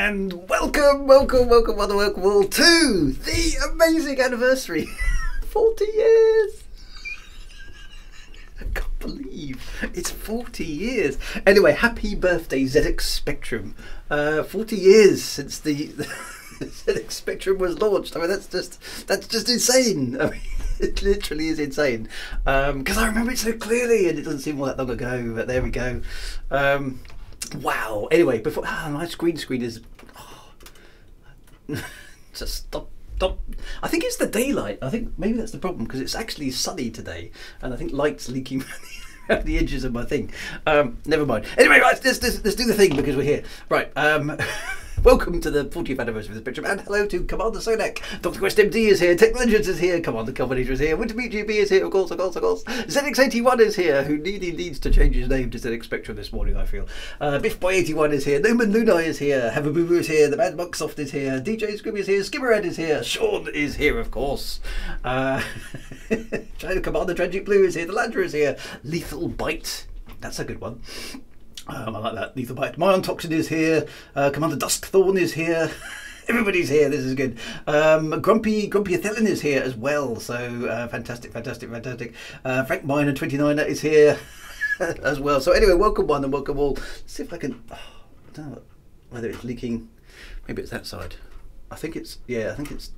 And welcome all to the amazing anniversary. 40 years. I can't believe it's 40 years. Anyway, happy birthday ZX Spectrum. 40 years since the ZX Spectrum was launched. I mean, that's just insane. I mean, it literally is insane. Because I remember it so clearly, and it doesn't seem all that long ago. But there we go. Wow. Anyway, before my screen is just stop. I think it's the daylight. I think maybe that's the problem, because it's actually sunny today, and I think light's leaking around the edges of my thing. Never mind. Anyway, right, let's do the thing, because we're here. Right. Welcome to the 40th anniversary of the Spectrum, and hello to Commander Sonak. Dr. Quest MD is here, Tech Legends is here, Commander Combinator is here, Wintermeat GB is here, of course. ZX81 is here, who needs to change his name to ZX Spectrum this morning, I feel. Biff Boy 81 is here, Noman Lunai is here, Havabubu is here, the Mad Monksoft is here, DJ Scooby is here, Skimmerhead is here, Sean is here, of course. China Commander Tragic Blue is here, the Landra is here, Lethal Bite, that's a good one. I like that. Lethal Bite. Myon Toxin is here. Commander Duskthorn is here. Everybody's here. This is good. Grumpy Athelin is here as well. So fantastic. Frank Miner 29er is here as well. So anyway, welcome one and welcome all. Let's see if I can. I don't know whether it's leaking. Maybe it's that side. I think it's. Yeah, I think it's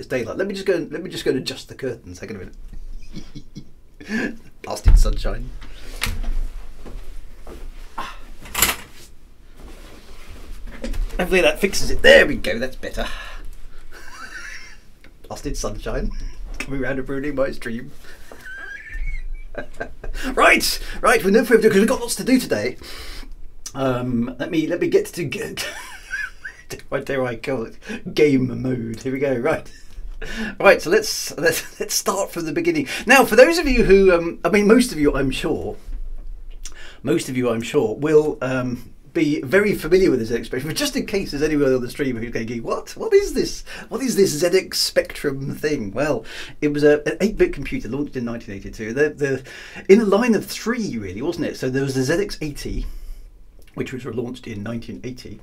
daylight. Let me just go and adjust the curtains. Hang on a minute. Blasted sunshine. Hopefully that fixes it. There we go, that's better. Blasted sunshine coming round and ruining my stream. Right, with no further ado, because we've got lots to do today. Let me get to what dare I call it? Game mode. Here we go. Right, so let's start from the beginning. Now, for those of you who, I mean, most of you, I'm sure, will be very familiar with this ZX Spectrum, but just in case there's anyone on the stream who's going, what is this ZX Spectrum thing? Well, it was an 8-bit computer launched in 1982. In a line of 3, really, wasn't it? So there was the ZX80, which was launched in 1980.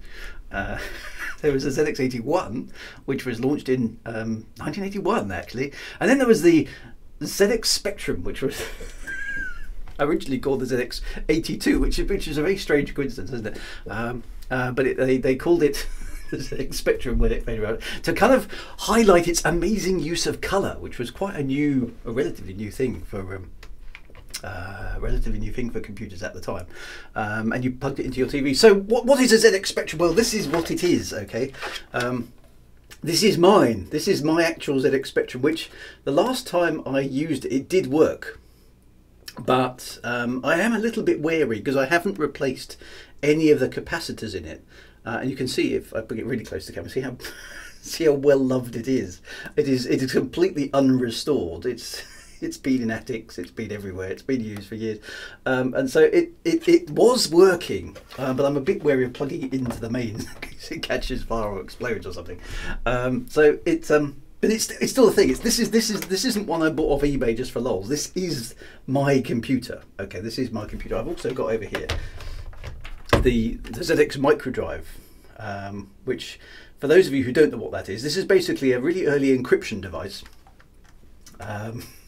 There was the ZX81, which was launched in 1981, actually, and then there was the ZX Spectrum, which was originally called the ZX82, which is a very strange coincidence, isn't it? But they called it the ZX Spectrum when it came around to kind of highlight its amazing use of colour, which was quite a relatively new thing for computers at the time. And you plugged it into your TV. So what is a ZX Spectrum? Well, this is what it is. Okay. This is mine. This is my actual ZX Spectrum, which the last time I used it did work. But I am a little bit wary because I haven't replaced any of the capacitors in it, and you can see, if I bring it really close to the camera, see how well loved it is. It is completely unrestored. It's been in attics, it's been everywhere, it's been used for years, and so it was working, but I'm a bit wary of plugging it into the mains in case it catches fire or explodes or something. So it's but it's still a thing. This isn't one I bought off eBay just for lols. This is my computer. Okay, this is my computer. I've also got over here the ZX micro drive, which, for those of you who don't know what that is, this is basically a really early encryption device.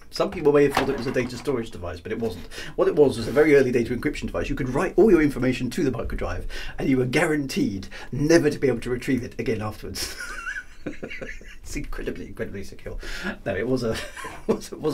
Some people may have thought it was a data storage device, but it wasn't. What it was a very early data encryption device. You could write all your information to the micro drive, and you were guaranteed never to be able to retrieve it again afterwards. It's incredibly secure. No, it was a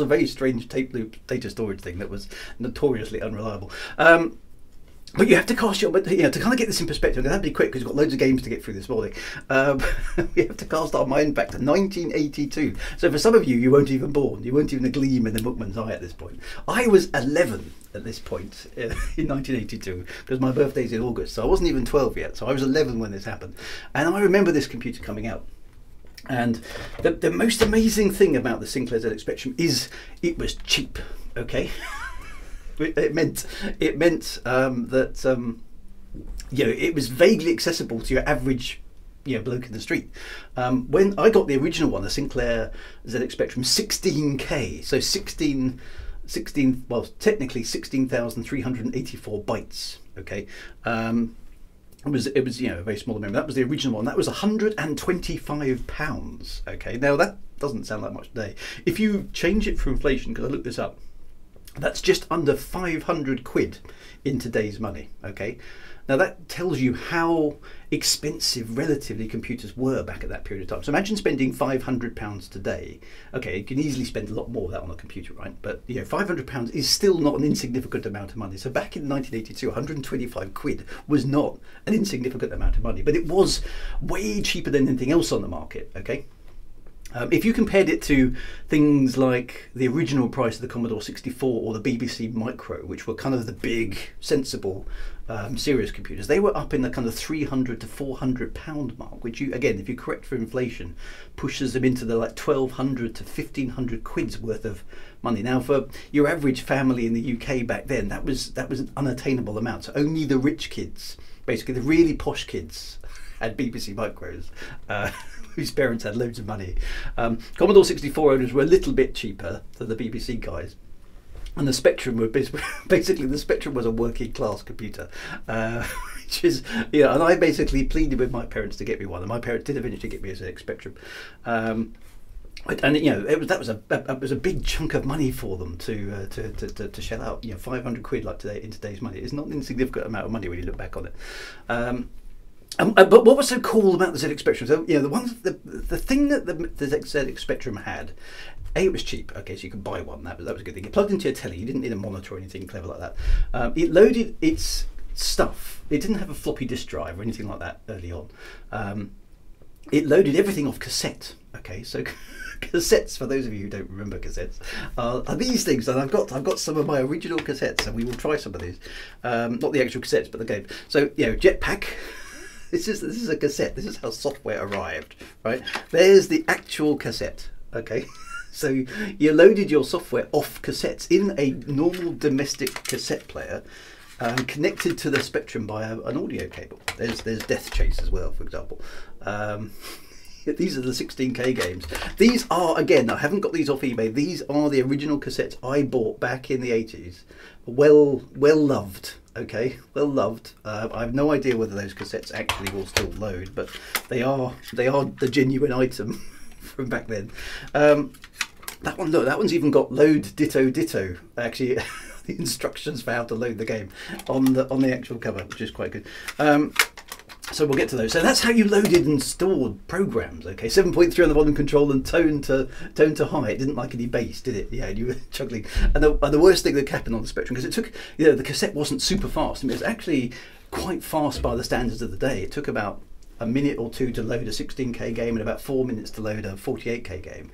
very strange tape loop data storage thing that was notoriously unreliable. But you have to cast your, to kind of get this in perspective, I'm going to have to be quick because we've got loads of games to get through this morning. We have to cast our mind back to 1982. So for some of you, you weren't even born. You weren't even a gleam in the bookman's eye at this point. I was 11 at this point in 1982 because my birthday's in August, so I wasn't even 12 yet. So I was 11 when this happened, and I remember this computer coming out. And the most amazing thing about the Sinclair ZX Spectrum is it was cheap. Okay. It meant that it was vaguely accessible to your average bloke in the street. When I got the original one, the Sinclair ZX Spectrum 16K, so 16, well, technically 16,384 bytes. Okay, it was a very small amount. That was the original one. That was £125. Okay, now that doesn't sound like much today. If you change it for inflation, because I looked this up, that's just under 500 quid in today's money. Okay, now that tells you how expensive relatively computers were back at that period of time. So imagine spending £500 today. Okay, you can easily spend a lot more of that on a computer, right? But £500 is still not an insignificant amount of money. So back in 1982, 125 quid was not an insignificant amount of money, but it was way cheaper than anything else on the market. Okay. If you compared it to things like the original price of the Commodore 64 or the BBC Micro, which were kind of the big, sensible, serious computers, they were up in the kind of £300 to £400 mark, which again, if you correct for inflation, pushes them into the like 1,200 to 1,500 quid's worth of money. Now, for your average family in the UK back then, that was an unattainable amount. So only the rich kids, basically the really posh kids, had BBC Micros. Whose parents had loads of money. Commodore 64 owners were a little bit cheaper than the BBC guys, and the Spectrum were basically the Spectrum was a working class computer, which is and I basically pleaded with my parents to get me one, and my parents did eventually get me a ZX Spectrum. And that was a big chunk of money for them to shell out. 500 quid like today in today's money is not an insignificant amount of money when you look back on it. But what was so cool about the ZX Spectrum? So the thing that the ZX Spectrum had, it was cheap. Okay, so you could buy one. That was a good thing. It plugged into your telly. You didn't need a monitor or anything clever like that. It loaded its stuff. It didn't have a floppy disk drive or anything like that early on. It loaded everything off cassette. Okay, so cassettes, for those of you who don't remember cassettes, are these things, and I've got some of my original cassettes, and we will try some of these. Not the actual cassettes, but the game. So Jetpack. This is a cassette. This is how software arrived, right? There's the actual cassette. Okay, so you loaded your software off cassettes in a normal domestic cassette player, connected to the Spectrum by an audio cable. There's Death Chase as well, for example. These are the 16K games. These are, again, I haven't got these off eBay. These are the original cassettes I bought back in the 80s. Well loved. Okay, well loved. I have no idea whether those cassettes actually will still load, but they are the genuine item from back then. That one, look, that one's even got load ditto. Actually, the instructions for how to load the game on the actual cover, which is quite good. So we'll get to those. So that's how you loaded and stored programs. Okay, 7.3 on the volume control and tone to high. It didn't like any bass, did it? Yeah, you were juggling. And the worst thing that happened on the Spectrum, because it took, the cassette wasn't super fast. I mean, it was actually quite fast by the standards of the day. It took about a minute or two to load a 16K game and about 4 minutes to load a 48K game.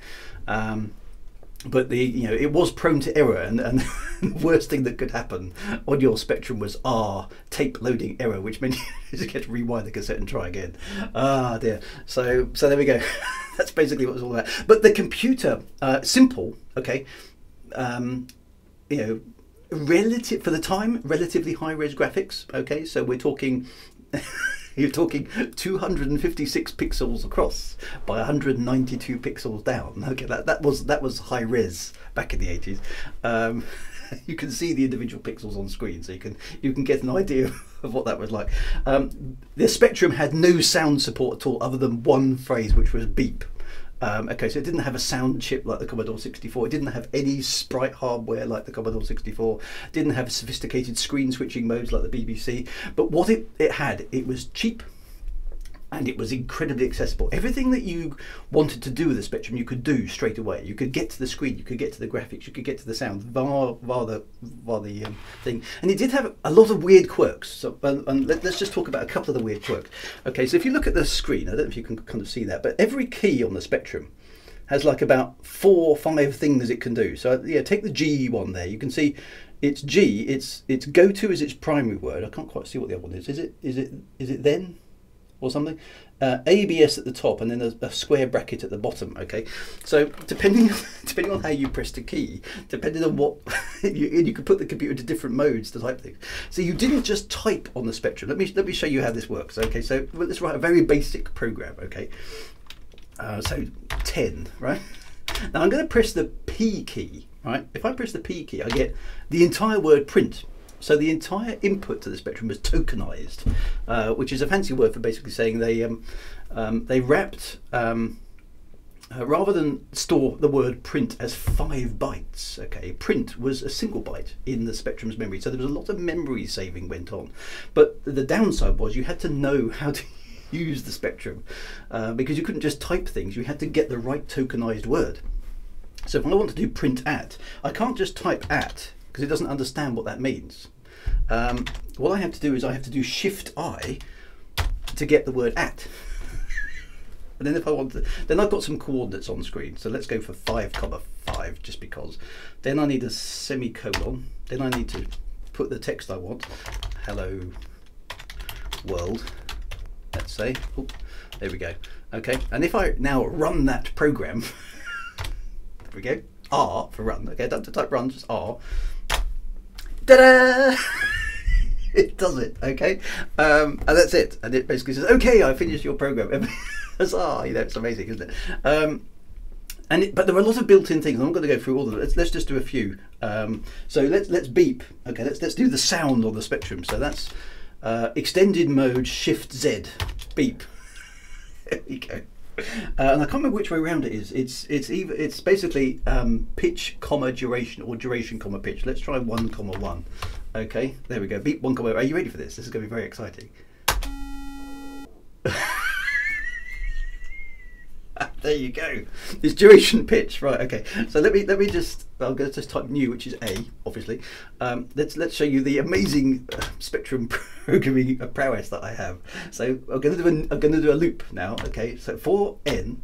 But it was prone to error, and the worst thing that could happen on your Spectrum was tape loading error, which meant you just get to rewind the cassette and try again. Ah dear. So there we go. That's basically what it was all about. But the computer, simple, okay, relative for the time, relatively high res graphics. Okay, so we're talking. You're talking 256 pixels across by 192 pixels down. Okay, that was high res back in the 80s. You can see the individual pixels on screen, so you can get an idea of what that was like. The Spectrum had no sound support at all, other than one phrase, which was beep. Okay, so it didn't have a sound chip like the Commodore 64. It didn't have any sprite hardware like the Commodore 64. It didn't have sophisticated screen switching modes like the BBC. But what it had, it was cheap, and it was incredibly accessible. Everything that you wanted to do with the Spectrum, you could do straight away. You could get to the screen, you could get to the graphics, you could get to the sound via the thing. And it did have a lot of weird quirks. So, and let's just talk about a couple of the weird quirks. Okay, so if you look at the screen, I don't know if you can kind of see that, but every key on the Spectrum has like about 4 or 5 things it can do. So yeah, take the G one there. You can see it's G. It's go to is its primary word. I can't quite see what the other one is. Is it then? Or something, ABS at the top, and then a square bracket at the bottom. Okay, so depending on how you press the key, depending on what you could put the computer into different modes to type things. So you didn't just type on the Spectrum. Let me show you how this works. Okay, so let's write a very basic program. Okay, so 10, right? Now I'm going to press the P key. Right, if I press the P key, I get the entire word print. So the entire input to the spectrum was tokenized, which is a fancy word for basically saying they wrapped, rather than store the word print as 5 bytes, okay, print was a single byte in the spectrum's memory. So there was a lot of memory saving went on. But the downside was you had to know how to use the spectrum, because you couldn't just type things, you had to get the right tokenized word. So if I want to do print at, I can't just type at because it doesn't understand what that means. What I have to do is I have to do Shift I to get the word at. And then if I want to, then I've got some coordinates on screen. So let's go for 5,5 just because. Then I need a semicolon. Then I need to put the text I want. Hello world. Let's say. Oh, there we go. Okay. And if I now run that program, there we go. R for run. Okay. Don't have to type run. Just R. Ta-da! It does it. Okay. And that's it. And it basically says, "Okay, I finished your program." Huzzah! You know, it's amazing, isn't it? But there are a lot of built-in things. I'm not going to go through all of them. Let's just do a few. So let's beep. Okay, let's do the sound on the spectrum. So that's extended mode Shift Z beep. There we go. And I can't remember which way around it is. It's basically pitch comma duration or duration comma pitch. Let's try 1,1. Okay, there we go. Beep 1, are you ready for this? This is going to be very exciting. There you go. It's duration pitch, right? Okay. So let me just. I'm going to just type new, which is A, obviously. Let's show you the amazing spectrum programming prowess that I have. So I'm going to do a loop now. Okay. So for n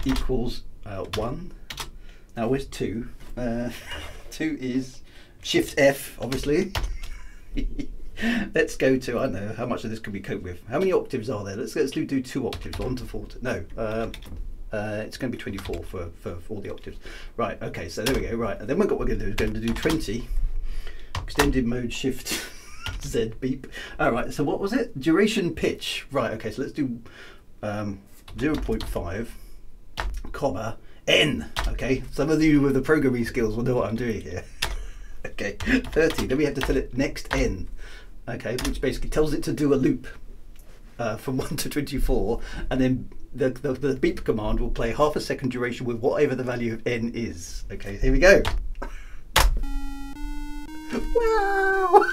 equals 1. Now where's 2? 2 is Shift F, obviously. Let's go to, I don't know how much of this can we cope with. How many octaves are there? Let's do 2 octaves, 1 to 4. No, it's going to be 24 for all the octaves. Right. Okay. So there we go. Right. And then what we're going to do is going to do 20. Extended mode Shift Z beep. All right. So what was it? Duration pitch. Right. Okay. So let's do 0.5 comma n. Okay. Some of you with the programming skills will know what I'm doing here. Okay. 30. Then we have to tell it next n. Okay, which basically tells it to do a loop from 1 to 24, and then the beep command will play half a second duration with whatever the value of n is. Okay, here we go. Wow!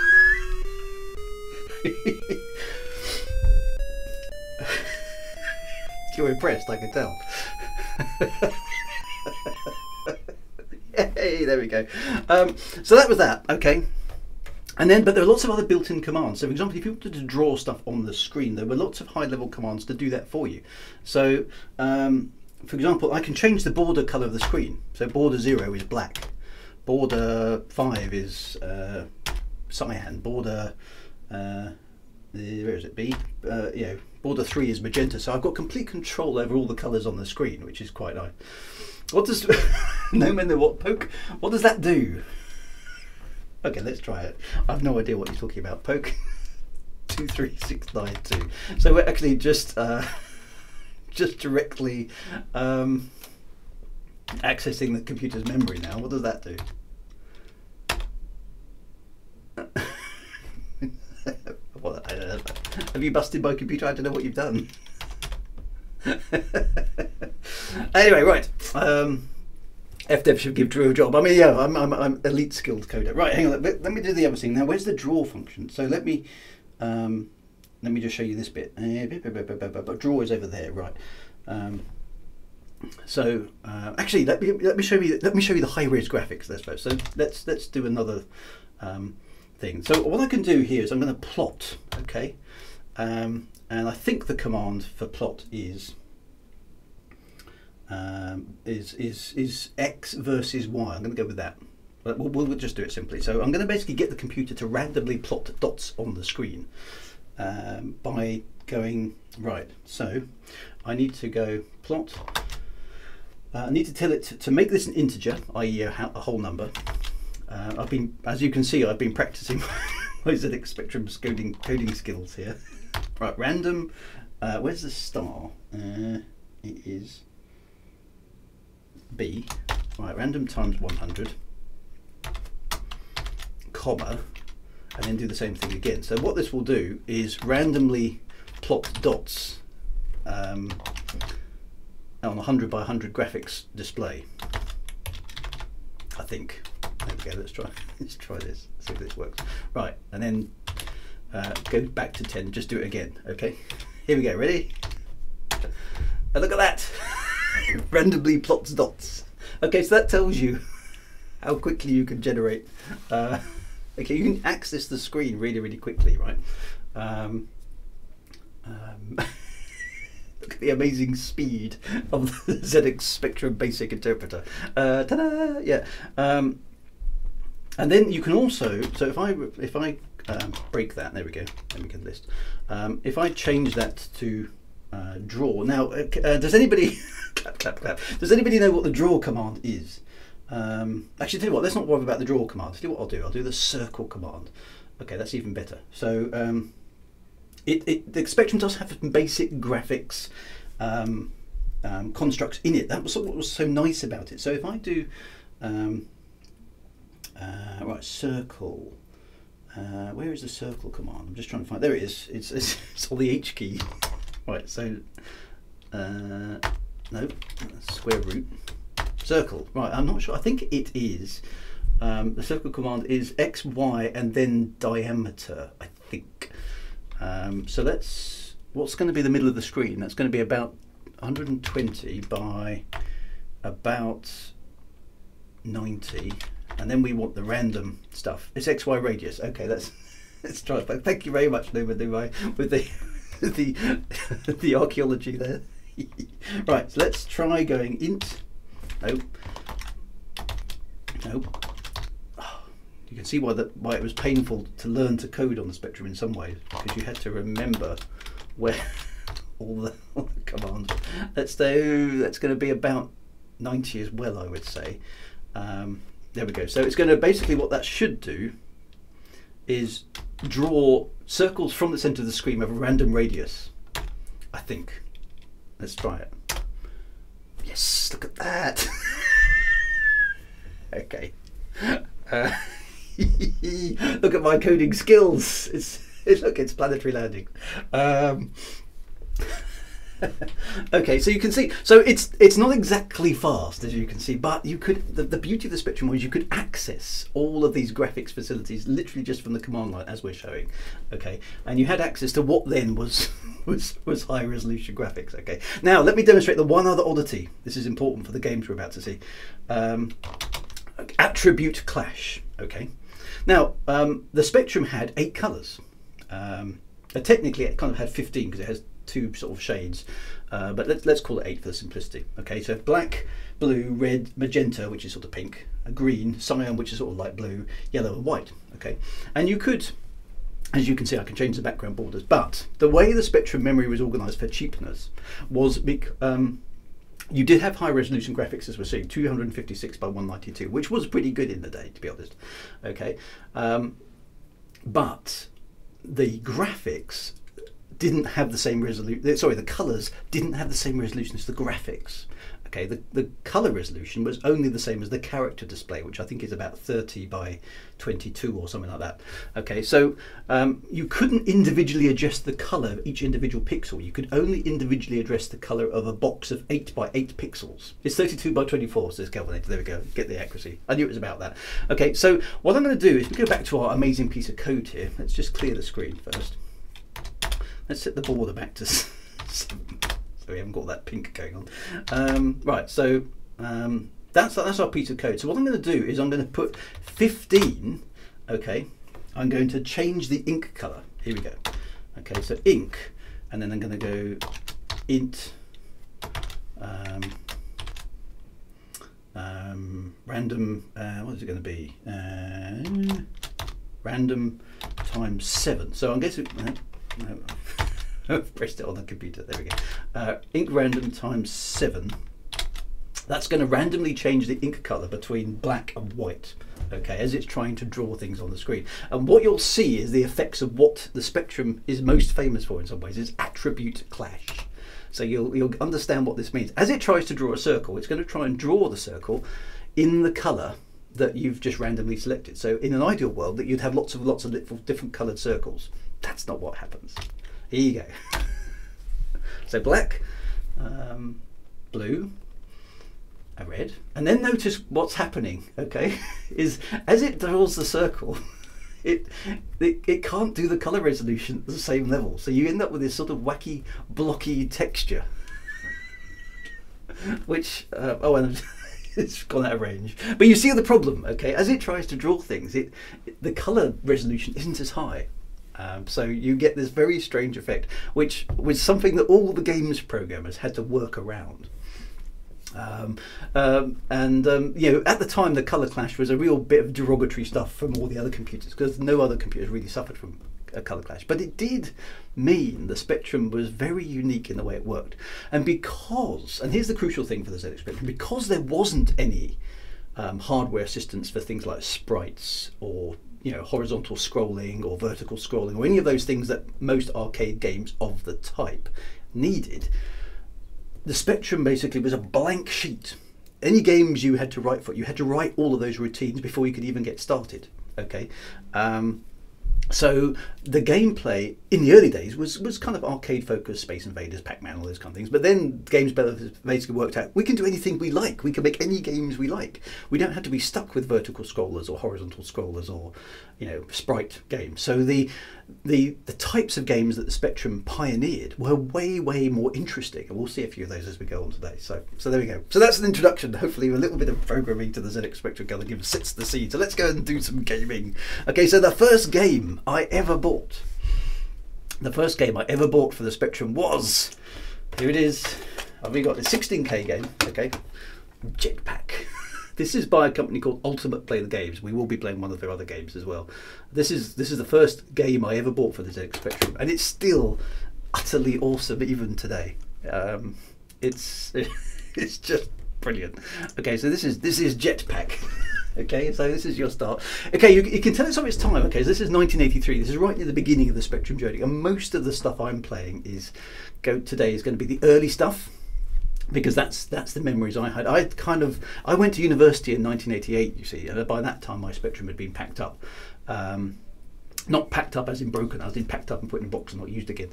You're impressed, I can tell. Yay, there we go. So that was that. Okay. And then, but there are lots of other built-in commands. So for example, if you wanted to draw stuff on the screen, there were lots of high-level commands to do that for you. So for example, I can change the border color of the screen. So border 0 is black. Border 5 is cyan. Border, where is it, B? Border 3 is magenta. So I've got complete control over all the colors on the screen, which is quite nice. What does, no man know what, poke? What does that do? Okay, let's try it. I have no idea what you're talking about. Poke 23692. So we're actually just directly accessing the computer's memory now. What does that do? Well, I don't know. Have you busted my computer? I don't know what you've done. Anyway, right. FDev should give Drew a job. I mean, yeah, I'm elite skilled coder. Right, hang on. Let me do the other thing now. Where's the draw function? So let me just show you this bit. Draw is over there, right? Actually, let me show you the high res graphics. So let's do another thing. So what I can do here is I'm going to plot. Okay, and I think the command for plot is X versus Y. I'm going to go with that. But we'll just do it simply. So I'm going to basically get the computer to randomly plot dots on the screen by going, right, so I need to go plot. I need to tell it to make this an integer, i.e. a whole number. As you can see, I've been practicing my ZX Spectrum coding skills here. Right, random, where's the star? It is B. Right, random times 100, comma, and then do the same thing again. So what this will do is randomly plot dots on a 100 by 100 graphics display. I think. There we go. Let's try this. See if this works. Right, and then go back to 10. Just do it again. Okay. Here we go. Ready? And look at that. Randomly plots dots. Okay, so that tells you how quickly you can generate. Okay, you can access the screen really, really quickly, right? Look at the amazing speed of the ZX Spectrum Basic Interpreter. Ta-da! Yeah. And then you can also, so if I break that, there we go. Let me get the list. If I change that to draw. Now, does anybody clap, clap, clap? Does anybody know what the draw command is? Actually, tell you what, let's not worry about the draw command. See what I'll do. I'll do the circle command. Okay, that's even better. So the Spectrum does have some basic graphics constructs in it. That was what was so nice about it. So if I do right, circle. Where is the circle command? I'm just trying to find. There it is. It's on the H key. Right. So no, square root. Circle. Right. I'm not sure. I think it is. The circle command is X, Y, and then diameter. I think. So that's what's going to be the middle of the screen. That's going to be about 120 by about 90. And then we want the random stuff. It's XY radius. Okay, let's try it. Thank you very much, Numa, with the archaeology there. Right, so let's try going int. Nope. Nope. Oh, you can see why it was painful to learn to code on the Spectrum in some ways, because you had to remember where all the commands. That's going to be about 90 as well, I would say. There we go. So it's going to basically, what that should do is draw circles from the center of the screen of a random radius, I think. Let's try it. Yes, look at that. Okay. Look at my coding skills. It's planetary landing. Okay, so you can see, so it's not exactly fast, as you can see, but you could, the beauty of the Spectrum was you could access all of these graphics facilities literally just from the command line, as we're showing. Okay, and you had access to what then was high resolution graphics. Okay, now let me demonstrate the one other oddity. This is important for the games we're about to see. Attribute clash. Okay, now the Spectrum had 8 colors. Technically it kind of had 15 because it has 2 sort of shades, but let's call it 8 for the simplicity. Okay, so black, blue, red, magenta, which is sort of pink, green, cyan, which is sort of light blue, yellow and white. Okay, and you could, as you can see, I can change the background borders, but the way the Spectrum memory was organized for cheapness was you did have high resolution graphics, as we're seeing, 256 by 192, which was pretty good in the day, to be honest. Okay, but the graphics didn't have the same resolution. Sorry, the colors didn't have the same resolution as the graphics. Okay, the color resolution was only the same as the character display, which I think is about 30 by 22 or something like that. Okay, so you couldn't individually adjust the color of each individual pixel. You could only individually address the color of a box of 8 by 8 pixels. It's 32 by 24, says Calvinator. There we go, get the accuracy. I knew it was about that. Okay, so what I'm going to do is we go back to our amazing piece of code here. Let's just clear the screen first. Let's set the border back to 7, so we haven't got that pink going on. Right, so that's our piece of code. So what I'm going to do is I'm going to put 15. Okay, I'm going to change the ink color. Here we go. Okay, so ink, and then I'm going to go int random. What is it going to be? Random times 7. So I'm going to. No, I've pressed it on the computer. There we go. Ink random times 7. That's going to randomly change the ink color between black and white. Okay, as it's trying to draw things on the screen. And what you'll see is the effects of what the Spectrum is most famous for in some ways is attribute clash. So you'll understand what this means. As it tries to draw a circle, it's going to try and draw the circle in the color that you've just randomly selected. So in an ideal world, that you'd have lots of little different coloured circles. That's not what happens. Here you go. So black, blue, a red, and then notice what's happening. Okay, is as it draws the circle, it can't do the colour resolution at the same level. So you end up with this sort of wacky, blocky texture, which and it's gone out of range. But you see the problem. Okay, as it tries to draw things, the colour resolution isn't as high. So you get this very strange effect, which was something that all the games programmers had to work around. You know, at the time, the colour clash was a real bit of derogatory stuff from all the other computers, because no other computers really suffered from a colour clash. But it did mean the Spectrum was very unique in the way it worked. And because, and here's the crucial thing for the ZX Spectrum, because there wasn't any hardware assistance for things like sprites or, you know, horizontal scrolling or vertical scrolling or any of those things that most arcade games of the type needed, the Spectrum basically was a blank sheet. Any games you had to write for, you had to write all of those routines before you could even get started. Okay, so the gameplay in the early days was kind of arcade focused, Space Invaders, Pac-Man, all those kind of things. But then games basically worked out, we can do anything we like. We can make any games we like. We don't have to be stuck with vertical scrollers or horizontal scrollers or, you know, sprite games. So the types of games that the Spectrum pioneered were way more interesting, and we'll see a few of those as we go on today. So there we go. So that's an introduction. Hopefully a little bit of programming to the ZX Spectrum kind of sets the scene. So let's go and do some gaming. Okay, so the first game I ever bought, for the Spectrum was, here it is. We got the 16K game. Okay, Jetpack. This is by a company called Ultimate Play the Games. We will be playing one of their other games as well. This is the first game I ever bought for the ZX Spectrum, and it's still utterly awesome even today. It's just brilliant. Okay, so this is Jetpack. Okay, so this is your start. Okay, you can tell it's of its time. Okay, so this is 1983. This is right near the beginning of the Spectrum journey, and most of the stuff I'm playing today is going to be the early stuff, because that's the memories I had. I went to university in 1988, you see, and by that time my Spectrum had been packed up. Not packed up as in broken, as in packed up and put in a box and not used again.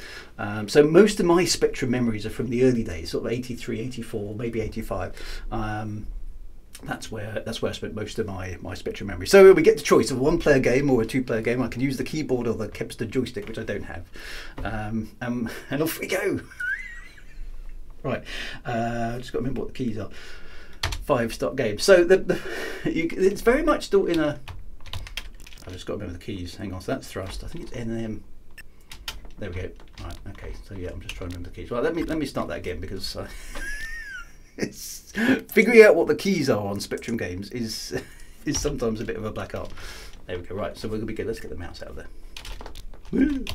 So most of my Spectrum memories are from the early days, sort of 83, 84, maybe 85. That's where I spent most of my Spectrum memory. So we get the choice of a one-player game or a two-player game. I can use the keyboard or the Kepster joystick, which I don't have. And off we go. Right, just got to remember what the keys are. 5 start game. So it's very much still in a. I've just got to remember the keys. Hang on, so that's thrust. I think it's N and M. There we go. Right, okay. So yeah, I'm just trying to remember the keys. Well, let me start that again, because it's figuring out what the keys are on Spectrum games is sometimes a bit of a black art. There we go. Right, so we're gonna be good. Let's get the mouse out of there. Woo.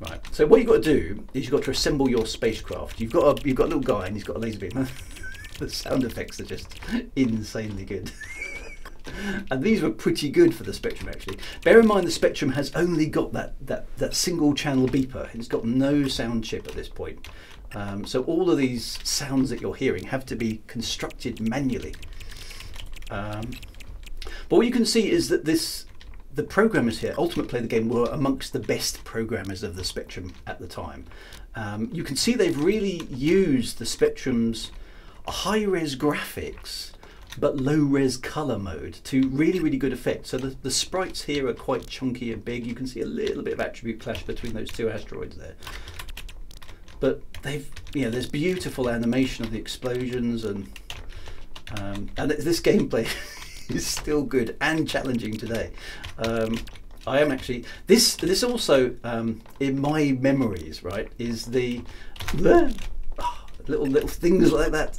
Right, so what you've got to do is you've got to assemble your spacecraft. You've got a little guy and he's got a laser beam. The sound effects are just insanely good. And these were pretty good for the Spectrum, actually. Bear in mind the Spectrum has only got that single channel beeper. It's got no sound chip at this point. So all of these sounds that you're hearing have to be constructed manually. But what you can see is that the programmers here, Ultimate Play the Game, were amongst the best programmers of the Spectrum at the time. You can see they've really used the Spectrum's high-res graphics but low-res colour mode to really good effect. So the sprites here are quite chunky and big. You can see a little bit of attribute clash between those two asteroids there. But there's beautiful animation of the explosions, and this gameplay is still good and challenging today. I am actually this also in my memories, right, is the little things like that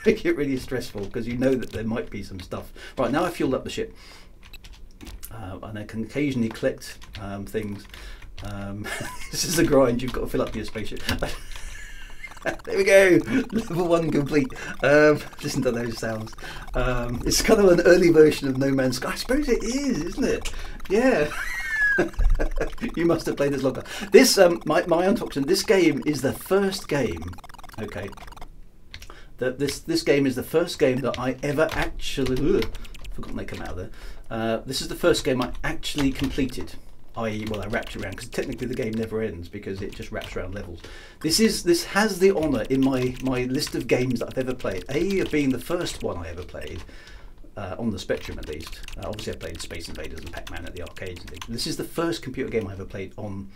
make it really stressful, because you know that there might be some stuff. Right, now I've fueled up the ship, and I can occasionally collect things. This is a grind. You've got to fill up your spaceship. There we go, level 1 complete. Listen to those sounds. It's kind of an early version of No Man's Sky. I suppose it is, isn't it? Yeah. You must have played this longer. This, my Untoxin, this game is the first game, okay, this game is the first game that I ever actually, forgotten they come out of there. This is the first game I actually completed. I.e., well, I wrapped around, because technically the game never ends because it just wraps around levels. This has the honour in my list of games that I've ever played. A, of being the first one I ever played, on the Spectrum at least. Obviously I played Space Invaders and Pac-Man at the arcades and things. This is the first computer game I ever played on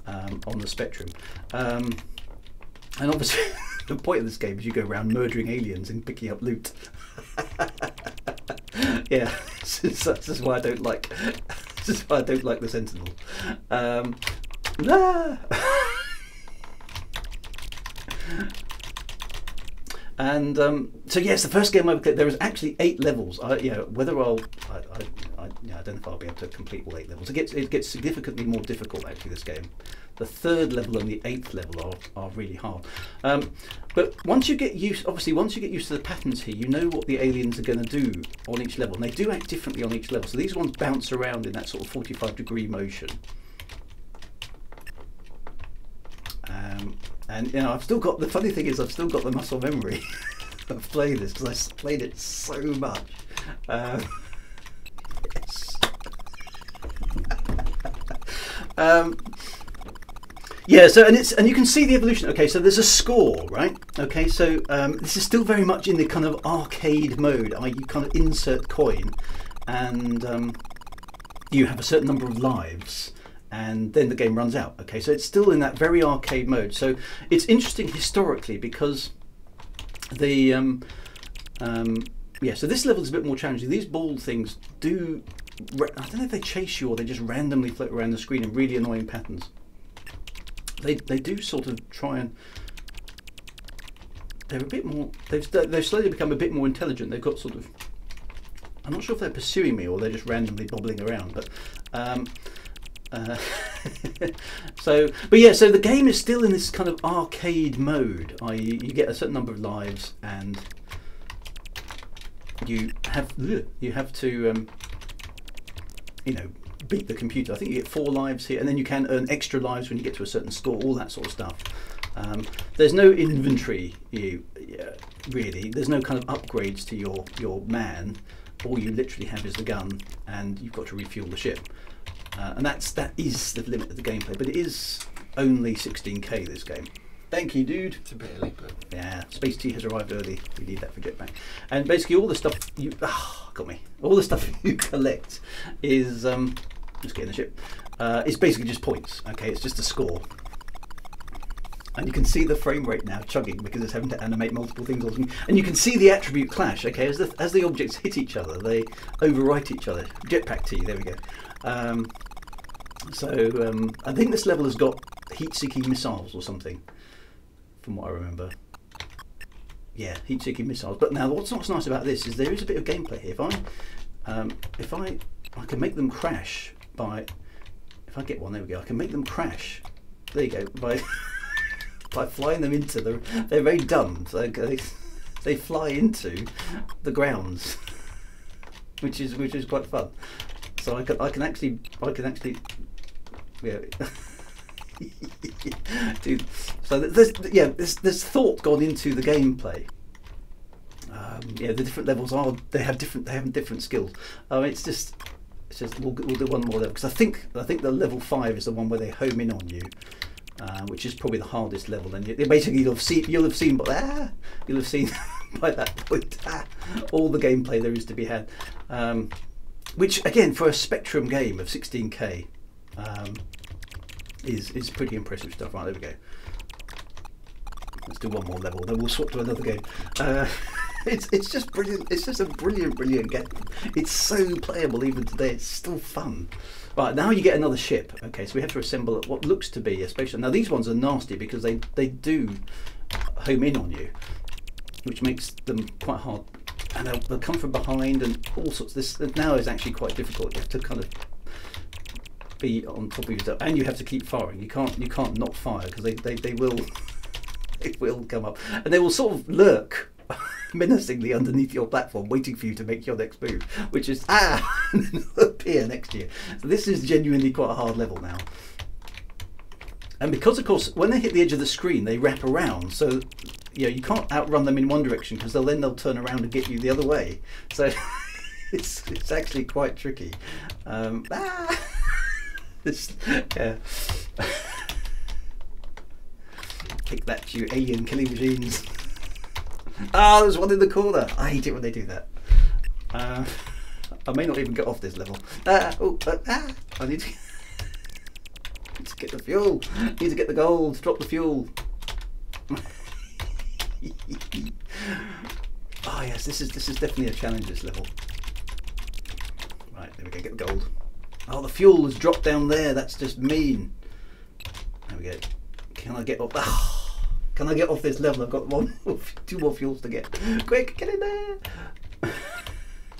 the Spectrum. And obviously the point of this game is you go around murdering aliens and picking up loot. Yeah, this is why I don't like. This is why I don't like the Sentinel. And so yes, the first game I played, there was actually 8 levels. Whether I don't know if I'll be able to complete all 8 levels. It gets significantly more difficult actually. This game, the 3rd level and the 8th level are really hard. But once you get used, obviously, once you get used to the patterns here, you know what the aliens are going to do on each level, and they do act differently on each level. So these ones bounce around in that sort of 45-degree motion. And you know, I've still got, the funny thing is I've still got the muscle memory of playing this because I played it so much. Yes. Yeah, so and you can see the evolution. Okay, so there's a score, right? Okay, so this is still very much in the kind of arcade mode. You kind of insert coin, and you have a certain number of lives, and then the game runs out. Okay, so it's still in that very arcade mode. So it's interesting historically because the so this level is a bit more challenging. These ball things do, I don't know if they chase you or they just randomly float around the screen in really annoying patterns. They do sort of try and, they're a bit more, they've slowly become a bit more intelligent. They've got sort of, I'm not sure if they're pursuing me or they're just randomly bobbling around, but so the game is still in this kind of arcade mode. You get a certain number of lives and you have to you know, beat the computer. I think you get 4 lives here, and then you can earn extra lives when you get to a certain score, all that sort of stuff. There's no inventory, really. There's no kind of upgrades to your man. All you literally have is the gun, and you've got to refuel the ship. And that is the limit of the gameplay, but it is only 16K, this game. Thank you, dude. It's a bit early, but yeah, Space Tea has arrived early. We need that for Jetpack. And basically, all the stuff you got me. All the stuff you collect is just getting the ship. It's basically just points. Okay, it's just a score. And you can see the frame rate now chugging because it's having to animate multiple things. And you can see the attribute clash. Okay, as the objects hit each other, they overwrite each other. Jetpack Tea. There we go. I think this level has got heat-seeking missiles or something, from what I remember. Yeah, heat-seeking missiles. But now, what's nice about this is there is a bit of gameplay here. If I can make them crash by, if I get one, there we go. I can make them crash. There you go. By by flying them into the. They're very dumb. So they fly into the grounds, which is quite fun. So I can actually. Yeah. Dude, so there's thought gone into the gameplay. The different levels they have different skills. It's just we'll do one more level because I think the level 5 is the one where they home in on you, which is probably the hardest level. And basically you'll have seen by that point all the gameplay there is to be had, which again for a Spectrum game of 16K. Is pretty impressive stuff. Right, there we go. Let's do one more level, then we'll swap to another game. It's just brilliant. It's just a brilliant game. It's so playable even today. It's still fun. Right, now you get another ship. Okay, so we have to assemble what looks to be a spaceship. Now these ones are nasty because they do home in on you, which makes them quite hard. And they'll come from behind and all sorts. This now is actually quite difficult. You have to kind of be on top of yourself, and you have to keep firing. You can't not fire because they will come up, and they will sort of lurk menacingly underneath your platform, waiting for you to make your next move, which is and then appear next to you. So this is genuinely quite a hard level now. And because of course when they hit the edge of the screen, they wrap around, so you can't outrun them in one direction because they'll turn around and get you the other way. So it's actually quite tricky. This, yeah. Take that, you alien killing machines. Ah, there's one in the corner. I hate it when they do that. I may not even get off this level. I need to get the fuel. Need to get the gold. Drop the fuel. Oh yes, this is definitely a challenge, this level. Right, there we go, get the gold. Oh, the fuel has dropped down there, that's just mean. There we go. Can I get off? Oh, can I get off this level? I've got two more fuels to get. Quick, get in there.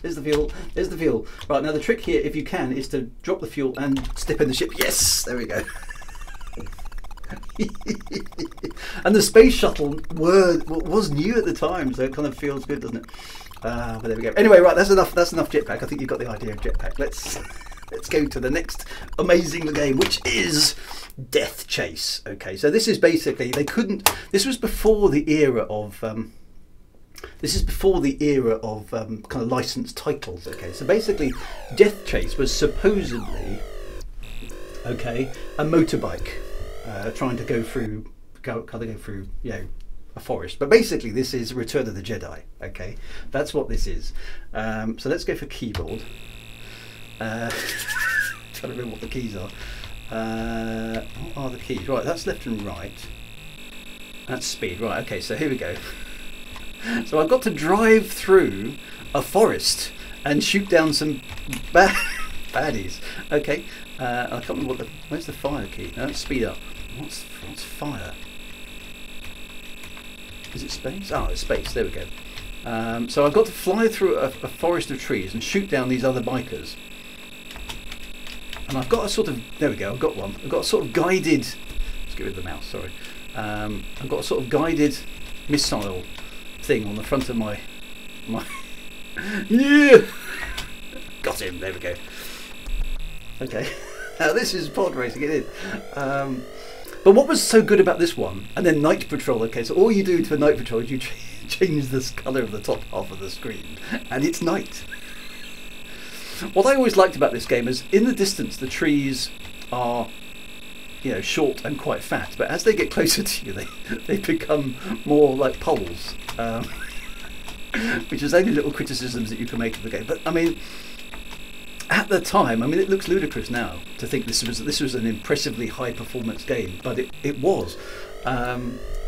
There's the fuel, there's the fuel. Right, now the trick here, if you can, is to drop the fuel and step in the ship. Yes, there we go. And the space shuttle was new at the time, so it kind of feels good, doesn't it? But there we go. Anyway, right, that's enough Jetpack. I think you've got the idea of Jetpack. Let's go to the next amazing game, which is Death Chase. Okay, so this is basically, this was before the era of kind of licensed titles. Okay, so basically Death Chase was supposedly, okay, a motorbike trying to go through, you know, a forest. But basically this is Return of the Jedi. Okay, that's what this is. So let's go for keyboard. Trying to remember what the keys are. What are the keys? Right, that's left and right. That's speed. Right, okay, so here we go. So I've got to drive through a forest and shoot down some baddies. Okay, I can't remember where's the fire key? No, it's speed up. What's fire? Is it space? Oh, it's space. There we go. So I've got to fly through a forest of trees and shoot down these other bikers. And I've got a sort of, there we go, I've got one. I've got a sort of guided, let's get rid of the mouse, sorry. I've got a sort of guided missile thing on the front of my yeah! Got him, there we go. Okay, now this is pod racing, it is. But what was so good about this one, and then Night Patrol, okay, so all you do to Night Patrol is you change the colour of the top half of the screen, and it's night. What I always liked about this game is, in the distance, the trees are, you know, short and quite fat, but as they get closer to you, they become more like poles, which is only little criticisms that you can make of the game. But I mean, at the time, I mean, it looks ludicrous now to think this was an impressively high performance game, but it was.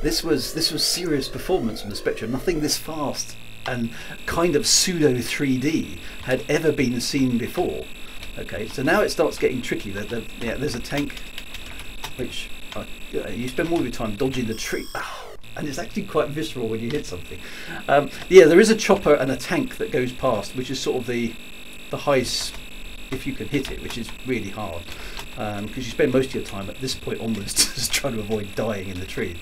This was serious performance from the Spectrum. Nothing this fast and kind of pseudo 3D had ever been seen before. Okay, so now it starts getting tricky. Yeah, there's a tank which you spend more of your time dodging the tree. And it's actually quite visceral when you hit something. Yeah, there is a chopper and a tank that goes past, which is sort of the highest, if you can hit it, which is really hard, because you spend most of your time at this point onwards just trying to avoid dying in the tree,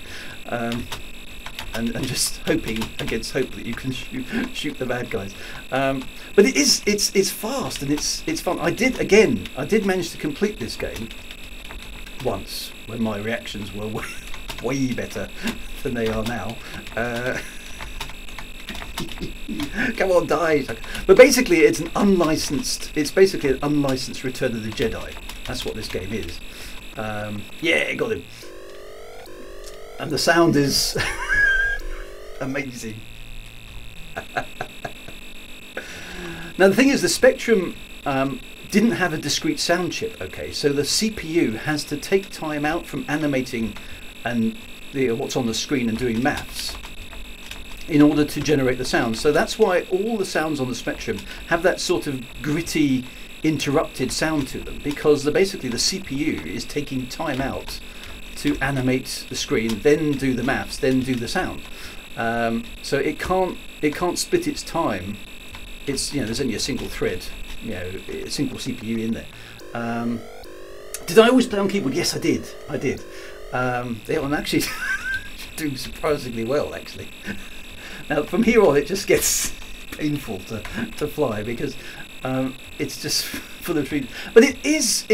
and just hoping against hope that you can shoot the bad guys. But it's fast and it's fun. I did manage to complete this game once when my reactions were way better than they are now. Come on, die! But basically, it's basically an unlicensed Return of the Jedi. That's what this game is. Yeah, got him. And the sound is amazing. Now the thing is, the Spectrum didn't have a discrete sound chip. Okay, so the CPU has to take time out from animating and what's on the screen and doing maths in order to generate the sound. So that's why all the sounds on the Spectrum have that sort of gritty, interrupted sound to them, because basically the CPU is taking time out to animate the screen, then do the maths, then do the sound. So it can't split its time. It's, you know, there's only a single thread, you know, a single CPU in there. Did I always play on keyboard? Yes, I did. Yeah, I'm actually doing surprisingly well, actually. Now from here on it just gets painful to fly, because it's just full of trees. But it's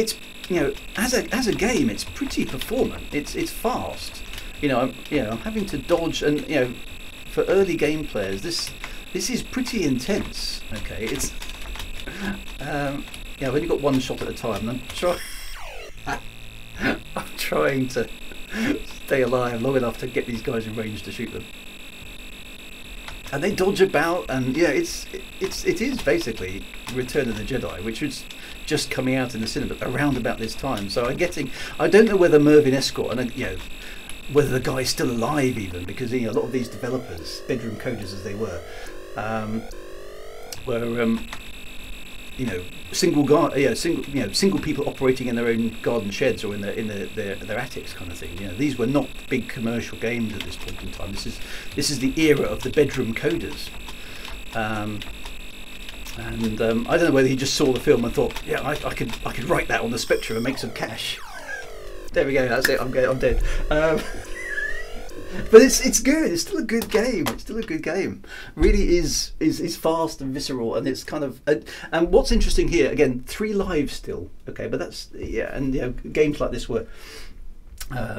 you know, as a game, it's pretty performant. It's fast. You know, I'm having to dodge, and you know, for early game players, this is pretty intense. Okay, Yeah, I've only got one shot at a time. I'm trying to stay alive long enough to get these guys in range to shoot them. And they dodge about, and yeah, it is basically Return of the Jedi, which was just coming out in the cinema around about this time. So I don't know whether Mervyn Escort, and whether the guy's still alive even, because a lot of these developers, bedroom coders as they were single people operating in their own garden sheds or in their attics kind of thing. These were not big commercial games at this point in time. This is the era of the bedroom coders. I don't know whether he just saw the film and thought, yeah, I could write that on the Spectrum and make some cash. There we go. That's it. I'm dead. But it's good. It's still a good game. It's still a good game. Really is fast and visceral, and it's kind of. And what's interesting here, again, 3 lives still. Okay, but that's and games like this were,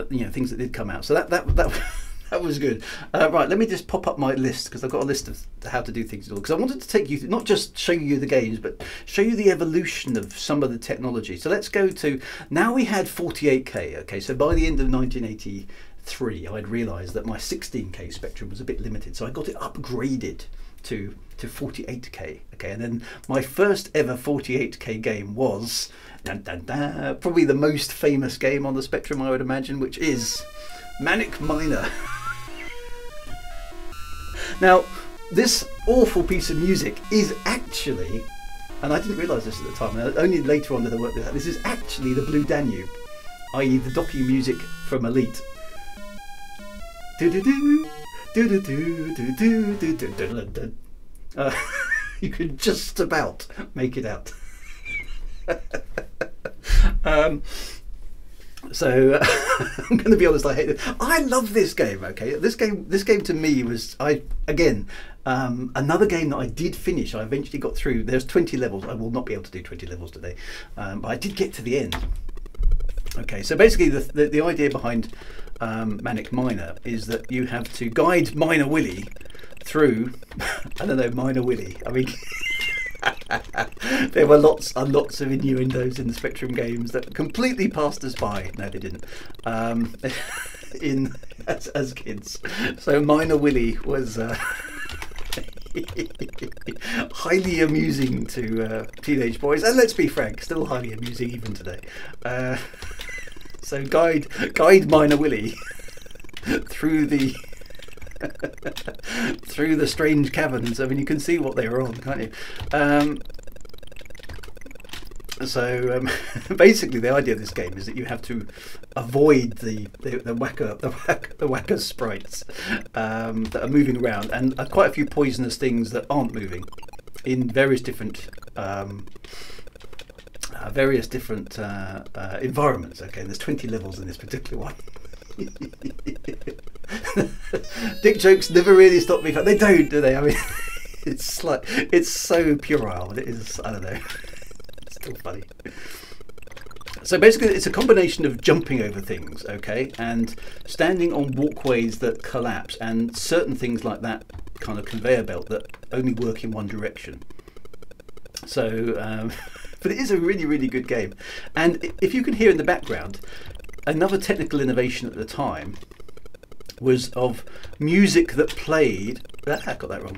things that did come out. So that was good. Right, let me just pop up my list, because I've got a list of how to do things. Because I wanted to take you through, not just show you the games, but show you the evolution of some of the technology. So let's go to, now we had 48K. Okay, so by the end of 1983, I'd realised that my 16K Spectrum was a bit limited, so I got it upgraded to 48K. Okay, and then my first ever 48K game was probably the most famous game on the Spectrum, I would imagine, which is Manic Miner. Now, this awful piece of music is actually, and I didn't realise this at the time, and only later on did I work this out, this is actually the Blue Danube, i.e. the docking music from Elite. You could just about make it out. So I'm going to be honest, I hate it. I love this game. Okay, this game to me was another game that I did finish. I eventually got through. There's 20 levels. I will not be able to do 20 levels today, but I did get to the end. Okay, so basically the idea behind Manic Miner is that you have to guide Miner Wheelie through. I don't know, Miner Wheelie. I mean. There were lots and lots of innuendos in the Spectrum games that completely passed us by. No, they didn't. As kids. So Miner Wheelie was highly amusing to teenage boys, and let's be frank, still highly amusing even today. So guide Miner Wheelie through the through the strange caverns. I mean, you can see what they were on, can't you? Basically, the idea of this game is that you have to avoid the whacker sprites that are moving around, and quite a few poisonous things that aren't moving in various different environments. Okay, and there's 20 levels in this particular one. Dick jokes never really stop me. They don't, do they? I mean, it's like, it's so puerile, but it is, I don't know, it's still funny. So basically it's a combination of jumping over things, okay, and standing on walkways that collapse, and certain things like that kind of conveyor belt that only work in one direction. So but it is a really, really good game. And if you can hear in the background, another technical innovation at the time was of music that played. I got that wrong.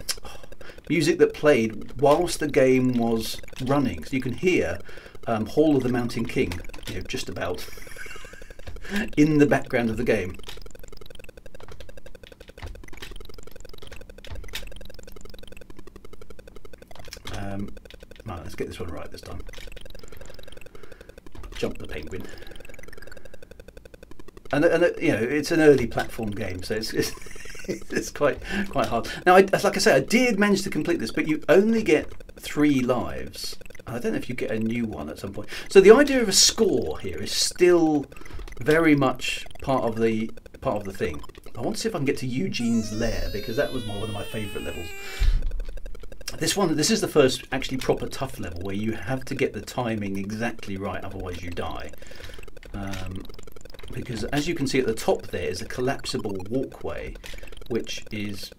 Music that played whilst the game was running, so you can hear Hall of the Mountain King, just about in the background of the game. Right, let's get this one right this time. Jump the penguin. And it's an early platform game, so it's quite hard. Now, like I say, I did manage to complete this, but you only get 3 lives. I don't know if you get a new one at some point. So the idea of a score here is still very much part of the thing. I want to see if I can get to Eugene's lair, because that was one of my favourite levels. This is the first actually proper tough level where you have to get the timing exactly right, otherwise you die. Because as you can see at the top there is a collapsible walkway, which is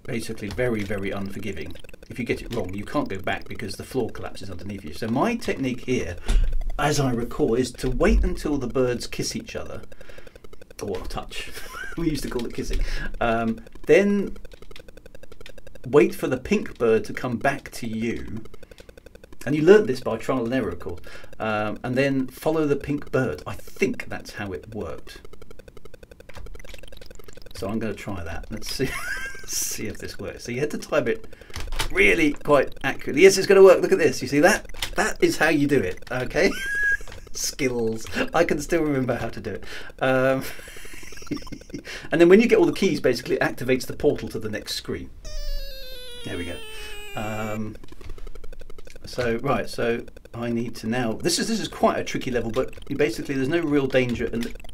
basically very, very unforgiving. If you get it wrong, you can't go back because the floor collapses underneath you. So my technique here, as I recall, is to wait until the birds kiss each other, or touch. We used to call it kissing. Then wait for the pink bird to come back to you. And you learnt this by trial and error, of course. And then follow the pink bird. I think that's how it worked. So I'm going to try that. Let's see, see if this works. So you had to time it really quite accurately. Yes, it's going to work. Look at this. You see that? That is how you do it. Okay. Skills. I can still remember how to do it. And then when you get all the keys, basically it activates the portal to the next screen. There we go. So right, so I need to now. This is quite a tricky level, but you basically there's no real danger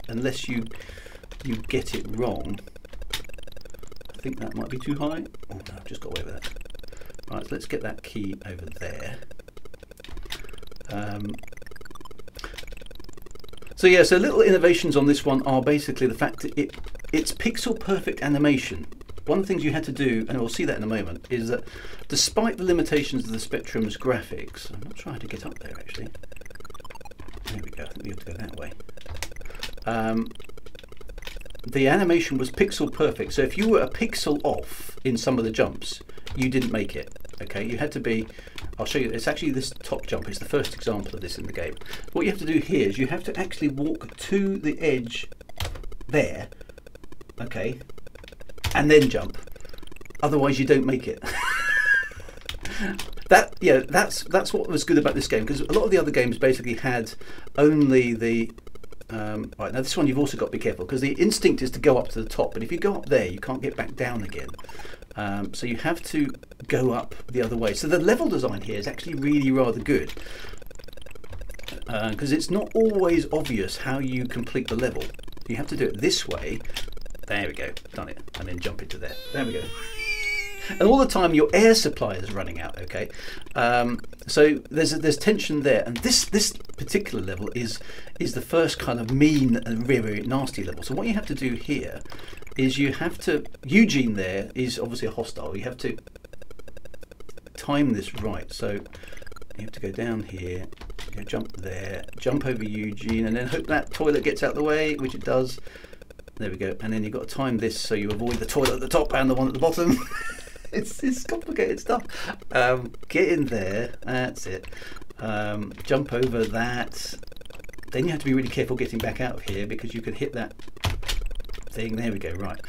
unless you get it wrong. I think that might be too high. Oh no, I've just got away with that. Right, so let's get that key over there. So yeah, so little innovations on this one are basically the fact that it's pixel perfect animation. One of the things you had to do, and we'll see that in a moment, is that despite the limitations of the Spectrum's graphics, I'm not trying to get up there actually. There we go, I think we have to go that way. The animation was pixel perfect, so if you were a pixel off in some of the jumps, you didn't make it. Okay, you had to be, I'll show you, it's actually this top jump is the first example of this in the game. What you have to do here is you have to actually walk to the edge there, okay, and then jump. Otherwise you don't make it. That's what was good about this game, because a lot of the other games basically had only the right, now this one you've also got to be careful, because the instinct is to go up to the top, but if you go up there you can't get back down again. So you have to go up the other way. So the level design here is actually really rather good, because it's not always obvious how you complete the level. You have to do it this way. There we go, done it, and then jump into there. There we go. And all the time your air supply is running out. Okay, so there's tension there, and this particular level is the first kind of mean and very, very nasty level. So what you have to do here is you have to, Eugene there is obviously a hostile. You have to time this right. So you have to go down here, go jump there, jump over Eugene, and then hope that toilet gets out of the way, which it does. There we go. And then you've got to time this so you avoid the toilet at the top and the one at the bottom. It's complicated stuff. Get in there. That's it. Jump over that. Then you have to be really careful getting back out of here, because you could hit that thing. There we go. Right.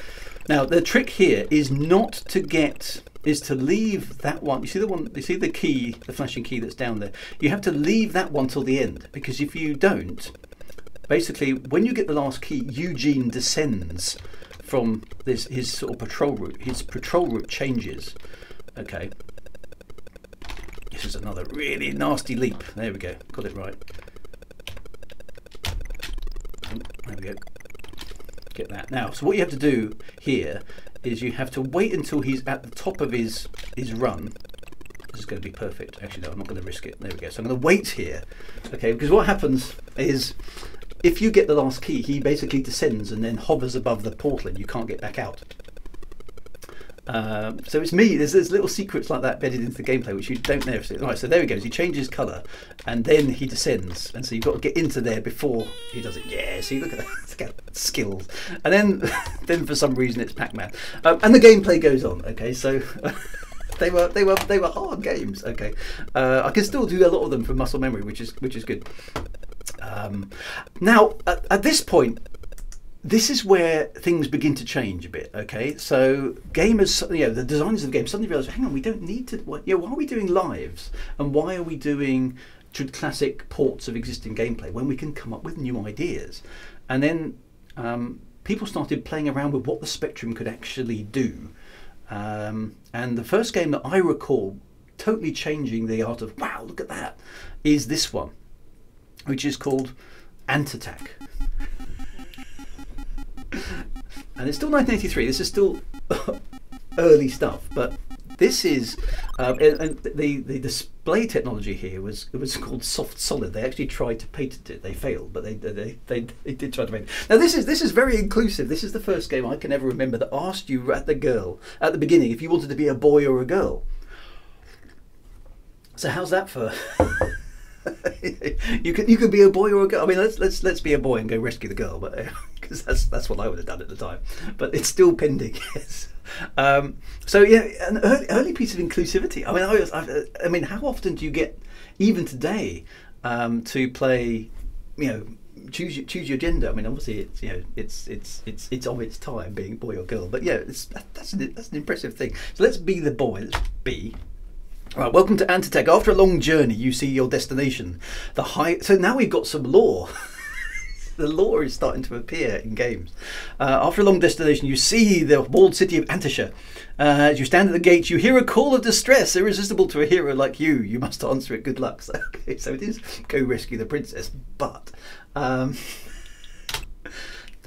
Now the trick here is to leave that one. You see the one? You see the key, the flashing key that's down there? You have to leave that one till the end, because if you don't, basically, when you get the last key, Eugene descends from his sort of patrol route. His patrol route changes. Okay. This is another really nasty leap. There we go. Got it right. There we go. Get that. Now, so what you have to do here is you have to wait until he's at the top of his run. This is going to be perfect. Actually, no, I'm not going to risk it. There we go. So I'm going to wait here. Okay, because what happens is, if you get the last key, he basically descends and then hovers above the portal and you can't get back out. So it's me. There's little secrets like that embedded into the gameplay which you don't know. Right, so there he goes. He changes colour and then he descends, and so you've got to get into there before he does it. Yeah, see, look at that. Look at skills. And then for some reason it's Pac-Man, and the gameplay goes on. Okay, so. They were hard games. Okay, I can still do a lot of them from muscle memory, which is good. Now at this point, this is where things begin to change a bit. Okay, so gamers, the designers of the game suddenly realise, hang on, we don't need to. Why are we doing lives, and why are we doing classic ports of existing gameplay when we can come up with new ideas? And then people started playing around with what the Spectrum could actually do. And the first game that I recall totally changing the art of, wow, look at that, is this one, which is called Ant Attack. And it's still 1983, this is still early stuff, but This is, and the display technology here was called soft solid. They actually tried to patent it. They failed, but they did try to patent it. Now this is very inclusive. This is the first game I can ever remember that asked you at the beginning if you wanted to be a boy or a girl. So how's that for? you could be a boy or a girl. I mean, let's be a boy and go rescue the girl, but because that's what I would have done at the time. But it's still pending. Yes. So yeah, an early piece of inclusivity. I mean, I mean, how often do you get, even today, to play? You know, choose your gender. I mean, obviously, it's it's of its time being boy or girl. But yeah, that's an impressive thing. So let's be the boy. Let's be. Right, welcome to Antitech. After a long journey, you see your destination. So now we've got some lore. The lore is starting to appear in games. After a long destination, you see the walled city of Antisha. As you stand at the gate, you hear a call of distress, irresistible to a hero like you. You must answer it. Good luck. So, okay, so it is go rescue the princess, but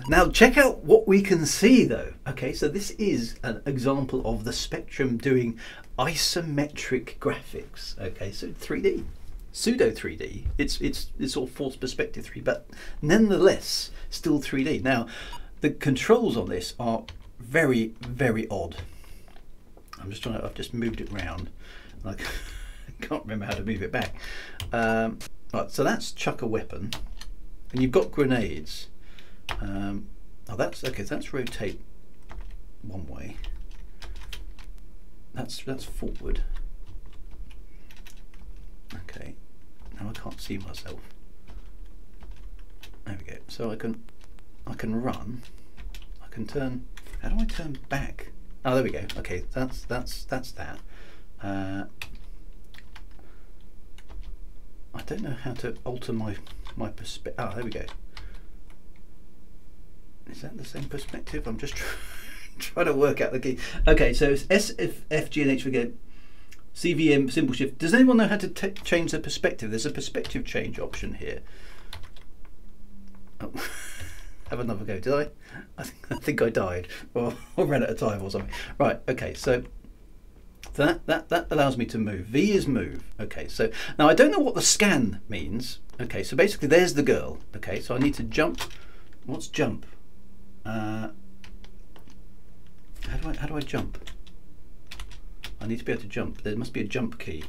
now check out what we can see though. Okay, so this is an example of the Spectrum doing isometric graphics. Okay, so 3D, pseudo 3D. It's all forced perspective 3D, but nonetheless still 3D. Now the controls on this are very, very odd. I've just moved it round. I can't remember how to move it back. Right, so that's chuck a weapon, and you've got grenades. Oh, that's okay. So that's rotate one way. That's forward. Okay. Now I can't see myself. There we go. So I can run. I can turn. How do I turn back? Oh, there we go. Okay, that's that. I don't know how to alter my perspective. Oh, there we go. Is that the same perspective? I'm just trying to work out the key. Okay, so it's S, F, G, and H. We go CVM, symbol shift. Does anyone know how to change the perspective? There's a perspective change option here. Oh. Have another go. Did I? I think I died, or ran out of time, or something. Right. Okay. So that allows me to move. V is move. Okay. So now I don't know what the scan means. Okay. So basically, there's the girl. Okay. So I need to jump. What's jump? How do I jump? I need to be able to jump. There must be a jump key.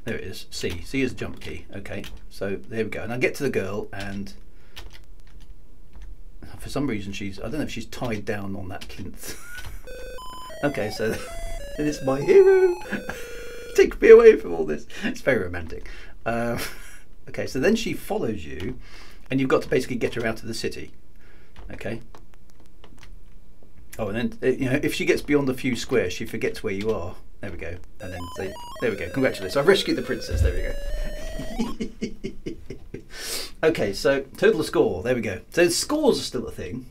There it is. C. C is a jump key. Okay. So there we go. And I get to the girl, and for some reason I don't know if she's tied down on that plinth. Okay, so it's my hero. Take me away from all this. It's very romantic. Okay, so then she follows you, and you've got to basically get her out of the city. Okay. Oh, and then if she gets beyond a few squares, she forgets where you are. There we go. And then there we go. Congratulations! I've rescued the princess. There we go. Okay, so total score. There we go. So scores are still a thing,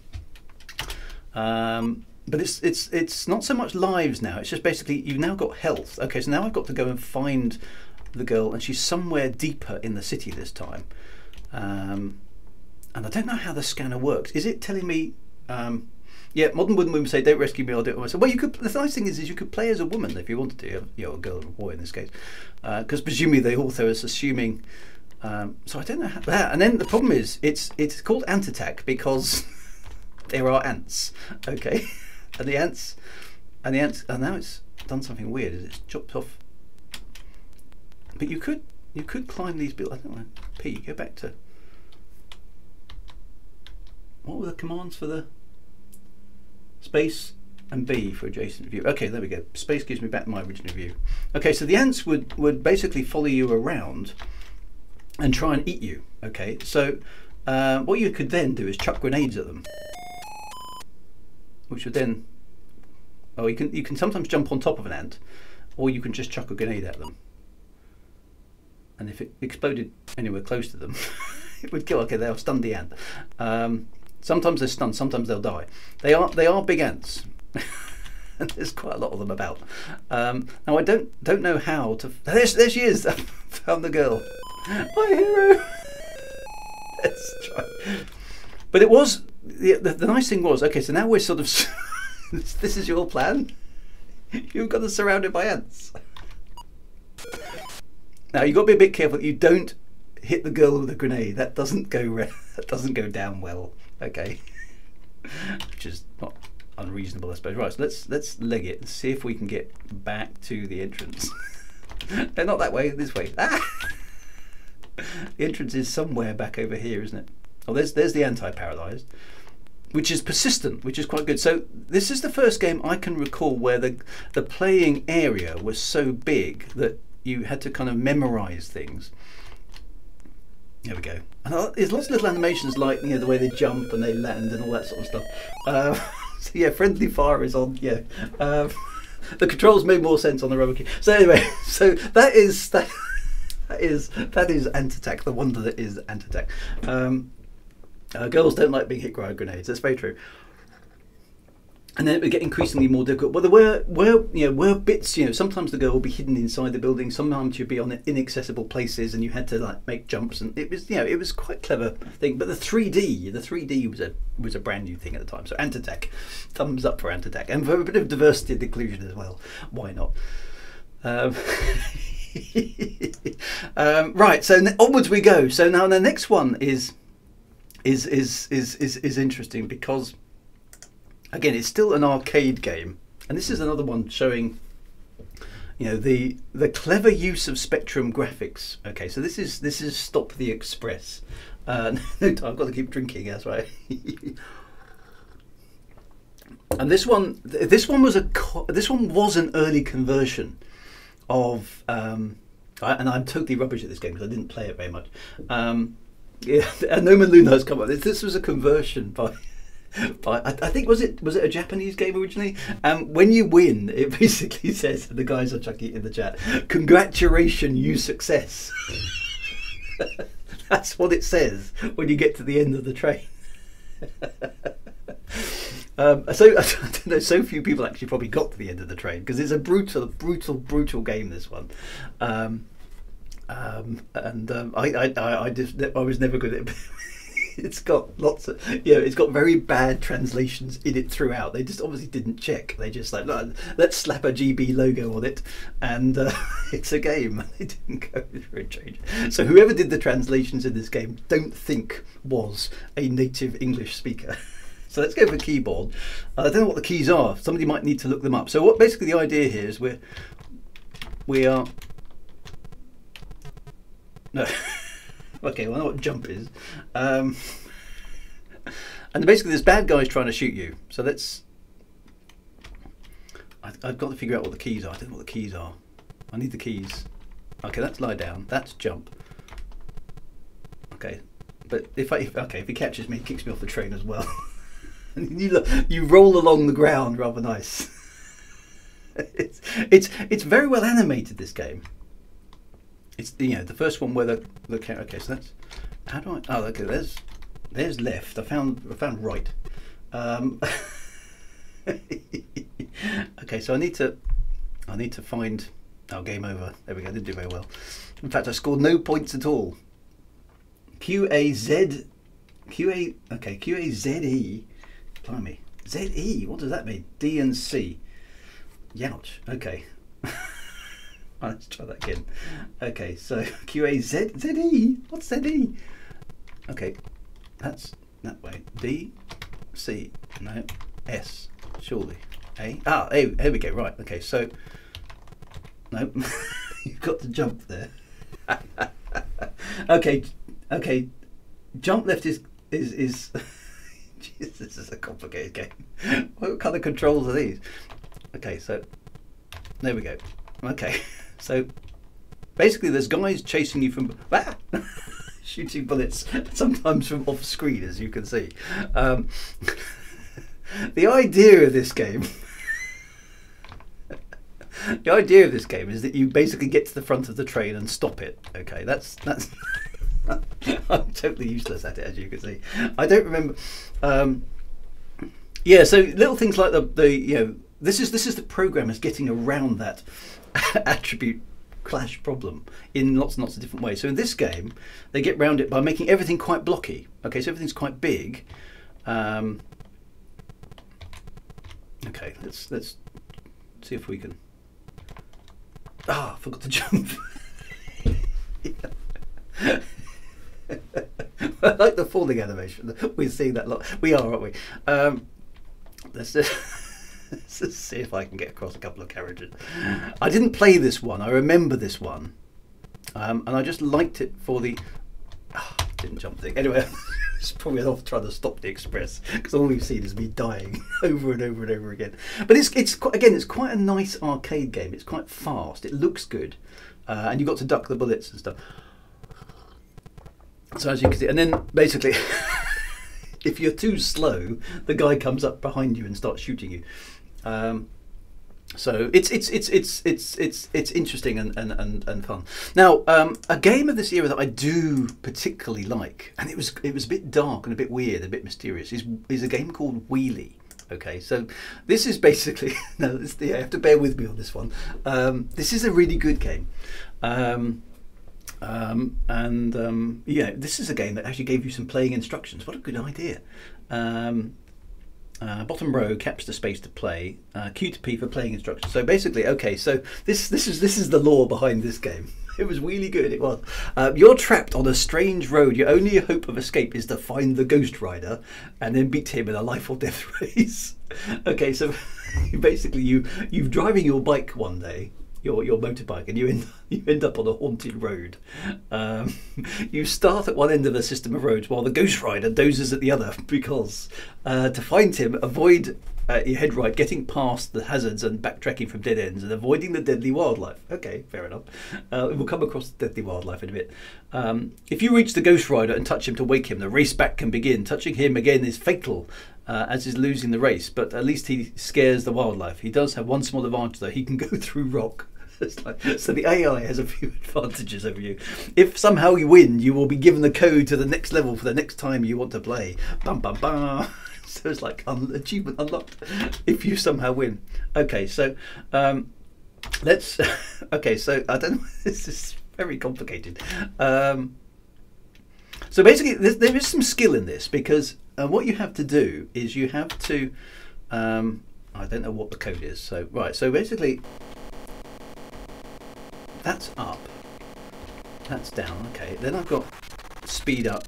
but it's not so much lives now. It's just basically you've now got health. Okay, so now I've got to go and find the girl, and she's somewhere deeper in the city this time. And I don't know how the scanner works. Is it telling me? Yeah, modern women would say, "Don't rescue me, I'll do it myself." Well, you could. The nice thing is you could play as a woman if you wanted to. You know, a girl or a boy in this case, because presumably the author is assuming. So I don't know how that. And then the problem is, it's called Antitech because there are ants. Okay, and the ants, and now it's done something weird. It's chopped off. But you could climb these buildings. I don't know. P. Go back to. What were the commands for the? Space and B for adjacent view. Okay, there we go. Space gives me back my original view. Okay, so the ants would basically follow you around and try and eat you. Okay, so what you could then do is chuck grenades at them, which would then, oh, you can sometimes jump on top of an ant, or you can just chuck a grenade at them, and if it exploded anywhere close to them, it would kill. Okay, they'll stun the ant. Sometimes they're stunned, sometimes they'll die. They are big ants. And there's quite a lot of them about. Now I don't know how to. There she is. I found the girl. My hero. Let's try. But it was the nice thing was, okay. So now we're sort of. This is your plan. You've got us surrounded by ants. Now you've got to be a bit careful. You don't hit the girl with a grenade. That doesn't go. That doesn't go down well. Okay, which is not unreasonable, I suppose. Right, so let's leg it and see if we can get back to the entrance. No, not that way. This way. Ah! The entrance is somewhere back over here, isn't it? Oh, there's the anti-paralyzed, which is persistent, which is quite good. So this is the first game I can recall where the playing area was so big that you had to kind of memorize things. There we go. And there's lots of little animations like, you know, the way they jump and they land and all that sort of stuff. So yeah, friendly fire is on. Yeah, the controls made more sense on the rubber key. So anyway, so that is Anti-Tac, the wonder that is Anti-Tac. Girls don't like being hit by grenades. That's very true. And then it would get increasingly more difficult. Well, there were bits. You know, sometimes the girl would be hidden inside the building. Sometimes you'd be on inaccessible places, and you had to like make jumps. And it was, you know, it was quite clever thing. But the 3D was a brand new thing at the time. So Anti-Tac, thumbs up for Anti-Tac, and for a bit of diversity and inclusion as well. Why not? Right. So onwards we go. So now the next one is interesting because, again, it's still an arcade game, and this is another one showing, you know, the clever use of Spectrum graphics. Okay, so this is Stop the Express. No, I've got to keep drinking. That's right. And this one was an early conversion of, and I'm totally rubbish at this game because I didn't play it very much. Yeah, Noma Luna has come up. This was a conversion by I think was it a Japanese game originally? When you win, it basically says, the guys are chucking it in the chat, "Congratulations, you success." That's what it says when you get to the end of the train. So I don't know. So few people actually probably got to the end of the train because it's a brutal game. This one. I was never good at it. It's got lots of, you know, it's got very bad translations in it throughout. They just obviously didn't check. They just like, let's slap a GB logo on it and it's a game. They didn't go through and change it. So whoever did the translations in this game don't think was a native English speaker. So let's go for keyboard. I don't know what the keys are. Somebody might need to look them up. So what basically the idea here is we are no. Okay, well I know what jump is. And basically there's bad guys trying to shoot you. So let's... I've got to figure out what the keys are. I don't know what the keys are. I need the keys. Okay, that's lie down. That's jump. Okay, but if he catches me, he kicks me off the train as well. And you roll along the ground, rather nice. It's very well animated, this game. It's, you know, the first one where the okay, so that's, how do I, oh okay, there's left. I found right. Okay, so I need to find, oh, game over. There we go. I didn't do very well. In fact, I scored no points at all. QAZE. Blimey. ZE. What does that mean? D and C. Youch. Okay. Let's try that again. Okay, so ZE. What's ZE? Okay, that's that way. D, C, no, S, surely. A. Ah, A. Here we go. Right. Okay, so no, you've got to jump there. Okay. Jump left is. Jeez, this is a complicated game. What kind of controls are these? Okay, so there we go. Okay. So basically there's guys chasing you from shooting bullets, sometimes from off screen, as you can see. The idea of this game is that you basically get to the front of the train and stop it. Okay, that's I'm totally useless at it, as you can see. I don't remember. Yeah, so little things like the you know, this is the programmers getting around that attribute clash problem in lots and lots of different ways. So in this game, they get around it by making everything quite blocky. Okay, so everything's quite big. Okay, let's see if we can. Ah, I forgot to jump. I like the falling animation. We're seeing that lot. We are, aren't we? Let's just see if I can get across a couple of carriages. I didn't play this one. I remember this one, and I just liked it for the. Didn't jump thing. Anyway, it's probably off trying to stop the express because all we've seen is me dying over and over and over again. But it's quite a nice arcade game. It's quite fast. It looks good, and you've got to duck the bullets and stuff. So as you can see, and then basically, if you're too slow, the guy comes up behind you and starts shooting you. So it's interesting and fun. Now, a game of this era that I do particularly like, and it was a bit dark and a bit weird, a bit mysterious, is a game called Wheelie. Okay, so this is basically you have to bear with me on this one. This is a really good game. Yeah, this is a game that actually gave you some playing instructions. What a good idea. Bottom row, caps the space to play, Q to P for playing instructions. So basically, okay, so this is the lore behind this game. It was really good, it was. You're trapped on a strange road. Your only hope of escape is to find the Ghost Rider and then beat him in a life or death race. Okay, so basically you're driving your bike one day, your motorbike, and you end up on a haunted road. You start at one end of a system of roads while the Ghost Rider dozes at the other, because to find him, avoid your head right, getting past the hazards and backtracking from dead ends and avoiding the deadly wildlife. Okay, fair enough. We'll come across the deadly wildlife in a bit. If you reach the Ghost Rider and touch him to wake him, the race back can begin. Touching him again is fatal, as is losing the race, but at least he scares the wildlife. He does have one small advantage though: he can go through rock. So the AI has a few advantages over you. If somehow you win, you will be given the code to the next level for the next time you want to play. Bum bum bum. So it's like achievement unlocked if you somehow win. Okay, so let's. Okay, so I don't know. This is very complicated. So basically, there is some skill in this, because what you have to do is you have to. I don't know what the code is. So right. So basically, that's up, that's down. Okay, then I've got speed up,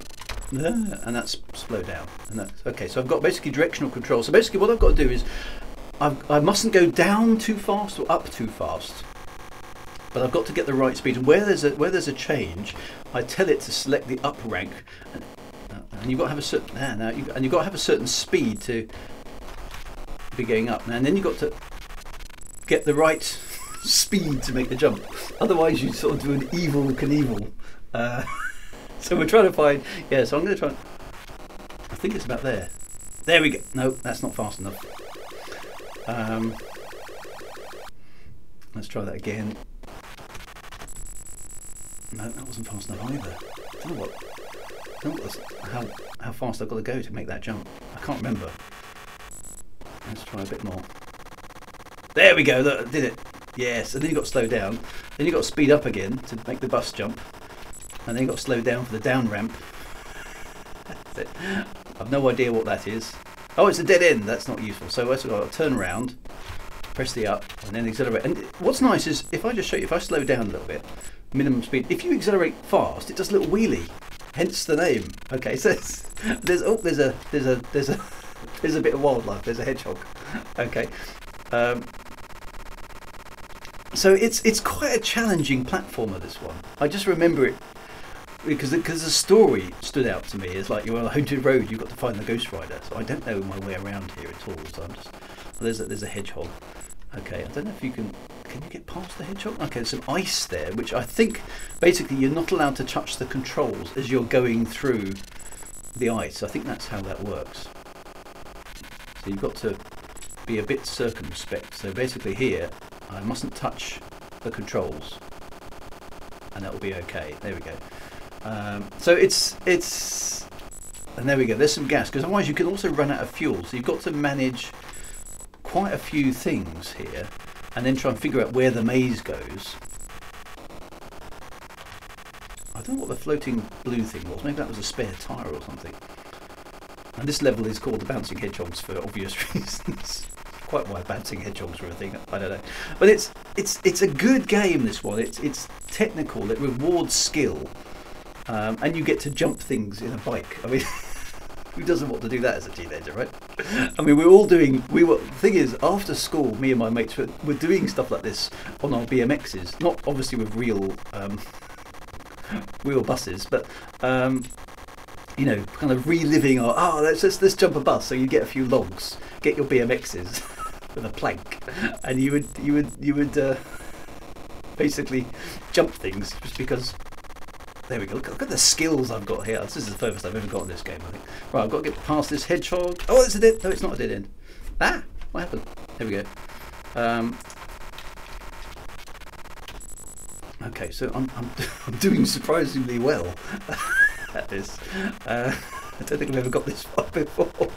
and that's slow down, and that's okay. So I've got basically directional control. So basically what I've got to do is I mustn't go down too fast or up too fast, but I've got to get the right speed. And where there's a change, I tell it to select the up rank, and you've got to have a certain you've got to have a certain speed to be going up. And then you've got to get the right speed to make the jump, otherwise you sort of do an evil Knievel. So we're trying to find, yeah, so I'm going to try, I think it's about there. There we go. No, that's not fast enough. Let's try that again. No, that wasn't fast enough either. I don't know how fast I've got to go to make that jump. I can't remember. Let's try a bit more. There we go, look, did it. Yes, and then you've got to slow down. Then you've got to speed up again to make the bus jump. And then you've got to slow down for the down ramp. That's it. I've no idea what that is. Oh, it's a dead end. That's not useful. So I've got to turn around, press the up, and then accelerate. And what's nice is, if I just show you, if I slow down a little bit, minimum speed, if you accelerate fast, it does a little wheelie. Hence the name. Okay, so there's a bit of wildlife. There's a hedgehog. Okay. So it's quite a challenging platformer, this one. I just remember it because the story stood out to me. It's like, you're on a haunted road, you've got to find the Ghost Rider. So I don't know my way around here at all. So I'm just, there's a hedgehog. Okay, I don't know if you can you get past the hedgehog? Okay, there's some ice there, which I think basically you're not allowed to touch the controls as you're going through the ice. I think that's how that works. So you've got to be a bit circumspect. So basically here, I mustn't touch the controls, and that will be okay. There we go. So it's and there we go. There's some gas, because otherwise you can also run out of fuel. So you've got to manage quite a few things here, and then try and figure out where the maze goes. I don't know what the floating blue thing was. Maybe that was a spare tyre or something. And this level is called the Bouncing Hedgehogs for obvious reasons. quite why Bouncing Hedgehogs were a thing. I don't know, but it's a good game. This one, it's technical. It rewards skill, and you get to jump things in a bike. I mean, who doesn't want to do that as a teenager, right? I mean, the thing is, after school, me and my mates were doing stuff like this on our BMXs, not obviously with real buses, but you know, kind of reliving our, let's jump a bus. So you get a few logs, get your BMXs with a plank, and you would basically jump things just because. There we go. Look at the skills I've got here. This is the furthest I've ever got in this game, I think. Right, I've got to get past this hedgehog. Oh, it's a dead. No, it's not a dead end. Ah, what happened? There we go. Okay, so I'm doing surprisingly well at this. I don't think I've ever got this far before.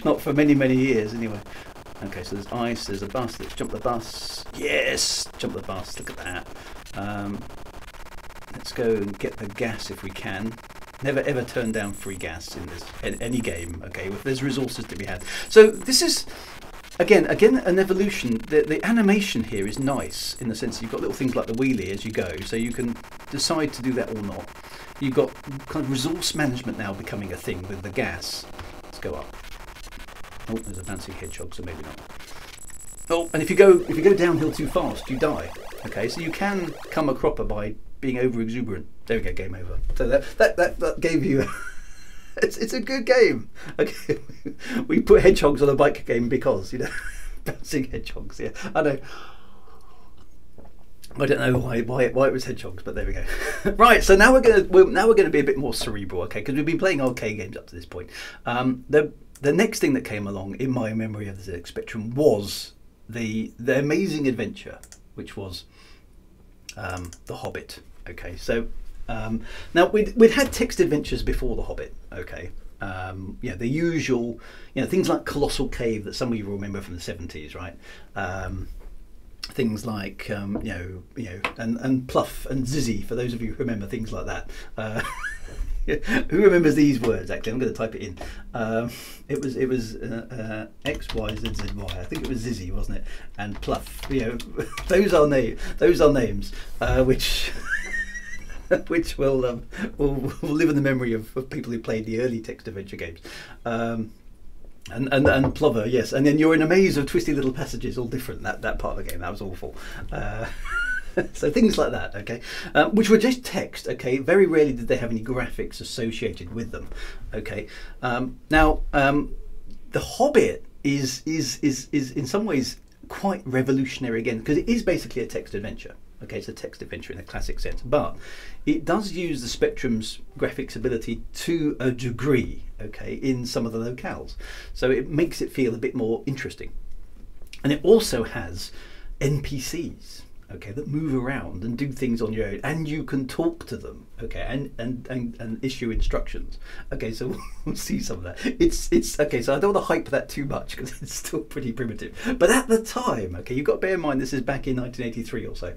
Not for many years, anyway. Okay, so there's ice. There's a bus. Let's jump the bus. Yes, jump the bus. Look at that. Let's go and get the gas if we can. Never ever turn down free gas in any game. Okay, if there's resources to be had. So this is again an evolution. The animation here is nice in the sense that you've got little things like the wheelie as you go, so you can decide to do that or not. You've got kind of resource management now becoming a thing with the gas. Let's go up. Oh, there's a bouncing hedgehog, so maybe not. Oh, and if you go downhill too fast, you die. Okay, so you can come a cropper by being over exuberant. There we go, game over. So that gave you. It's a good game. Okay, we put hedgehogs on a bike game because bouncing hedgehogs. Yeah, I know. I don't know why it was hedgehogs, but there we go. Right, so now we're gonna be a bit more cerebral, okay? Because we've been playing arcade games up to this point. The next thing that came along in my memory of the ZX Spectrum was the amazing adventure, which was the Hobbit. Okay, so now we'd had text adventures before the Hobbit. Okay, the usual, things like Colossal Cave that some of you will remember from the 70s, right? Things like and Pluff and Zizzy, for those of you who remember things like that. Who remembers these words? Actually, I'm going to type it in. It was X, Y, Z, Z, Y. I think it was Zizzy, wasn't it? And Pluff. Those are names which will live in the memory of people who played the early text adventure games. And Plover, yes. And then you're in a maze of twisty little passages, all different. That part of the game, that was awful. So things like that, okay, which were just text, okay. Very rarely did they have any graphics associated with them, okay. Now, the Hobbit is in some ways quite revolutionary again, because it is basically a text adventure. Okay, it's a text adventure in a classic sense, but it does use the Spectrum's graphics ability to a degree, okay, in some of the locales. So it makes it feel a bit more interesting. And it also has NPCs, okay, that move around and do things on your own, and you can talk to them, okay, and issue instructions. Okay, so we'll see some of that. It's okay, so I don't want to hype that too much because it's still pretty primitive. But at the time, okay, you've got to bear in mind this is back in 1983 or so.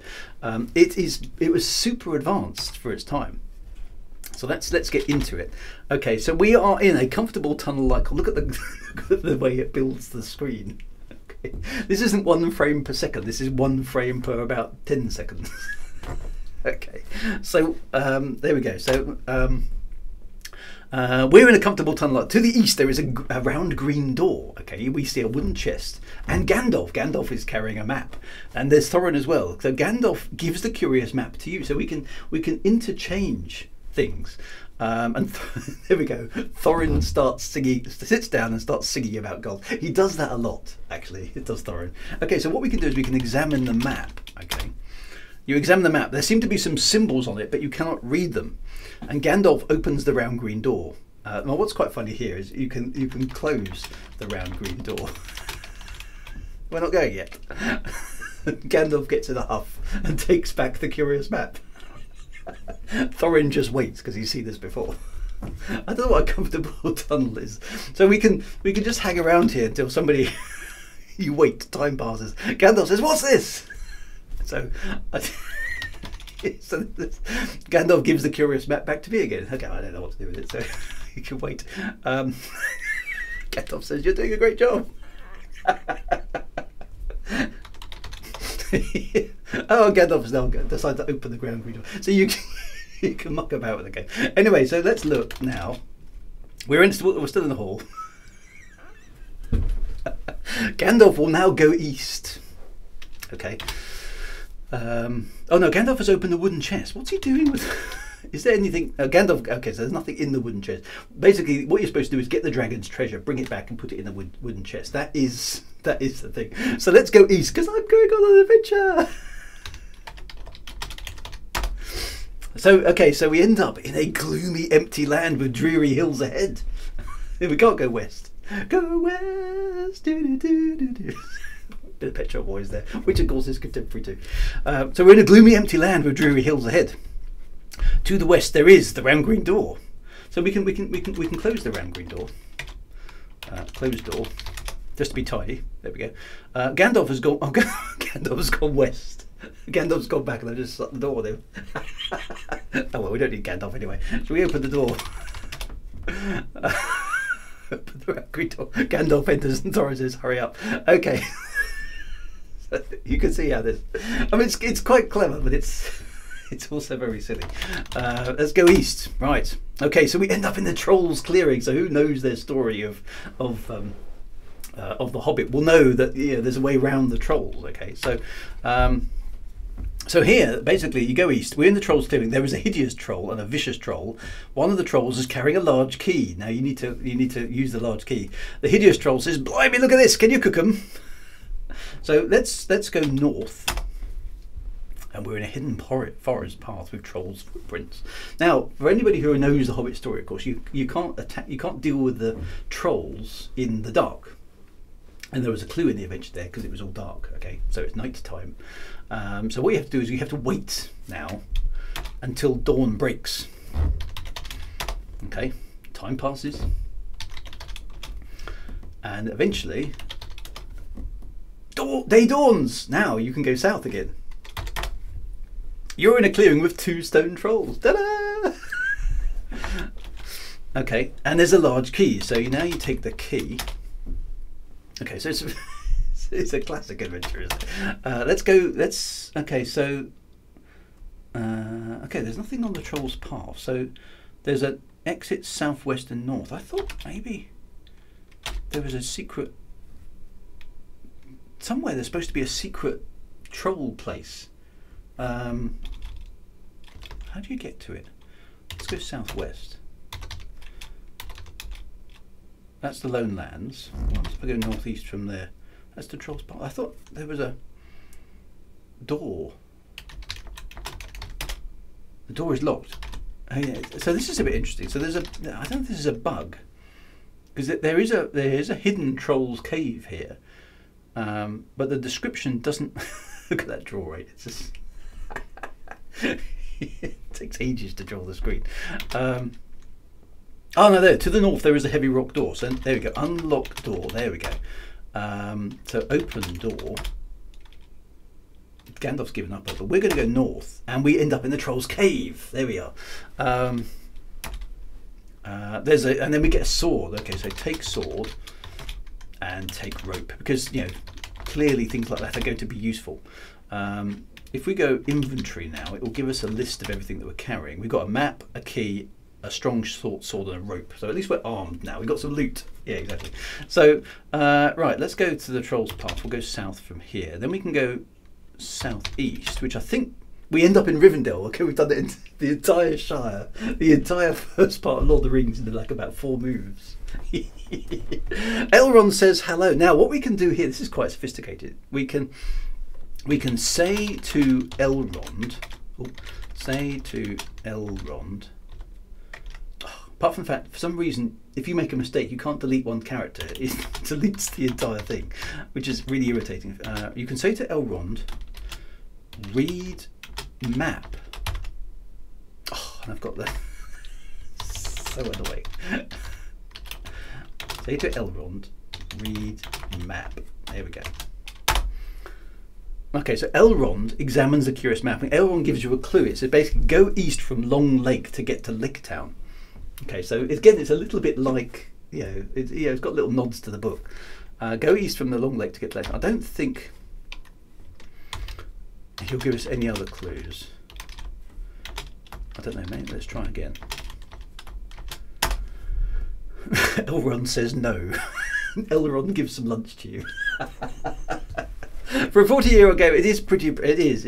It was super advanced for its time. So let's get into it. Okay, so we are in a comfortable tunnel-like. Look at the way it builds the screen. This isn't 1 frame per second, this is 1 frame per about 10 seconds. Okay, so there we go. So we're in a comfortable tunnel. To the east there is a round green door. Okay, we see a wooden chest and Gandalf is carrying a map, and there's Thorin as well. So Gandalf gives the curious map to you, so we can interchange things. And there we go. Thorin sits down and starts singing about gold. He does that a lot, actually. It does, Thorin. Okay, so what we can do is we can examine the map. Okay, you examine the map. There seem to be some symbols on it, but you cannot read them. And Gandalf opens the round green door. Now, what's quite funny here is you can close the round green door. We're not going yet. Gandalf gets in a huff and takes back the curious map. Thorin just waits because he's seen this before. I don't know what a comfortable tunnel is. So we can just hang around here until somebody. You wait. Time passes. Gandalf says, "What's this?" So Gandalf gives the curious map back to me again. Okay, I don't know what to do with it, so you can wait. Gandalf says, "You're doing a great job." Oh, Gandalf has now decided to open the ground door, so you you can muck about with the game. Anyway, so let's look now. We're still in the hall. Gandalf will now go east. Okay. Oh no, Gandalf has opened the wooden chest. What's he doing with? Is there anything? Gandalf. Okay, so there's nothing in the wooden chest. Basically, what you're supposed to do is get the dragon's treasure, bring it back, and put it in the wooden chest. That is the thing. So let's go east because I'm going on an adventure. So okay, so we end up in a gloomy, empty land with dreary hills ahead. We can't go west. Go west. Do, do, do, do, do. Bit of Pet Shop Boys there, which of course is contemporary too. So we're in a gloomy, empty land with dreary hills ahead. To the west, there is the round green door. So we can close the round green door. Closed door, just to be tidy. There we go. Gandalf has gone. Oh, Gandalf's gone west. Gandalf's gone back, and I just shut the door there. Oh well, we don't need Gandalf anyway. So we open the door. Open the round green door. Gandalf enters, and Thorin says, "Hurry up." Okay. You can see how this. I mean, it's quite clever, but it's also very silly. Let's go east. Right. Okay. So we end up in the trolls' clearing. So who knows their story of the Hobbit will know that there's a way around the trolls. Okay. So so here basically you go east. We're in the trolls' clearing. There is a hideous troll and a vicious troll. One of the trolls is carrying a large key. Now you need to use the large key. The hideous troll says, "Blimey, look at this! Can you cook 'em?" So let's go north, and we're in a hidden forest path with trolls' footprints. Now, for anybody who knows the Hobbit story, of course, you can't deal with the trolls in the dark. And there was a clue in the adventure there because it was all dark. Okay, so it's night time. So what you have to do is you have to wait now until dawn breaks. Okay, time passes, and eventually. Day dawns! Now you can go south again. You're in a clearing with 2 stone trolls. Ta-da! Okay, and there's a large key. So now you take the key. Okay, so it's a classic adventure, isn't it? Let's go. Okay, so okay, there's nothing on the trolls' path. So there's an exit southwest and north. I thought maybe there was a secret. Somewhere there's supposed to be a secret troll place. How do you get to it? Let's go southwest. That's the Lone Lands. If I go northeast from there, that's the Troll's Path. I thought there was a door. The door is locked. Oh, yeah. So this is a bit interesting. So there's I don't know if this is a bug, because there is a hidden troll's cave here. But the description doesn't. Look at that draw rate. It's just it takes ages to draw the screen. Oh no, there to the north there is a heavy rock door. So there we go. Unlock door. There we go. So open door. Gandalf's given up, but we're going to go north, and we end up in the troll's cave. There we are. And then we get a sword. Okay, so take sword. And take rope, because clearly things like that are going to be useful. If we go inventory now, it will give us a list of everything that we're carrying. We've got a map, a key, a strong sword and a rope. So at least we're armed now. We've got some loot. Yeah, exactly. So right, let's go to the Troll's Path. We'll go south from here. Then we can go southeast, which I think we end up in Rivendell. Okay, we've done it in the entire Shire, the entire first part of Lord of the Rings in like about 4 moves. Elrond says hello. Now what we can do here, this is quite sophisticated. We can say to Elrond, apart from the fact, for some reason, if you make a mistake, you can't delete one character. It deletes the entire thing, which is really irritating. You can say to Elrond, read map. Oh, and I've got that. So annoying. Say to Elrond, read map. There we go. Okay, so Elrond examines the curious map, and Elrond gives you a clue. It says basically go east from Long Lake to get to Lick Town. Okay, so again, it's a little bit like it's got little nods to the book. Go east from the Long Lake to get to Lick Town. I don't think he'll give us any other clues. I don't know, mate. Let's try again. Elrond says no. Elrond gives some lunch to you. For a 40-year-old game, it is pretty. It is.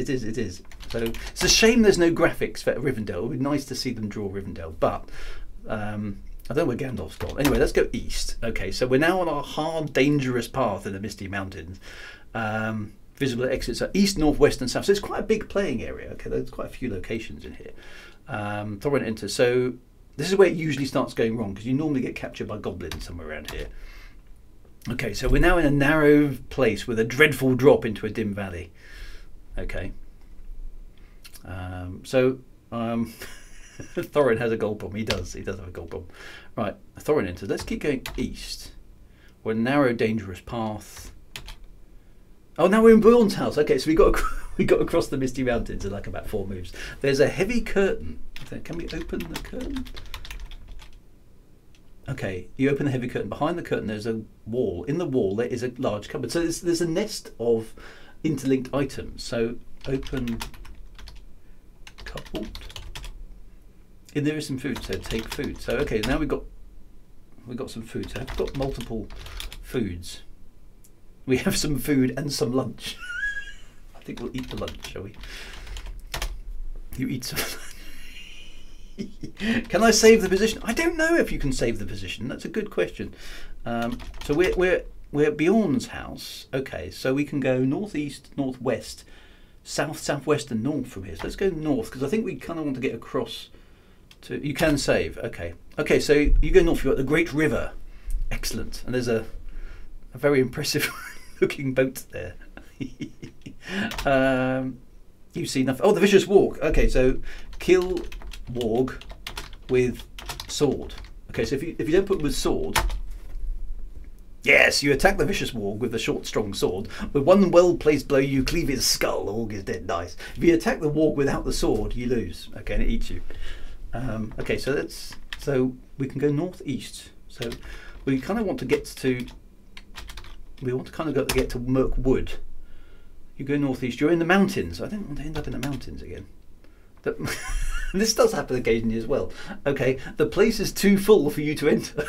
So it's a shame there's no graphics for Rivendell. It would be nice to see them draw Rivendell, but I don't know where Gandalf's gone. Anyway, let's go east. Okay, so we're now on our hard, dangerous path in the Misty Mountains. Visible exits are east, north, west, and south. So it's quite a big playing area. Okay, there's quite a few locations in here. Torrent enter. So this is where it usually starts going wrong, because you normally get captured by goblins somewhere around here. Okay, so we're now in a narrow place with a dreadful drop into a dim valley. Okay. Thorin has a gold bomb. He does have a gold bomb. Right, Thorin enters. Let's keep going east. We're in a narrow, dangerous path. Oh, now we're in Bjorn's house. Okay, so we got across the Misty Mountains in like about 4 moves. There's a heavy curtain. Can we open the curtain? Okay, you open the heavy curtain. Behind the curtain there's a wall. In the wall there is a large cupboard. So there's a nest of interlinked items. So open cupboard. And there is some food, so take food. So okay, now we've got some food. So I've got multiple foods. We have some food and some lunch. I think we'll eat the lunch, shall we? You eat some. Can I save the position? I don't know if you can save the position. That's a good question. So we're at Bjorn's house. Okay, so we can go northeast, northwest, south, southwest, and north from here. So let's go north, because I think we kind of want to get across to. You can save. Okay. Okay, so you go north. You've got the Great River. Excellent. And there's a very impressive looking boat there. You see nothing. Oh, the Vicious Warg. Okay, so kill Warg with sword. Okay, so if you don't put with sword, yes, you attack the Vicious Warg with a short, strong sword. With one well-placed blow, you cleave his skull. The Warg is dead. Nice. If you attack the Warg without the sword, you lose. Okay, and it eats you. Okay, so we can go northeast. So we kind of want to get to. We want to kind of get to Mirkwood. You go northeast. You're in the mountains. I don't want to end up in the mountains again. This does happen occasionally as well. Okay, the place is too full for you to enter.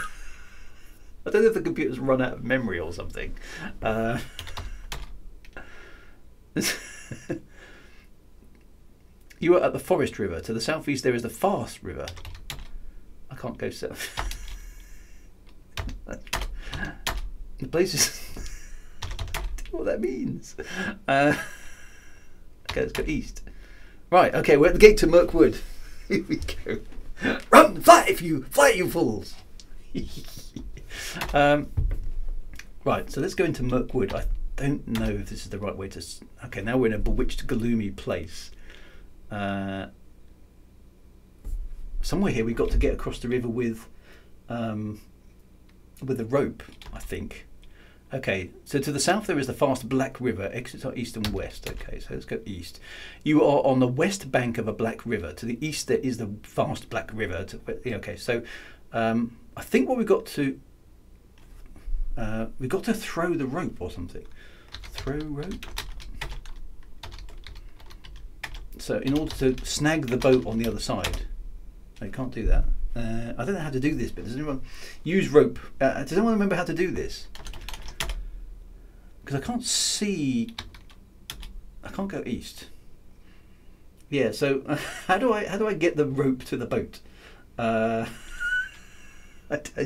I don't know if the computer's run out of memory or something. You are at the Forest River. To the southeast there is the Fast River. I can't go south. The place is. I don't know what that means. Okay, let's go east. Right, okay, we're at the gate to Mirkwood. Here we go. Run, fly, you fools! Right, so let's go into Mirkwood. I don't know if this is the right way to. Okay, now we're in a bewitched, gloomy place. Somewhere here we've got to get across the river with a rope, I think. Okay, so to the south there is the fast Black River. Exits are east and west. Okay, so let's go east. You are on the west bank of a black river. To the east there is the fast Black River. Okay, so I think what we've got to throw the rope or something. Throw rope. So in order to snag the boat on the other side, I can't do that. I don't know how to do this, but does anyone use rope? Does anyone remember how to do this? Because I can't see. I can't go east. Yeah. So how do I get the rope to the boat? I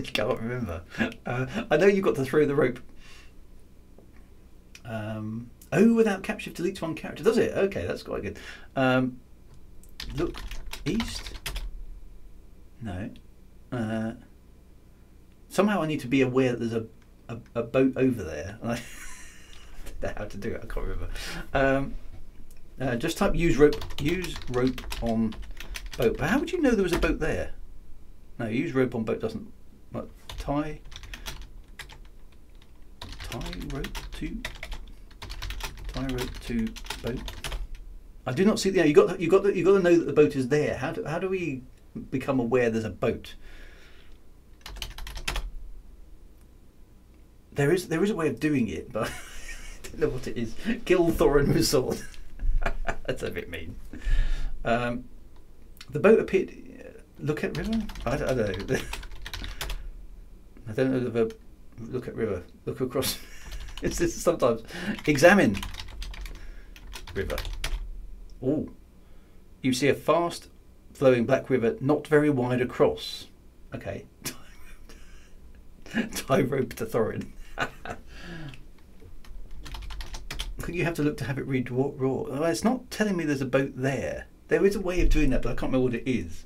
can't remember. I know you've got to throw the rope. Oh, without capture deletes one character, does it? Okay, that's quite good. Look east. No. Somehow I need to be aware that there's a boat over there. And I don't know how to do it. I can't remember. Just type use rope on boat. But how would you know there was a boat there? No, use rope on boat doesn't. What, tie rope to boat. I do not see. Yeah, you got to know that the boat is there. How do we become aware there's a boat? There is a way of doing it, but I don't know what it is. Kill Thorin with sword. That's a bit mean. The boat appeared. Look at river. I don't know. I don't know the verb. Look at river. Look across. It's this sometimes. Examine river. Oh, you see a fast flowing black river, not very wide across. Okay. Tie rope to Thorin. You have to look to have it read raw. Oh, it's not telling me there's a boat there. There is a way of doing that, but I can't remember what it is.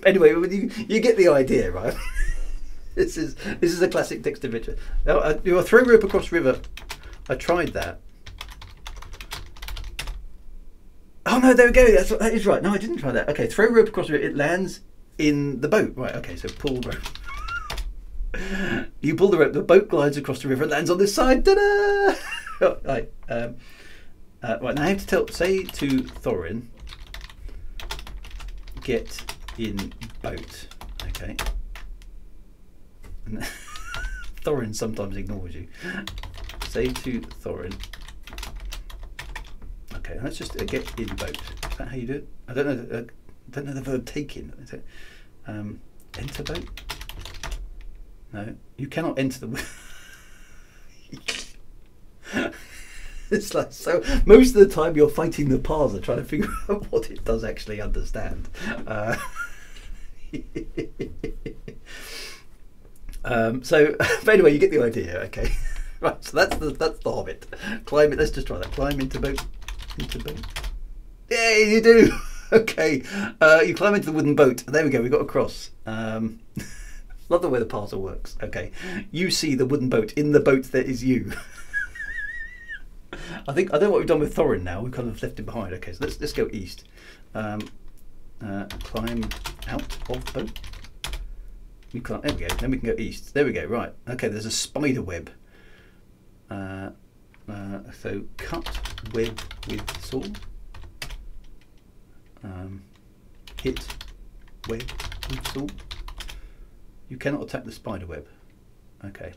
Anyway, you get the idea, right? This is a classic text adventure. Now, you throw rope across river. I tried that. Oh no, there we go. That is right. No, I didn't try that. Okay, throw rope across river. It lands in the boat. Right. Okay, so pull rope. You pull the rope. The boat glides across the river and lands on this side. Ta-da! Right. Right. Now I have to say to Thorin, get in boat. Okay. And Thorin sometimes ignores you. Say to Thorin. Okay, let's just get in boat. Is that how you do it? I don't know the verb take in. Is it? Enter boat? No, you cannot enter the. It's like, so most of the time you're fighting the parser trying to figure out what it does actually understand. So, but anyway, you get the idea. Okay, right. So that's the Hobbit. Climb it. Let's just try that. Climb into boat. Into boat. Yeah, you do. Okay, you climb into the wooden boat. There we go. We got across. Love the way the parser works. Okay, you see the wooden boat. In the boat there is you. I don't know what we've done with Thorin now. We've kind of left it behind. Okay, so let's go east. Climb out of boat. You can't. There we go. Then we can go east. There we go. Right. Okay. There's a spider web. So cut web with saw. Hit web with saw. You cannot attack the spider web. Okay.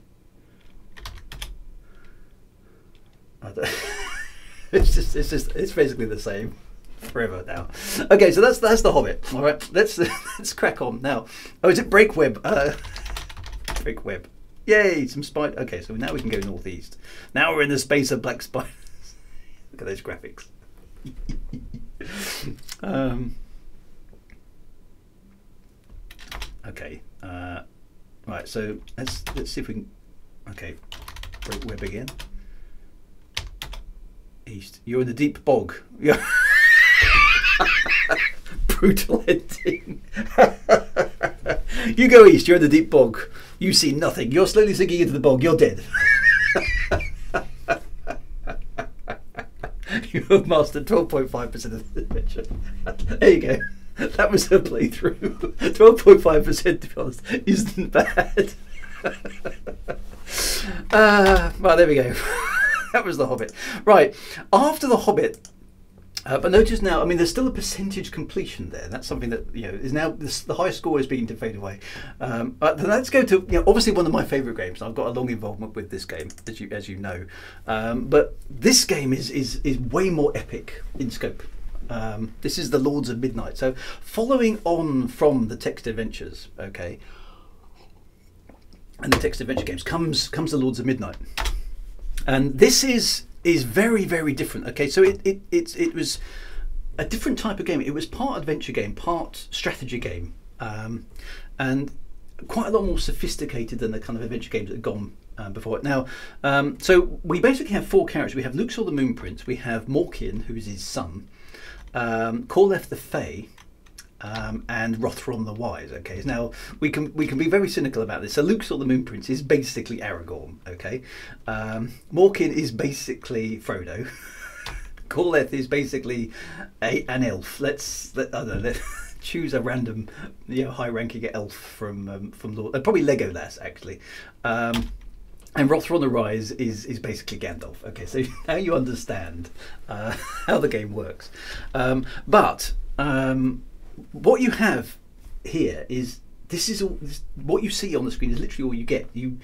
It's basically the same forever now. Okay, so that's the Hobbit. All right, let's crack on now. Oh, is it break web? Break web. Yay, some spider. Okay, so now we can go northeast. Now we're in the space of black spiders. Look at those graphics. Okay. Right. So let's see if we can. Okay. Break web again. East. You're in the deep bog. Yeah. Brutal ending. You go east. You're in the deep bog. You see nothing. You're slowly sinking into the bog. You're dead. You have mastered 12.5% of the adventure. There you go. That was a playthrough. 12.5%, to be honest, isn't bad. Right, there we go. That was the Hobbit. Right, after the Hobbit, but notice now, I mean, there's still a percentage completion there. That's something that, you know, is now the high score is beginning to fade away. But let's go to, you know, obviously one of my favourite games. I've got a long involvement with this game, as you know. But this game is way more epic in scope. This is the Lords of Midnight. So following on from the text adventures, okay, and the text adventure games comes the Lords of Midnight. And this is very, very different. Okay, so it was a different type of game. It was part adventure game, part strategy game, and quite a lot more sophisticated than the kind of adventure games that had gone before it. Now, so we basically have four characters. We have Luxor the Moon Prince, we have Morkian, who is his son, Corleth the Fae, and Rothron the Wise. Okay, now we can be very cynical about this. So Luxor the Moon Prince is basically Aragorn. Okay, Morkian is basically Frodo. Corleth is basically an elf. Let's choose a random, you know, high-ranking elf from Lord. Probably Legolas actually. And Rothron the Rise is basically Gandalf. Okay, so now you understand how the game works. But what you have here is this is all. What you see on the screen is literally all you get. You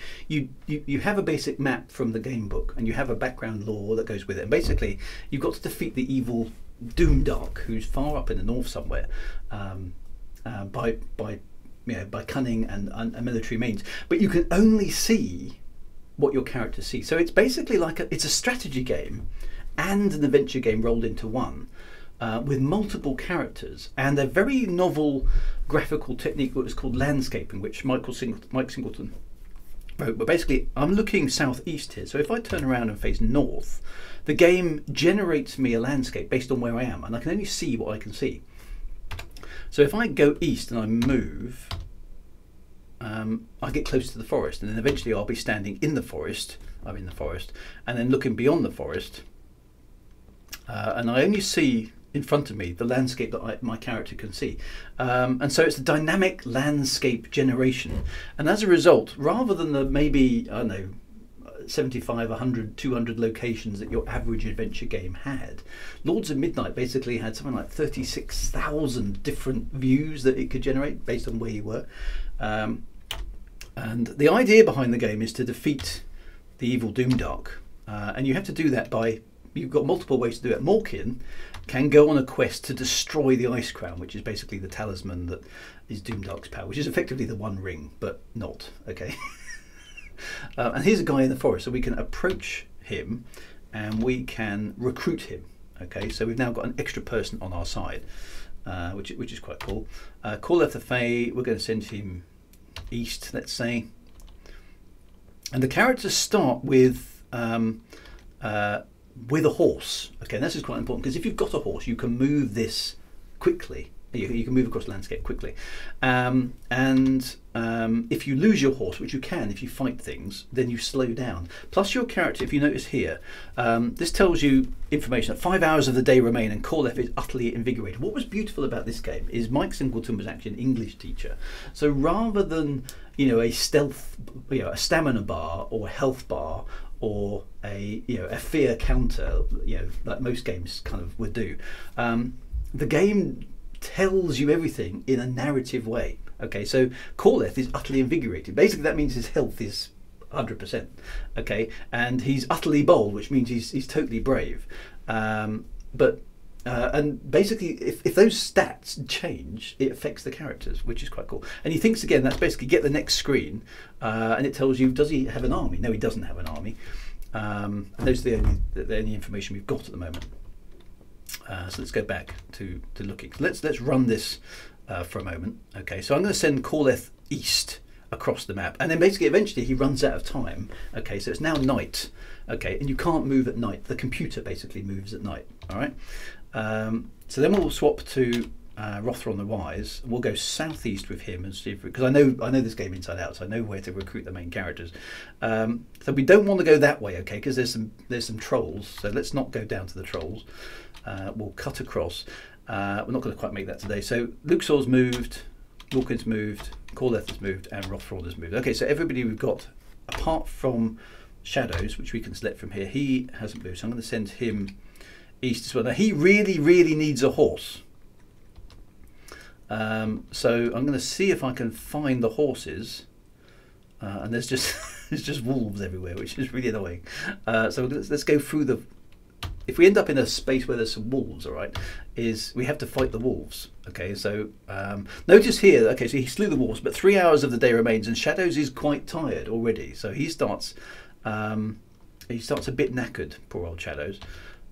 have a basic map from the game book, and you have a background lore that goes with it. And basically, you've got to defeat the evil Doomdark, who's far up in the north somewhere, by cunning and military means. But you can only see what your characters see. So it's basically like it's a strategy game and an adventure game rolled into one, with multiple characters and a very novel graphical technique that was called landscaping, which Mike Singleton wrote. But basically, I'm looking southeast here. So if I turn around and face north, the game generates me a landscape based on where I am, and I can only see what I can see. So if I go east and I move, I get close to the forest, and then eventually I'll be standing in the forest. I'm in the forest, and then looking beyond the forest, and I only see in front of me the landscape that my character can see. And so it's a dynamic landscape generation, and as a result, rather than the maybe, I don't know, 75, 100, 200 locations that your average adventure game had, Lords of Midnight basically had something like 36,000 different views that it could generate based on where you were. And the idea behind the game is to defeat the evil Doomdark, and you have to do that by, you've got multiple ways to do it. Morkin can go on a quest to destroy the Ice Crown, which is basically the talisman that is Doomdark's power, which is effectively the One Ring, but not, okay? And here's a guy in the forest, so we can approach him and we can recruit him, okay? So we've now got an extra person on our side, which is quite cool. Call left the Fae, we're going to send him east, let's say. And the characters start with a horse. Okay, and this is quite important, because if you've got a horse, you can move this quickly. You can move across the landscape quickly. If you lose your horse, which you can if you fight things, then you slow down. Plus your character, if you notice here, this tells you information that 5 hours of the day remain and Corlef is utterly invigorated. What was beautiful about this game is Mike Singleton was actually an English teacher. So rather than, you know, a stealth, you know, a stamina bar or a health bar or a fear counter, you know, like most games kind of would do, the game tells you everything in a narrative way. Okay, so Corleth is utterly invigorated. Basically, that means his health is 100%. Okay, and he's utterly bold, which means he's totally brave. And basically, if those stats change, it affects the characters, which is quite cool. And he thinks again, that's basically get the next screen, and it tells you, does he have an army? No, he doesn't have an army. And those are the only information we've got at the moment. So let's go back to looking. So let's run this for a moment. Okay, so I'm going to send Corleth east across the map, and then basically eventually he runs out of time. Okay, so it's now night. Okay, and you can't move at night. The computer basically moves at night. All right. So then we'll swap to Rothron the Wise, and we'll go southeast with him and see if, because I know this game inside out, so I know where to recruit the main characters. So we don't want to go that way, okay, because there's some trolls. So let's not go down to the trolls. We'll cut across. We're not going to quite make that today. So Luxor's moved, Wilkins moved, Corleth has moved, and Rothron has moved. Okay, so everybody we've got, apart from Shadows, which we can select from here, he hasn't moved. So I'm going to send him east as well. Now he really, really needs a horse. So I'm going to see if I can find the horses. And there's just there's just wolves everywhere, which is really annoying. So let's go through the. If we end up in a space where there's some wolves, all right, we have to fight the wolves. Okay, so notice here. Okay, so he slew the wolves, but 3 hours of the day remains, and Shadows is quite tired already. So he starts a bit knackered. Poor old Shadows.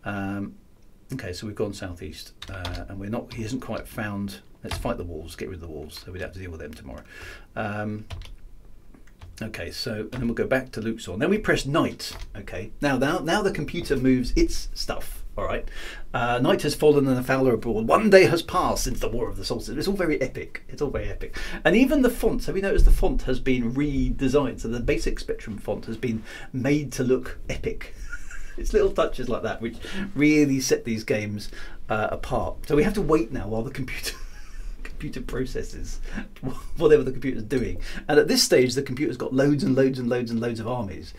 Okay, so we've gone southeast, and we're not. He hasn't quite found. Let's fight the wolves. Get rid of the wolves, so we'd have to deal with them tomorrow. Okay, so and then we'll go back to Luxor. Then we press night. Okay, now the computer moves its stuff. All right, night has fallen and the fowler abroad. 1 day has passed since the War of the Solstice. It's all very epic. It's all very epic. And even the font. So we notice the font has been redesigned. So the basic Spectrum font has been made to look epic. It's little touches like that which really set these games apart. So we have to wait now while the computer processes whatever the computer's doing, and at this stage the computer's got loads and loads and loads and loads of armies,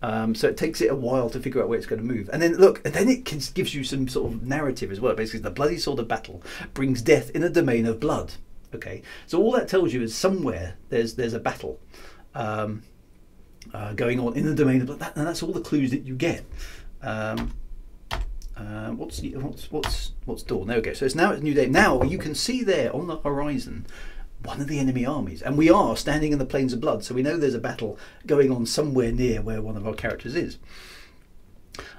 so it takes it a while to figure out where it's going to move. And then look, and then it gives you some sort of narrative as well. Basically, the bloody sword of battle brings death in a domain of blood. Okay, so all that tells you is somewhere there's a battle going on in the domain of that, and that's all the clues that you get. What's dawn? There we go. So it's new day. Now you can see there on the horizon one of the enemy armies, and we are standing in the plains of blood, so we know there's a battle going on somewhere near where one of our characters is.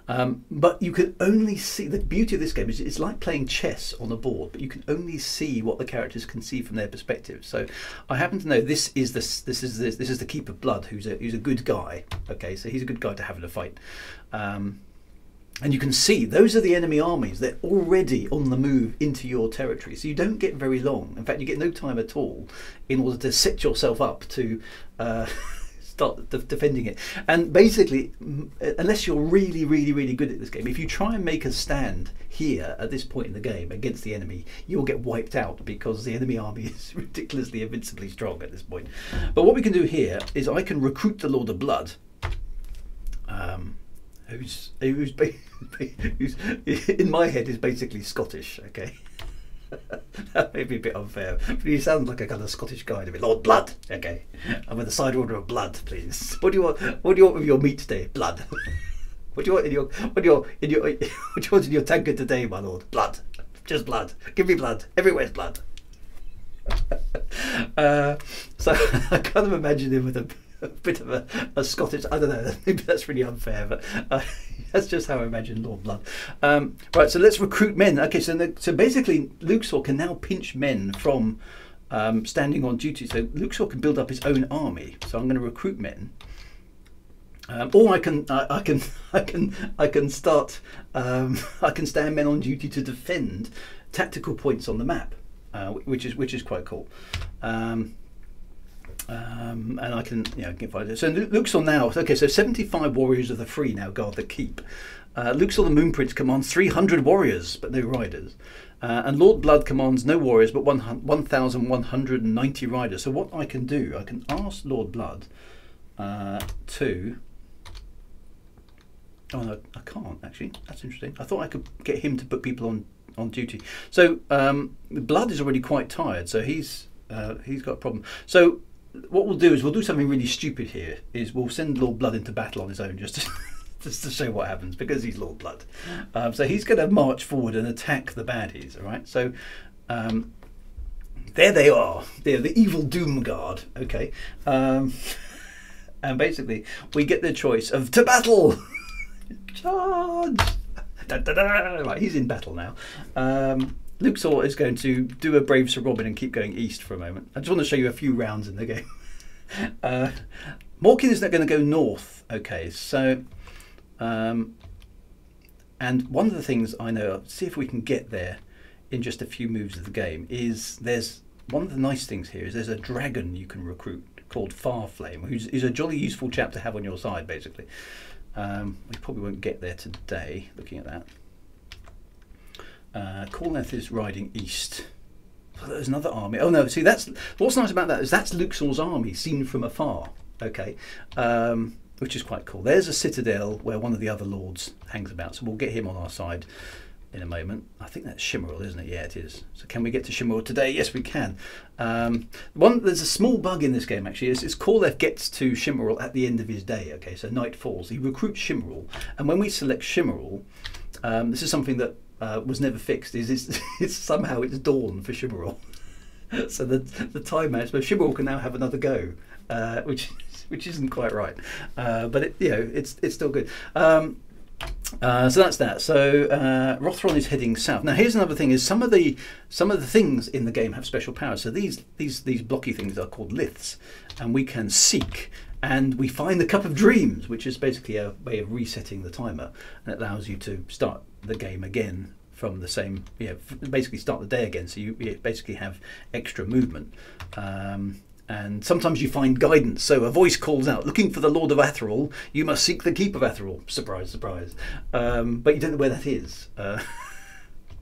But you can only see, the beauty of this game is it's like playing chess on a board, but you can only see what the characters can see from their perspective. So I happen to know this is the Keep of Blood, who's a good guy. Okay, so he's a good guy to have in a fight. And you can see those are the enemy armies. They're already on the move into your territory, so you don't get very long. In fact, you get no time at all in order to set yourself up to start defending it. And basically, unless you're really, really, really good at this game, if you try and make a stand here at this point in the game against the enemy, you'll get wiped out because the enemy army is ridiculously, invincibly strong at this point. But what we can do here is I can recruit the Lord of Blood, who's in my head is basically Scottish. Okay. That may be a bit unfair, but he sounds like a kind of Scottish guy to me. Lord Blood, okay. I'm with a side order of blood, please. What do you want? What do you want with your meat today? Blood. What do you want in your what do you want in your tankard today, my lord? Blood. Just blood. Give me blood. Everywhere's blood. So I kind of imagine him with a bit of a Scottish, I don't know, maybe that's really unfair, but that's just how I imagine Lord Blood. Right, so let's recruit men. Okay, so basically Luxor can now pinch men from standing on duty. So Luxor can build up his own army. So I'm going to recruit men. Or I can start I can stand men on duty to defend tactical points on the map, which is quite cool. And I can, get fighter. So Luxor now, okay, so 75 warriors of the free now guard the keep. Luxor the Moon Prince commands 300 warriors, but no riders. And Lord Blood commands no warriors, but 1,190 riders. So what I can do, I can ask Lord Blood to... Oh no, I can't actually. That's interesting. I thought I could get him to put people on duty. So Blood is already quite tired, so he's got a problem. So what we'll do is we'll do something really stupid here. Is we'll send Lord Blood into battle on his own just to show what happens, because he's Lord Blood. So he's going to march forward and attack the baddies. All right. So there they are. They're the evil Doom Guard. Okay. And basically we get the choice of to battle. Charge! Da, da, da. Right, he's in battle now. Luxor is going to do a brave Sir Robin and keep going east for a moment. I just want to show you a few rounds in the game. Morkin is not going to go north. Okay, so and one of the things I know, see if we can get there in just a few moves of the game, is there's one of the nice things here is there's a dragon you can recruit called Farflame, who's a jolly useful chap to have on your side, basically. We probably won't get there today, looking at that. Corneth is riding east. Oh, there's another army. Oh no, see, that's what's nice about that is that's Luxor's army seen from afar. Okay, which is quite cool. There's a citadel where one of the other lords hangs about, so we'll get him on our side in a moment. I think that's Shimmeril, isn't it? Yeah, it is. So can we get to Shimmeril today? Yes, we can. There's a small bug in this game actually. Is Corleth gets to Shimmeril at the end of his day. Okay, so night falls. He recruits Shimmeril, and when we select Shimmeril, this is something that was never fixed. It's somehow it's dawn for Shimmeril. So the time match, but Shimmeril can now have another go, which isn't quite right, but it's still good. So that's that. So Rothron is heading south. Now here's another thing: is some of the things in the game have special powers. So these blocky things are called liths, and we can seek, and we find the Cup of Dreams, which is basically a way of resetting the timer, and it allows you to start the game again from the same, basically start the day again. So you basically have extra movement. And sometimes you find guidance. So a voice calls out, looking for the Lord of Athril, you must seek the Keep of Athril. Surprise, surprise. But you don't know where that is.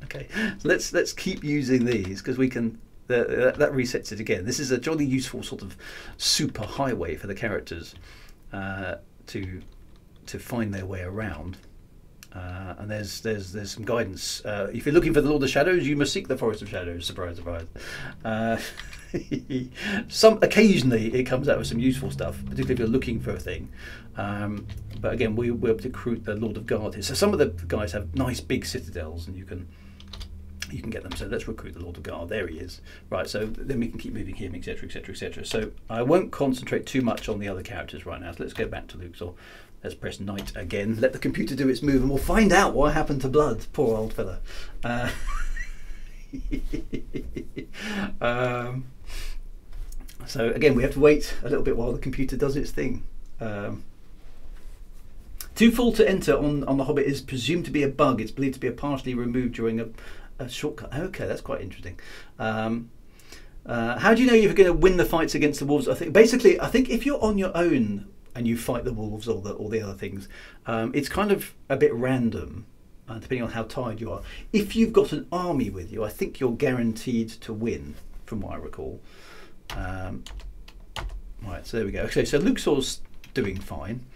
Okay, so let's keep using these because we can. That resets it again. This is a jolly useful sort of super highway for the characters to find their way around. And there's some guidance. If you're looking for the Lord of Shadows, you must seek the Forest of Shadows. Surprise, surprise. Occasionally it comes out with some useful stuff, particularly if you're looking for a thing. But again, we're able to recruit the Lord of Guard here. So some of the guys have nice big citadels, and you can get them. So let's recruit the Lord of Guard. There he is. Right. So then we can keep moving him, etc., etc., etc. So I won't concentrate too much on the other characters right now. So let's go back to Luxor. Let's press Night again. Let the computer do its move, and we'll find out what happened to Blood. Poor old fella. So again, we have to wait a little bit while the computer does its thing. Too full to enter on the Hobbit is presumed to be a bug. It's believed to be partially removed during a shortcut. Okay, that's quite interesting. How do you know you're going to win the fights against the wolves? I think if you're on your own and you fight the wolves or the other things, it's kind of a bit random, depending on how tired you are. If you've got an army with you, I think you're guaranteed to win, from what I recall. Right, so there we go. Okay, so Luxor's doing fine.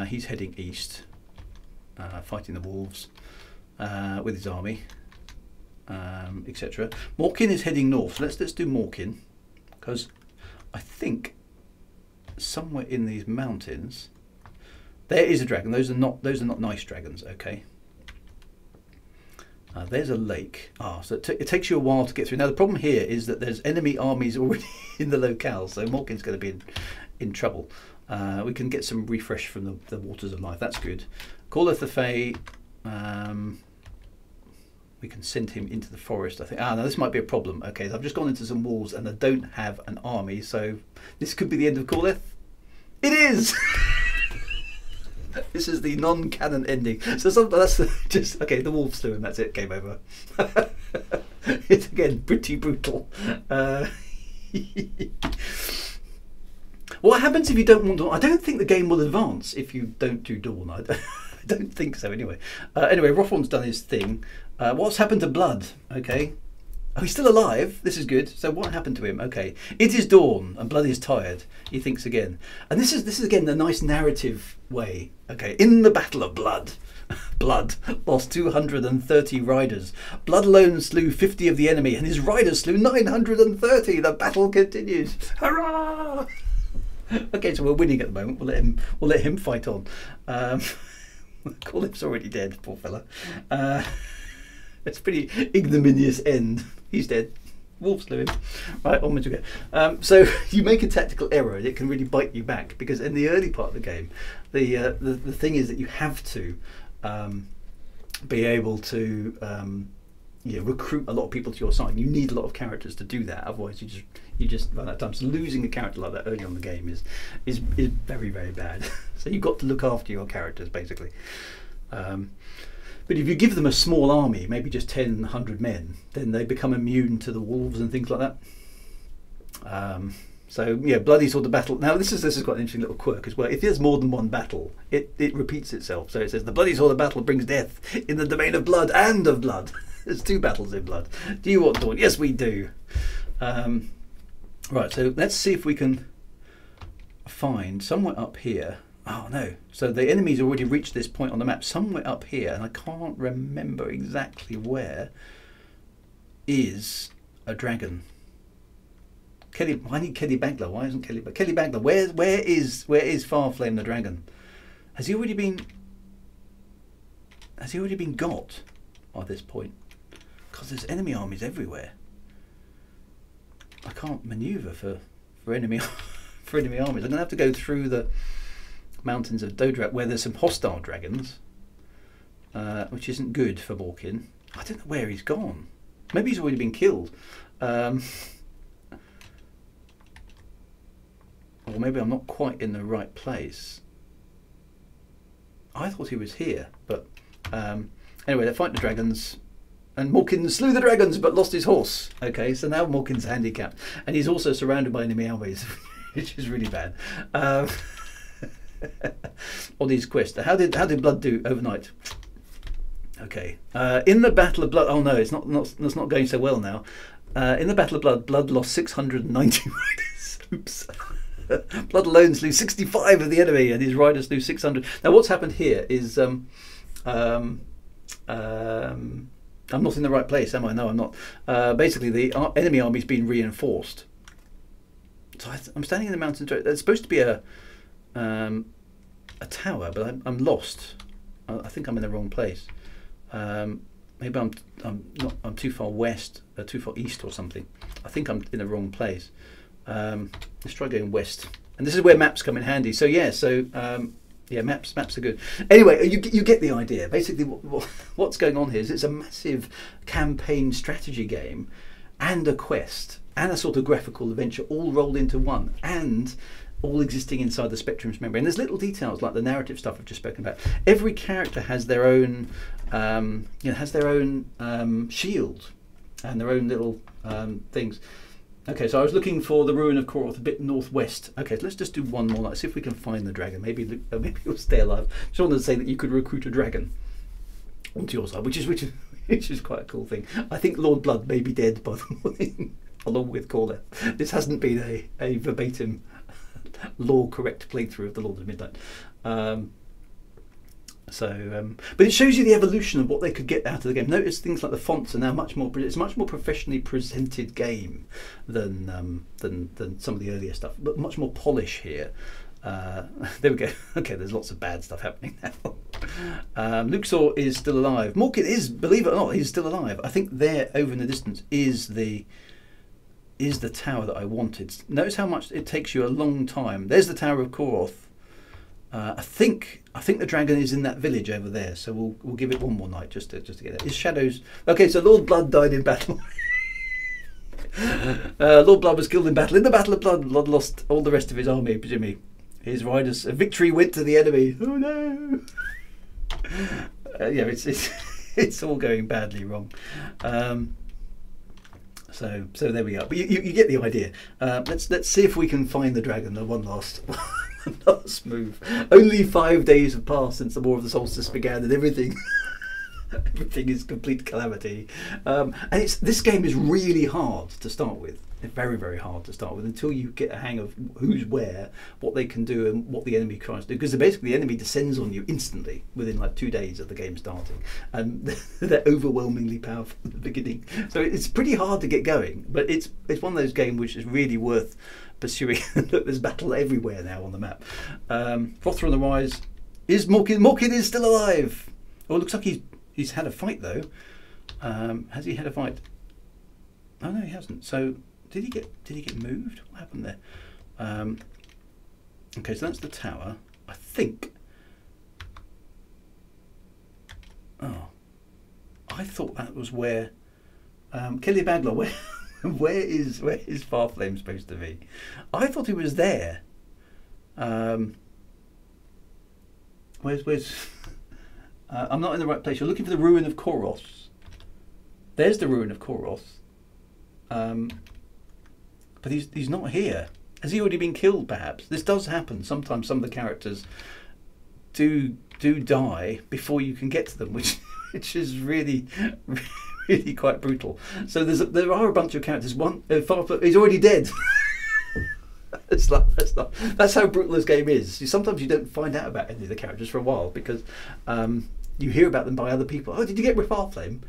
He's heading east, fighting the wolves with his army, etc. Morkin is heading north. So let's do Morkin, because I think somewhere in these mountains there is a dragon. Those are not nice dragons. Okay. There's a lake. So it takes you a while to get through. Now the problem here is that there's enemy armies already in the locale, so Morkin's going to be in trouble. We can get some refresh from the waters of life. That's good. Calleth the Fae. We can send him into the forest, I think. Now this might be a problem. Okay, so I've just gone into some wolves and I don't have an army, so this could be the end of Calleth. It is! This is the non-canon ending. So that's just okay. The wolves slew him. That's it. Game over. It's again pretty brutal. What happens if you don't want Dawn? I don't think the game will advance if you don't do Dawn. I don't think so. Anyway, Rothorn's done his thing. What's happened to Blood? Okay. Oh, he's still alive. This is good. So what happened to him? Okay. It is dawn and Blood is tired. He thinks again. And this is again the nice narrative way. Okay. In the Battle of Blood, Blood lost 230 riders. Blood alone slew 50 of the enemy and his riders slew 930. The battle continues. Hurrah! Okay, so we're winning at the moment. We'll let him fight on. Callip's already dead, poor fella. It's a pretty ignominious end. He's dead. Wolves slew him. Right, onwards we go. So you make a tactical error and it can really bite you back, because in the early part of the game, the thing is that you have to be able to recruit a lot of people to your side. You need a lot of characters to do that. Otherwise, you just run out of time. So losing a character like that early on in the game is very, very bad. So you've got to look after your characters basically. But if you give them a small army, maybe just 10, 100 men, then they become immune to the wolves and things like that. So yeah, Bloody Sword the battle. Now this is quite an interesting little quirk as well. If there's more than one battle, it repeats itself. So it says the Bloody Sword the battle brings death in the domain of blood and of blood. There's 2 battles in Blood. Do you want Dawn? Yes, we do. Right, so let's see if we can find somewhere up here. Oh no, so the enemy's already reached this point on the map, somewhere up here, and I can't remember exactly where is a dragon. I need Kelly Bagler. Why isn't Kelly Bagler? Where is Farflame the dragon? Has he already been got by this point? Because there's enemy armies everywhere. I can't maneuver for enemy for enemy armies. I'm gonna have to go through the mountains of Dodrak where there's some hostile dragons, which isn't good for Morkin. I don't know where he's gone. Maybe he's already been killed. Or maybe I'm not quite in the right place. I thought he was here, but anyway, they fight the dragons, and Morkin slew the dragons but lost his horse. Okay, so now Morkin's handicapped, and he's also surrounded by enemy armies, which is really bad. On his quest, how did Blood do overnight? Okay, in the Battle of Blood. Oh no, it's not going so well now. In the Battle of Blood, Blood lost 690 riders. Oops. Blood alone slew 65 of the enemy, and his riders slew 600. Now, what's happened here is I'm not in the right place, am I? No, I'm not. Basically, the enemy army's been reinforced. So I'm standing in the mountains. There's supposed to be a tower, but I'm lost. I think I'm in the wrong place. Maybe I'm too far west, too far east or something. I think I'm in the wrong place. Let's try going west. And this is where maps come in handy. So yeah, yeah, maps are good. Anyway, you get the idea. Basically, what's going on here is it's a massive campaign strategy game, and a quest, and a sort of graphical adventure, all rolled into one, and all existing inside the Spectrum's memory. And there's little details like the narrative stuff I've just spoken about. Every character has their own, shield, and their own little things. Okay, so I was looking for the ruin of Koroth a bit northwest. Okay, so let's just do one more. Let's see if we can find the dragon. Maybe you'll stay alive. Just wanted to say that you could recruit a dragon onto your side, which is quite a cool thing. I think Lord Blood may be dead by the morning, along with Corleth. This hasn't been a verbatim, law correct playthrough of the Lord of Midnight. But it shows you the evolution of what they could get out of the game. Notice things like the fonts are now much more. It's a much more professionally presented game than some of the earlier stuff, but much more polish here. There we go. Okay, there's lots of bad stuff happening now. Luxor is still alive. Morkin is, believe it or not, he's still alive. I think there, over in the distance, is the tower that I wanted. Notice how much it takes you a long time. There's the Tower of Koroth. I think the dragon is in that village over there, so we'll give it one more night just to get it. His shadows. Okay, so Lord Blood died in battle. Lord Blood was killed in battle. In the Battle of Blood, Blood lost all the rest of his army. Jimmy, his riders. Victory went to the enemy. Oh no! Yeah, it's all going badly wrong. So there we go. But you get the idea. Let's see if we can find the dragon. The one last. Last move. Only 5 days have passed since the War of the Solstice began, and everything is complete calamity. And this game is really hard to start with. It's very, very hard to start with until you get a hang of who's where, what they can do, and what the enemy tries to do. Because basically the enemy descends on you instantly within like 2 days of the game starting, and they're overwhelmingly powerful at the beginning. So it's pretty hard to get going, but it's one of those games which is really worth pursuing. Look, there's battle everywhere now on the map. Frothra on the rise. Is Morkin? Morkin is still alive. Oh, it looks like he's had a fight though. Has he had a fight? Oh no, he hasn't. So did he get moved? What happened there? Okay, so that's the tower. I think. Oh, I thought that was where Kelly Bagler. Where is Farflame supposed to be? I thought he was there. Where's I'm not in the right place. You're looking for the ruin of Koroth. There's the ruin of Koroth. But he's not here. Has he already been killed? Perhaps this does happen. Sometimes some of the characters do die before you can get to them, which is really quite brutal. So there are a bunch of characters. One he's already dead. That's how brutal this game is. Sometimes you don't find out about any of the characters for a while because you hear about them by other people. Oh, did you get with Farflame?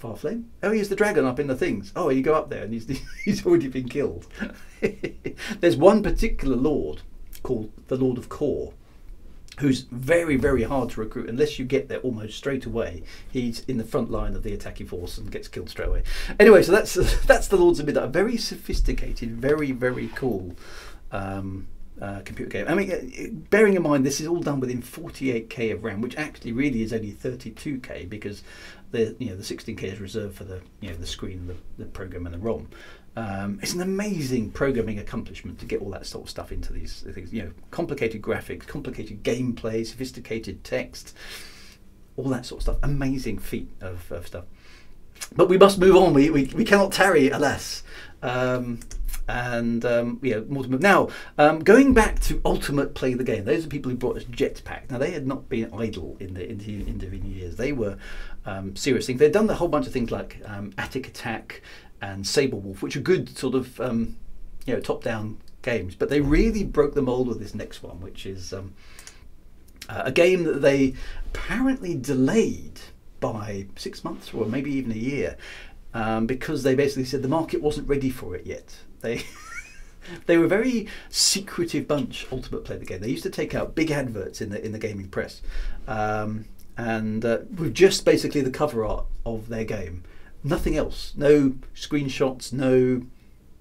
Farflame? Oh, he's the dragon up in the things. Oh, you go up there and he's already been killed. There's one particular lord called the Lord of Kor, who's very, very hard to recruit unless you get there almost straight away. He's in the front line of the attacking force and gets killed straight away. Anyway, so that's the Lords of Midnight. A very sophisticated, very, very cool computer game. I mean, bearing in mind this is all done within 48K of RAM, which actually really is only 32K because the 16K is reserved for the the screen, the program, and the ROM. It's an amazing programming accomplishment to get all that sort of stuff into these things. Complicated graphics, complicated gameplay, sophisticated text, all that sort of stuff. Amazing feat of stuff. But we must move on. We cannot tarry, alas. More to move. Now, going back to Ultimate Play the Game, those are people who brought us Jetpack. Now, they had not been idle in the intervening years. They were serious things. They'd done a whole bunch of things like Attic Attack and Sabre Wolf, which are good sort of top-down games. But they really broke the mold with this next one, which is A game that they apparently delayed by 6 months or maybe even a year, because they basically said the market wasn't ready for it yet. They were a very secretive bunch. Ultimate played the game. They used to take out big adverts in the gaming press, and with just basically the cover art of their game, nothing else. No screenshots, no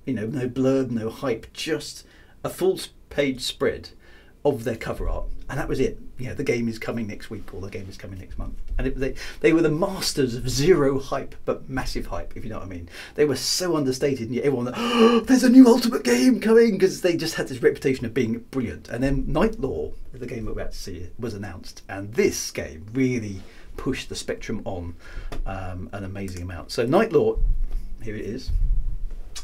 blurb, no hype. Just a full page spread of their cover art, and that was it. The game is coming next week, or the game is coming next month. And they were the masters of zero hype, but massive hype, if you know what I mean. They were so understated, and yet everyone went, oh, there's a new Ultimate game coming, because they just had this reputation of being brilliant. And then Night Law, the game we're about to see, was announced, and this game really pushed the spectrum on an amazing amount. So Night Law, here it is.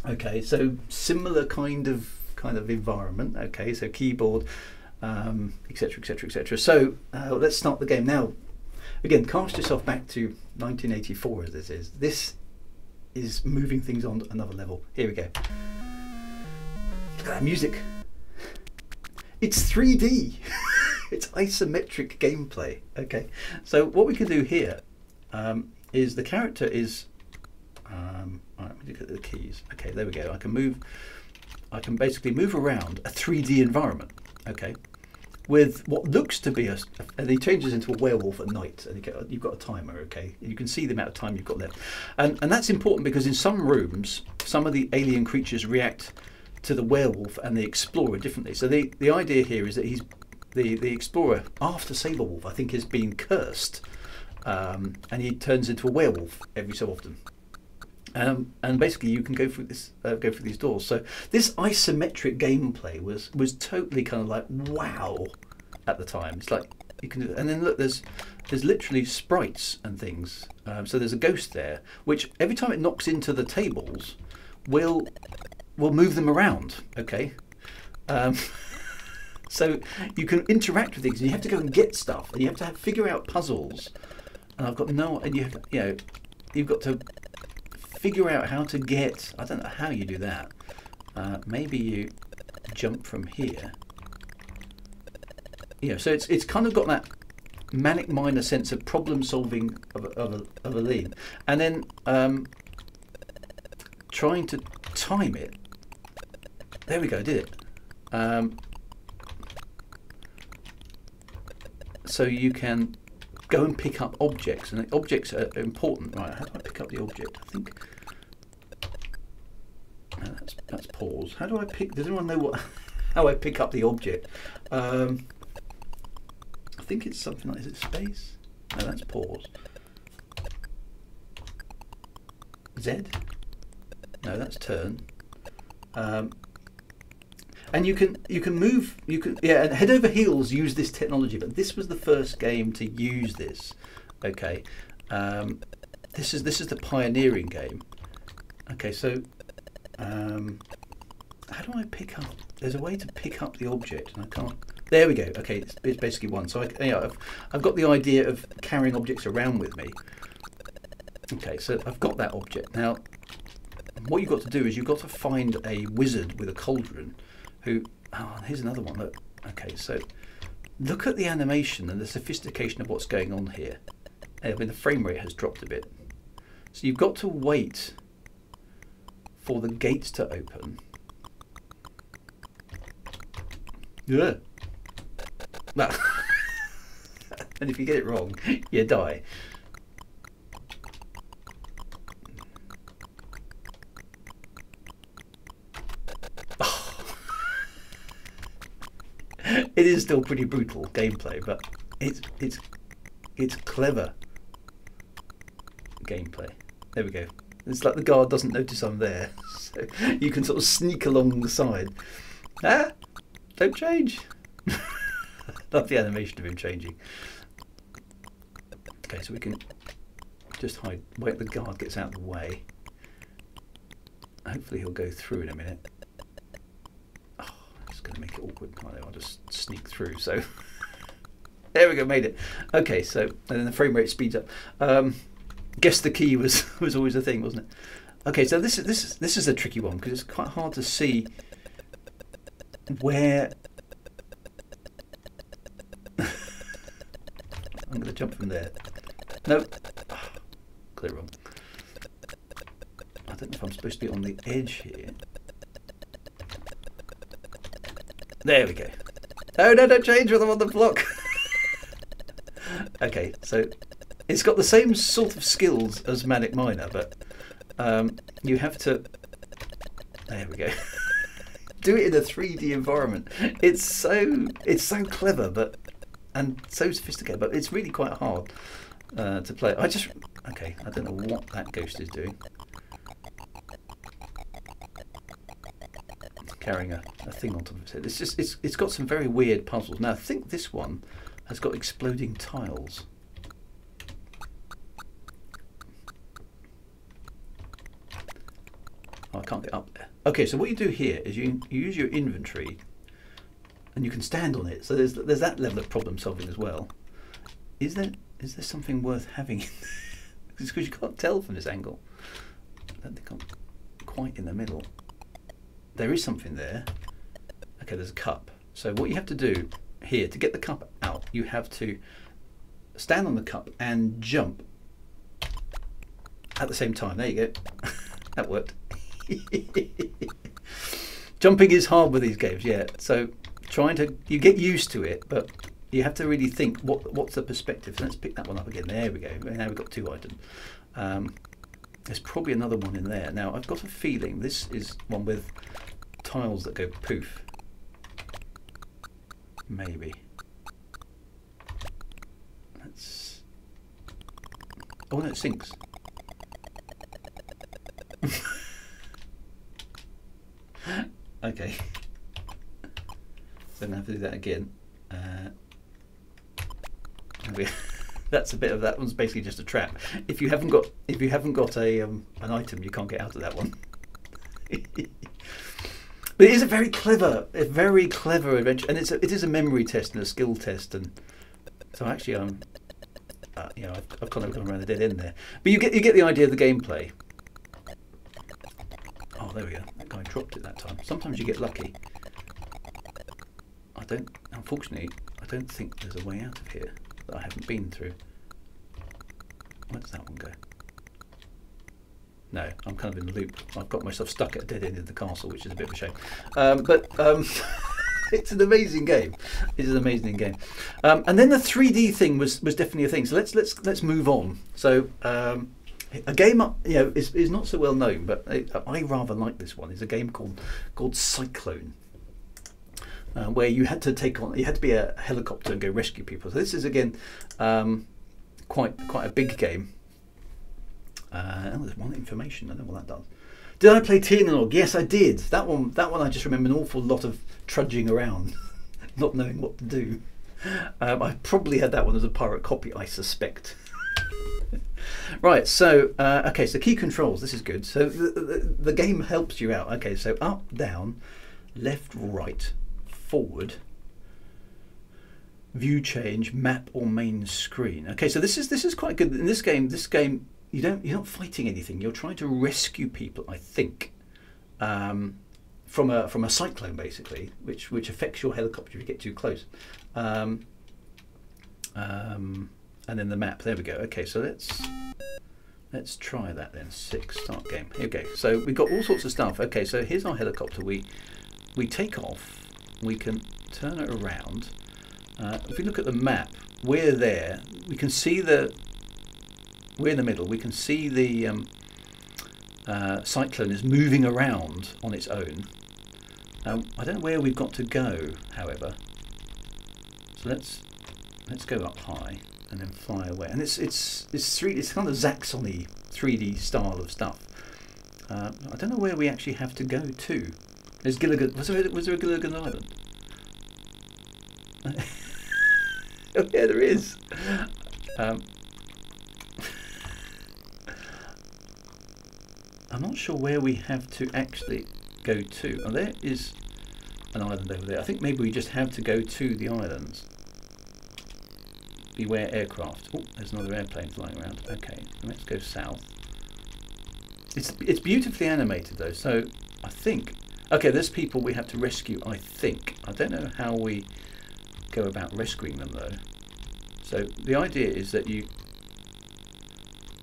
Okay, so similar kind of environment. Okay, so keyboard, etc, etc, etc. So let's start the game now. Again, cast yourself back to 1984 as this is. This is moving things on to another level. Here we go. Look at that music. It's 3D. It's isometric gameplay. Okay, so what we can do here is the character is right, let me look at the keys. Okay, there we go. I can basically move around a 3D environment. Okay, with what looks to be and he changes into a werewolf at night, and you've got a timer. Okay, you can see the amount of time you've got left, and that's important because in some rooms, some of the alien creatures react to the werewolf and the explorer differently. So the idea here is that the explorer, after Saberwolf, I think, has been cursed, and he turns into a werewolf every so often. And basically, you can go through these doors. So this isometric gameplay was totally kind of like wow at the time. It's like you can do, and then look, there's literally sprites and things. So there's a ghost there, which every time it knocks into the tables, will move them around. Okay, so you can interact with things, and you have to go and get stuff, and you have to figure out puzzles. And you've got to figure out how to get, I don't know how you do that. Maybe you jump from here. So it's kind of got that Manic Miner sense of problem solving of a lean, and then trying to time it. There we go, did it. So you can go and pick up objects, and the objects are important. Right, how do I pick up the object? I think that's pause. How do I pick? Does anyone know how I pick up the object? I think it's something like, is it space? No, that's pause. Z? No, that's turn. And you can move, and Head Over Heels use this technology, but this was the first game to use this. Okay, this is the pioneering game. Okay, so how do I pick up? There's a way to pick up the object, and I can't. There we go. Okay, it's basically one. So I've got the idea of carrying objects around with me. Okay, so I've got that object now. What you've got to do is you've got to find a wizard with a cauldron. Here's another one. Look. Okay, so look at the animation and the sophistication of what's going on here. I mean, the frame rate has dropped a bit. So you've got to wait for the gates to open. Yeah. And if you get it wrong, you die. It is still pretty brutal gameplay, but it's clever gameplay. There we go. It's like the guard doesn't notice I'm there, so you can sort of sneak along the side. Don't change. Love the animation of him changing. Okay, so we can just hide. Wait, the guard gets out of the way. Hopefully he'll go through in a minute. Going to make it awkward. I'll just sneak through. So there we go, made it. Okay, so and then the frame rate speeds up. Guess the key was always a thing, wasn't it? Okay, so this is a tricky one because it's quite hard to see where jump from there. No. Oh, got it wrong. I don't know if I'm supposed to be on the edge here. There we go. Oh no, don't change when I'm on the block. Okay, so it's got the same sort of skills as Manic Miner, but you have to... There we go. Do it in a 3D environment. It's so clever, and so sophisticated, but it's really quite hard to play. Okay, I don't know what that ghost is doing. Carrying a thing on top of its head. It's got some very weird puzzles. Now I think this one has got exploding tiles. Oh, I can't get up there. Okay, so what you do here is you use your inventory, and you can stand on it. So there's that level of problem solving as well. Is there something worth having? It's because you can't tell from this angle. I don't think I'm quite in the middle. There is something there. Okay, there's a cup. So what you have to do here, to get the cup out, you have to stand on the cup and jump at the same time. There you go. That worked. Jumping is hard with these games, yeah. So you get used to it, but you have to really think, what's the perspective? So let's pick that one up again. There we go. Now we've got 2 items. There's probably another one in there. Now I've got a feeling this is one with tiles that go poof. Maybe. Oh no, it sinks. Okay. So I'm gonna have to do that again. That's a bit of that one's basically just a trap. If you haven't got an item, you can't get out of that one. But it is a very clever adventure, and it is a memory test and a skill test, and so actually I've kind of gone around the dead end there. But you get the idea of the gameplay. Oh, there we go. That guy dropped it that time. Sometimes you get lucky. Unfortunately, I don't think there's a way out of here that I haven't been through. Where does that one go? No, I'm kind of in the loop. I've got myself stuck at a dead end of the castle, which is a bit of a shame. But it's an amazing game. It is an amazing game. And then the 3D thing was definitely a thing. So let's move on. So a game is not so well known, but I rather like this one. It's a game called Cyclone. Where you had to be a helicopter and go rescue people. So this is again quite a big game. Oh, there's one information. I don't know what that does. Did I play Teenanog? Yes, I did. That one I just remember an awful lot of trudging around, not knowing what to do. I probably had that one as a pirate copy, I suspect. Right, so okay, so key controls. This is good. So the game helps you out. Okay, so up, down, left, right, forward, view change, map or main screen. Okay, so this is quite good. In this game you're not fighting anything. You're trying to rescue people, I think, from a cyclone basically, which affects your helicopter if you get too close. And then the map. There we go. Okay, so let's try that then. 6, start game. Here we go. So we've got all sorts of stuff. Okay, so here's our helicopter. We take off. We can turn it around. If we look at the map, we're there. We can see we're in the middle. We can see the cyclone is moving around on its own. I don't know where we've got to go, however. So let's go up high and then fly away. And it's kind of Zaxxon-y 3D style of stuff. I don't know where we actually have to go to. There's Gilligan. Was there a Gilligan Island? Oh yeah, there is. I'm not sure where we have to actually go to. Oh, there is an island over there. I think maybe we just have to go to the islands. Beware aircraft. Oh, there's another airplane flying around. Okay, let's go south. It's beautifully animated though, so I think... Okay, there's people we have to rescue, I think. I don't know how we go about rescuing them though. So the idea is that you.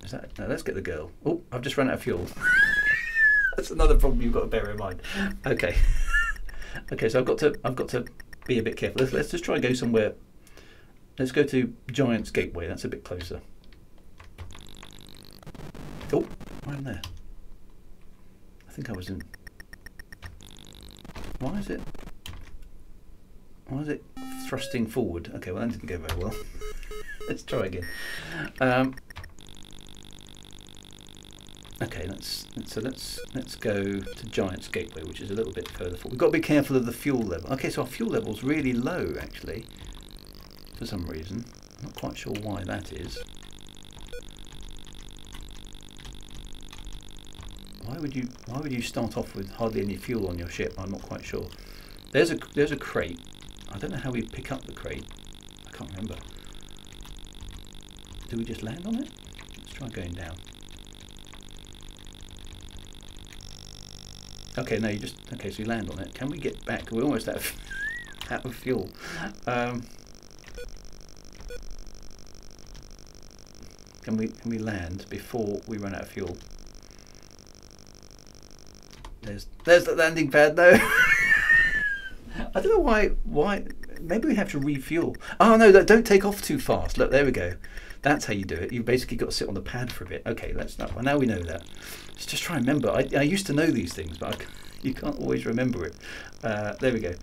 Is that? No, let's get the girl. Oh, I've just run out of fuel. That's another problem you've got to bear in mind. Okay. Okay, so I've got to be a bit careful. Let's just try and go somewhere. Let's go to Giant's Gateway. That's a bit closer. Oh, I'm there. I think I was in. Why is it thrusting forward? Okay, well that didn't go very well. Let's try again. Okay, let's go to Giant's Gateway, which is a little bit further forward. We've got to be careful of the fuel level. Okay, so our fuel level's really low actually, for some reason. I'm not quite sure why that is. Why would you start off with hardly any fuel on your ship? I'm not quite sure. There's a crate. I don't know how we pick up the crate. I can't remember. Do we just land on it? Let's try going down. Okay, no, okay, so you land on it. Can we get back? We're almost out of fuel. Can we land before we run out of fuel? There's the landing pad. No. I don't know why. Maybe we have to refuel. Oh no, don't take off too fast. Look, there we go. That's how you do it. You've basically got to sit on the pad for a bit. Okay, that's not. Well, now we know that. Let's just try and remember. I used to know these things, but you can't always remember it. There we go.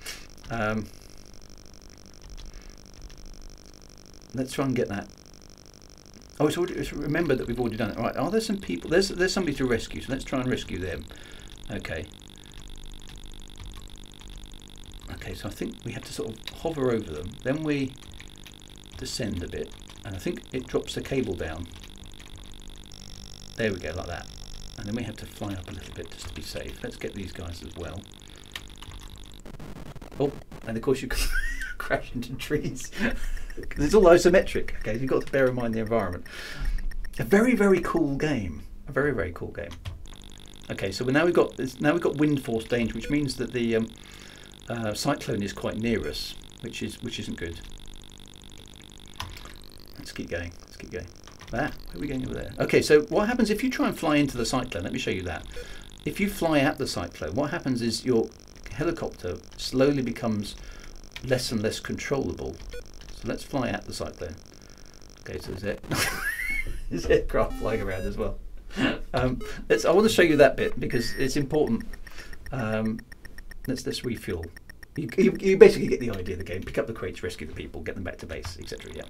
Let's try and get that. Oh, it's remember that we've already done it. All right. Are there some people? There's somebody to rescue. So let's try and rescue them. Okay. Okay, so I think we have to sort of hover over them. Then we descend a bit. And I think it drops the cable down. There we go, like that. And then we have to fly up a little bit just to be safe. Let's get these guys as well. Oh, and of course you can crash into trees. Because it's all isometric. Okay, you've got to bear in mind the environment. A very, very cool game. A very, very cool game. Okay, so now we've got wind force danger, which means that the cyclone is quite near us, which isn't good. Let's keep going. Let's keep going. Where are we going over there? Okay, so what happens if you try and fly into the cyclone? Let me show you that. If you fly at the cyclone, what happens is your helicopter slowly becomes less and less controllable. So let's fly at the cyclone. Okay, so there's aircraft flying around as well. I want to show you that bit because it's important. Let's refuel. You basically get the idea of the game. Pick up the crates, rescue the people, get them back to base, etc. Yeah.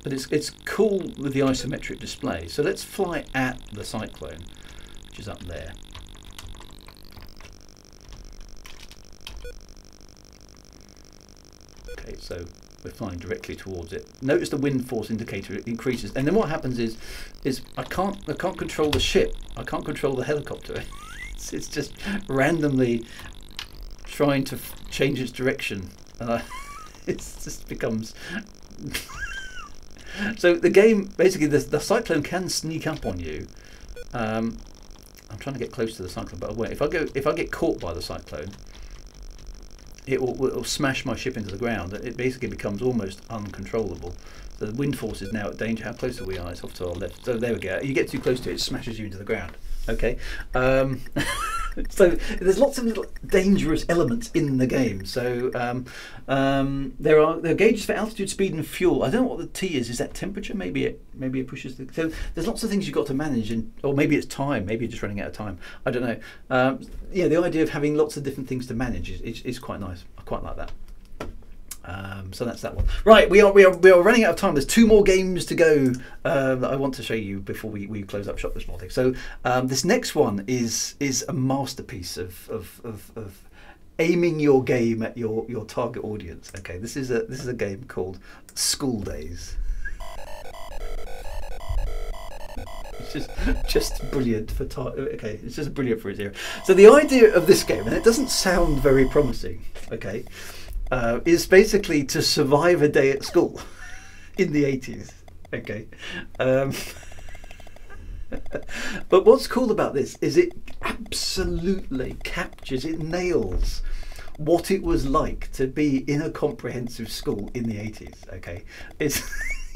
But it's cool with the isometric display. So let's fly at the cyclone, which is up there. Okay, so we're flying directly towards it. Notice the wind force indicator increases, and then what happens is I can't control the ship. I can't control the helicopter. It's just randomly trying to change its direction. It just becomes. So the game basically the cyclone can sneak up on you. I'm trying to get close to the cyclone, but wait, if I get caught by the cyclone, it will smash my ship into the ground. It basically becomes almost uncontrollable. So the wind force is now at danger. How close are we? It's off to our left. So there we go. You get too close to it, it smashes you into the ground. Okay. So there's lots of little dangerous elements in the game. So there are gauges for altitude, speed, and fuel. I don't know what the T is. Is that temperature? Maybe it pushes the. So there's lots of things you've got to manage, or maybe it's time. Maybe you're just running out of time. I don't know. Yeah, the idea of having lots of different things to manage is quite nice. I quite like that. So that's that one. Right, we are running out of time. There's 2 more games to go that I want to show you before we close up shop this morning. So this next one is a masterpiece of aiming your game at your target audience. Okay, this is a game called School Days. It's just brilliant for okay. It's just brilliant for its era. So the idea of this game, and it doesn't sound very promising. Okay. Is basically to survive a day at school in the 80s. Okay. But what's cool about this is it absolutely captures, it nails what it was like to be in a comprehensive school in the 80s. Okay, it's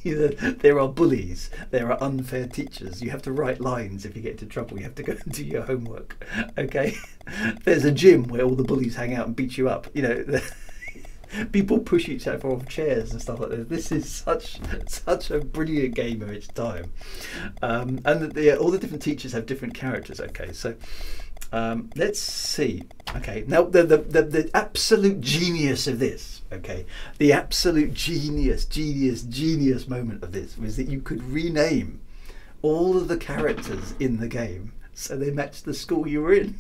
there are bullies, there are unfair teachers, you have to write lines if you get into trouble, you have to go and do your homework. Okay, there's a gym where all the bullies hang out and beat you up. People push each other off chairs and stuff like that. This is such a brilliant game of its time, and all the different teachers have different characters. Okay, so let's see. Okay, now the absolute genius of this. Okay, the absolute genius moment of this was that you could rename all of the characters in the game so they matched the school you were in.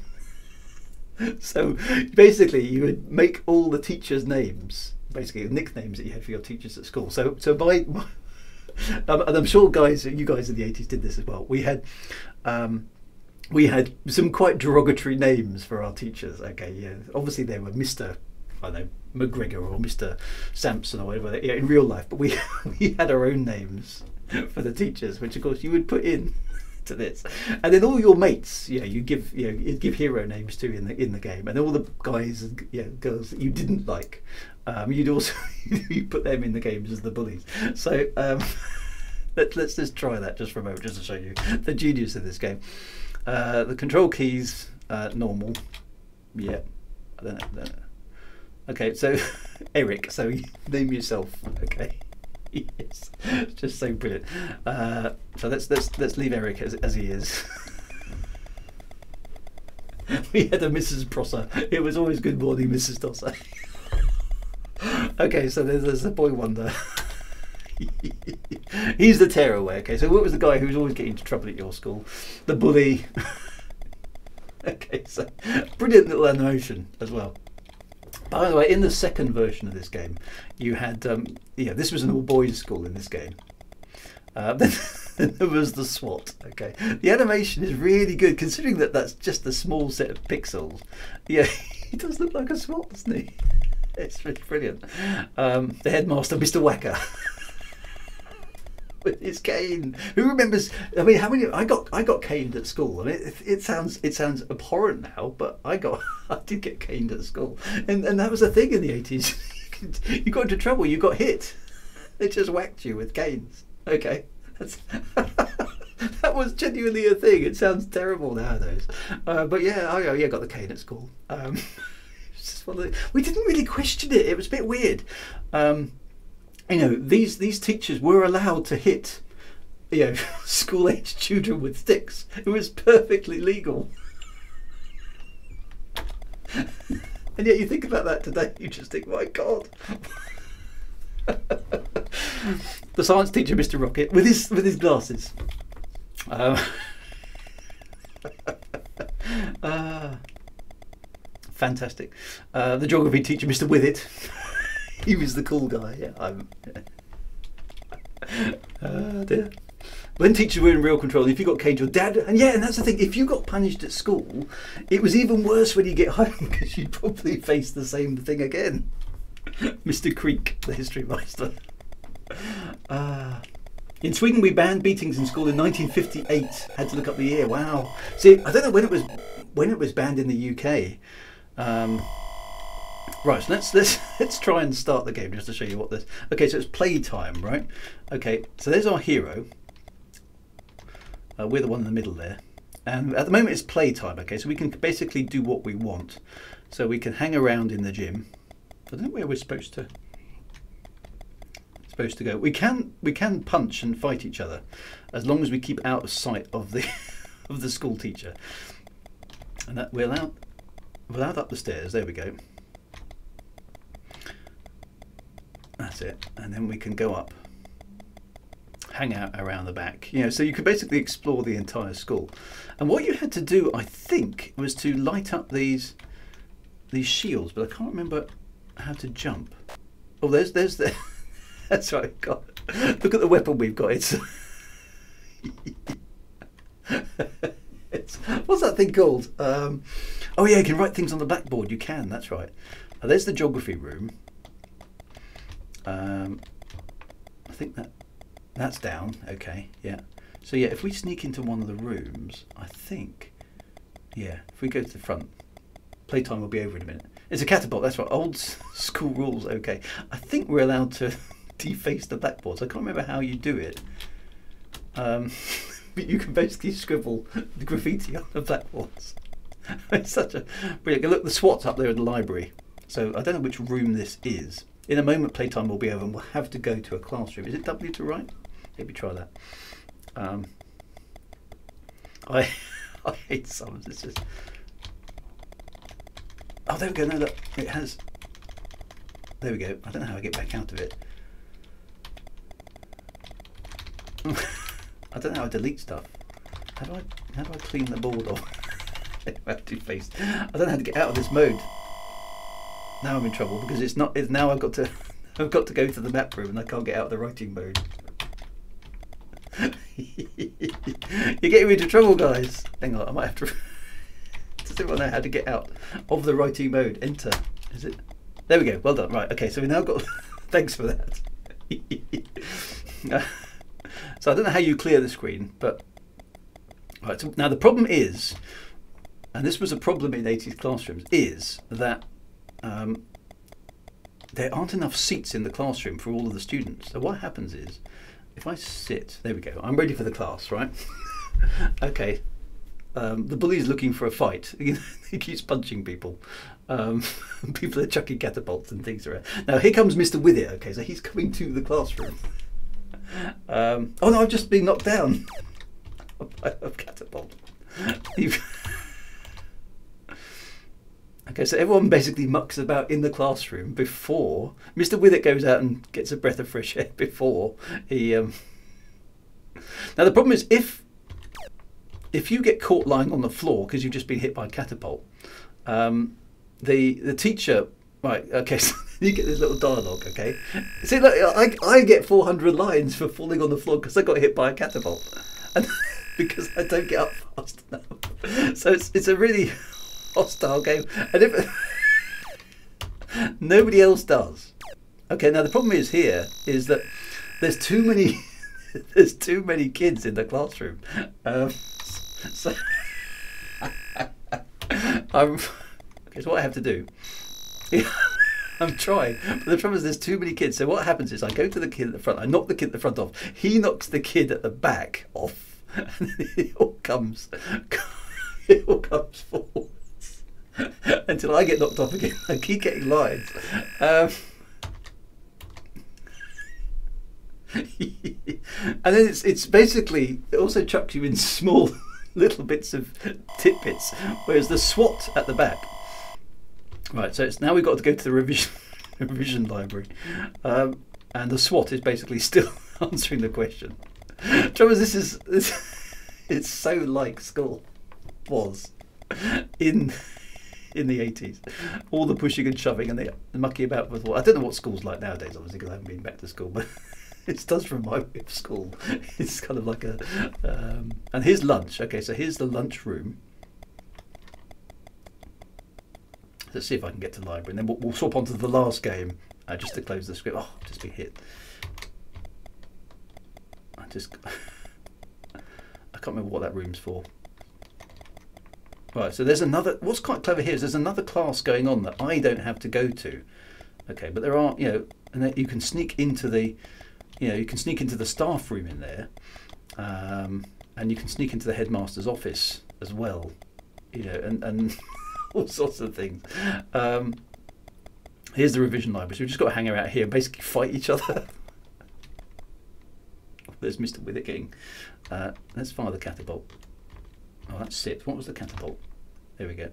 So basically you would make all the teachers' names, basically the nicknames that you had for your teachers at school. So by and I'm sure you guys in the 80s did this as well. We had some quite derogatory names for our teachers. Okay, yeah, obviously they were Mr. I don't know, McGregor or Mr. Sampson or whatever in real life, but we had our own names for the teachers, which of course you would put in to this, and then all your mates, you'd give hero names too in the game, and all the guys and girls that you didn't like, you'd also you put them in the games as the bullies. So let's just try that just for a moment, just to show you the genius of this game. The control keys, normal, yeah, I don't know. Okay, so Eric, so you name yourself. Okay. Yes, just so brilliant. So let's leave Eric as he is. We had a Mrs. Prosser. It was always good morning, Mrs. Tosser. Okay, so there's the boy wonder. He's the tearaway. Okay, so what was the guy who was always getting into trouble at your school? The bully. Okay, so brilliant little animation as well. By the way, in the second version of this game, you had, this was an all-boys school in this game. Then there was the SWAT. Okay, the animation is really good, considering that that's just a small set of pixels. Yeah, he does look like a SWAT, doesn't he? It's really brilliant. The headmaster, Mr. Whacker. With his cane. Who remembers? I mean, how many? I got caned at school. I mean, it sounds abhorrent now, but I did get caned at school, and that was a thing in the 80s. You got into trouble. You got hit. They just whacked you with canes. Okay, that was genuinely a thing. It sounds terrible nowadays, but yeah, I got the cane at school. We didn't really question it. It was a bit weird. These teachers were allowed to hit, school-aged children with sticks. It was perfectly legal. And yet you think about that today, you just think, my God. The science teacher, Mr. Rocket, with his glasses. Fantastic. The geography teacher, Mr. Withit. He was the cool guy. Yeah, dear. When teachers were in real control, if you got caned, your dad, and that's the thing. If you got punished at school, it was even worse when you get home because you'd probably face the same thing again. Mr. Creek, the history master. In Sweden, we banned beatings in school in 1958. Had to look up the year. Wow. See, I don't know when it was banned in the UK. Right, so let's try and start the game just to show you what this. Okay, so it's playtime, right? Okay, so there's our hero. We're the one in the middle there, and at the moment it's playtime. Okay, so we can basically do what we want. So we can hang around in the gym. I don't know where we're supposed to go. We can punch and fight each other, as long as we keep out of sight of the of the school teacher. And that we're allowed up the stairs. There we go. That's it, and then we can go up, hang out around the back. So you could basically explore the entire school. And what you had to do, I think, was to light up these shields, but I can't remember how to jump. Oh, there's the. That's right. God, look at the weapon we've got. It's what's that thing called? Oh yeah, you can write things on the blackboard. You can. That's right. There's the geography room. I think that's down. Okay, yeah. So yeah, if we sneak into one of the rooms, I think, yeah, if we go to the front, playtime will be over in a minute. It's a catapult, that's right. Old school rules, okay. I think we're allowed to deface the blackboards. I can't remember how you do it. But you can basically scribble the graffiti on the blackboards. It's such a brilliant. Look, the SWAT's up there in the library. So I don't know which room this is. In a moment, playtime will be over and we'll have to go to a classroom. Is it W to write? Maybe try that. I hate some of this. Oh, there we go. No, look, it has. There we go. I don't know how I get back out of it. I don't know how I delete stuff. How do I clean the board off? I don't know how to get out of this mode. Now I'm in trouble because it's not. It's now I've got to go to the map room and I can't get out of the writing mode. You're getting me into trouble, guys. Hang on, I might have to. Does everyone know how to get out of the writing mode? Enter. Is it? There we go. Well done. Right. Okay. So we now got. Thanks for that. So I don't know how you clear the screen, but right. So now the problem is, and this was a problem in 80s classrooms, is that there aren't enough seats in the classroom for all of the students. So what happens is, if I sit, there we go. I'm ready for the class, right? Okay. The bully's looking for a fight. He keeps punching people. People are chucking catapults and things around. Now here comes Mr. With It. Okay, so he's coming to the classroom. Oh no, I've just been knocked down. Of catapult. Okay, so everyone basically mucks about in the classroom before Mr. With It goes out and gets a breath of fresh air before he. Now the problem is if you get caught lying on the floor because you've just been hit by a catapult, the teacher, right? Okay, so you get this little dialogue. Okay, see, look, I get 400 lines for falling on the floor because I got hit by a catapult, and because I don't get up fast enough. So it's a really hostile game, and if nobody else does. Okay, now the problem is here is that there's too many kids in the classroom. So here's what I have to do. I'm trying, but the problem is there's too many kids. So what happens is I go to the kid at the front, I knock the kid at the front off, he knocks the kid at the back off, and then it all comes forward. Until I get knocked off again. I keep getting lines. And then it's basically, it also chucks you in small little bits of tidbits, whereas the SWAT at the back. Right, so it's now we've got to go to the revision library, and the SWAT is basically still answering the question. Trouble is, it's so like school was in the 80s, all the pushing and shoving and the mucking about with what I don't know what school's like nowadays, obviously, because I haven't been back to school, but it does remind me of school. It's kind of like a and here's lunch. Okay, so here's the lunch room. Let's see if I can get to the library, and then we'll swap on to the last game just to close the script. Oh, I've just been hit. I can't remember what that room's for. Right, so there's another. What's quite clever here is there's another class going on that I don't have to go to. Okay, but there are, and then you can sneak into the, you can sneak into the staff room in there, and you can sneak into the headmaster's office as well, and all sorts of things. Here's the revision library, so we've just got to hang out here and basically fight each other. There's Mr. With It getting. Let's fire the catapult. Oh, that's it. What was the catapult? There we go.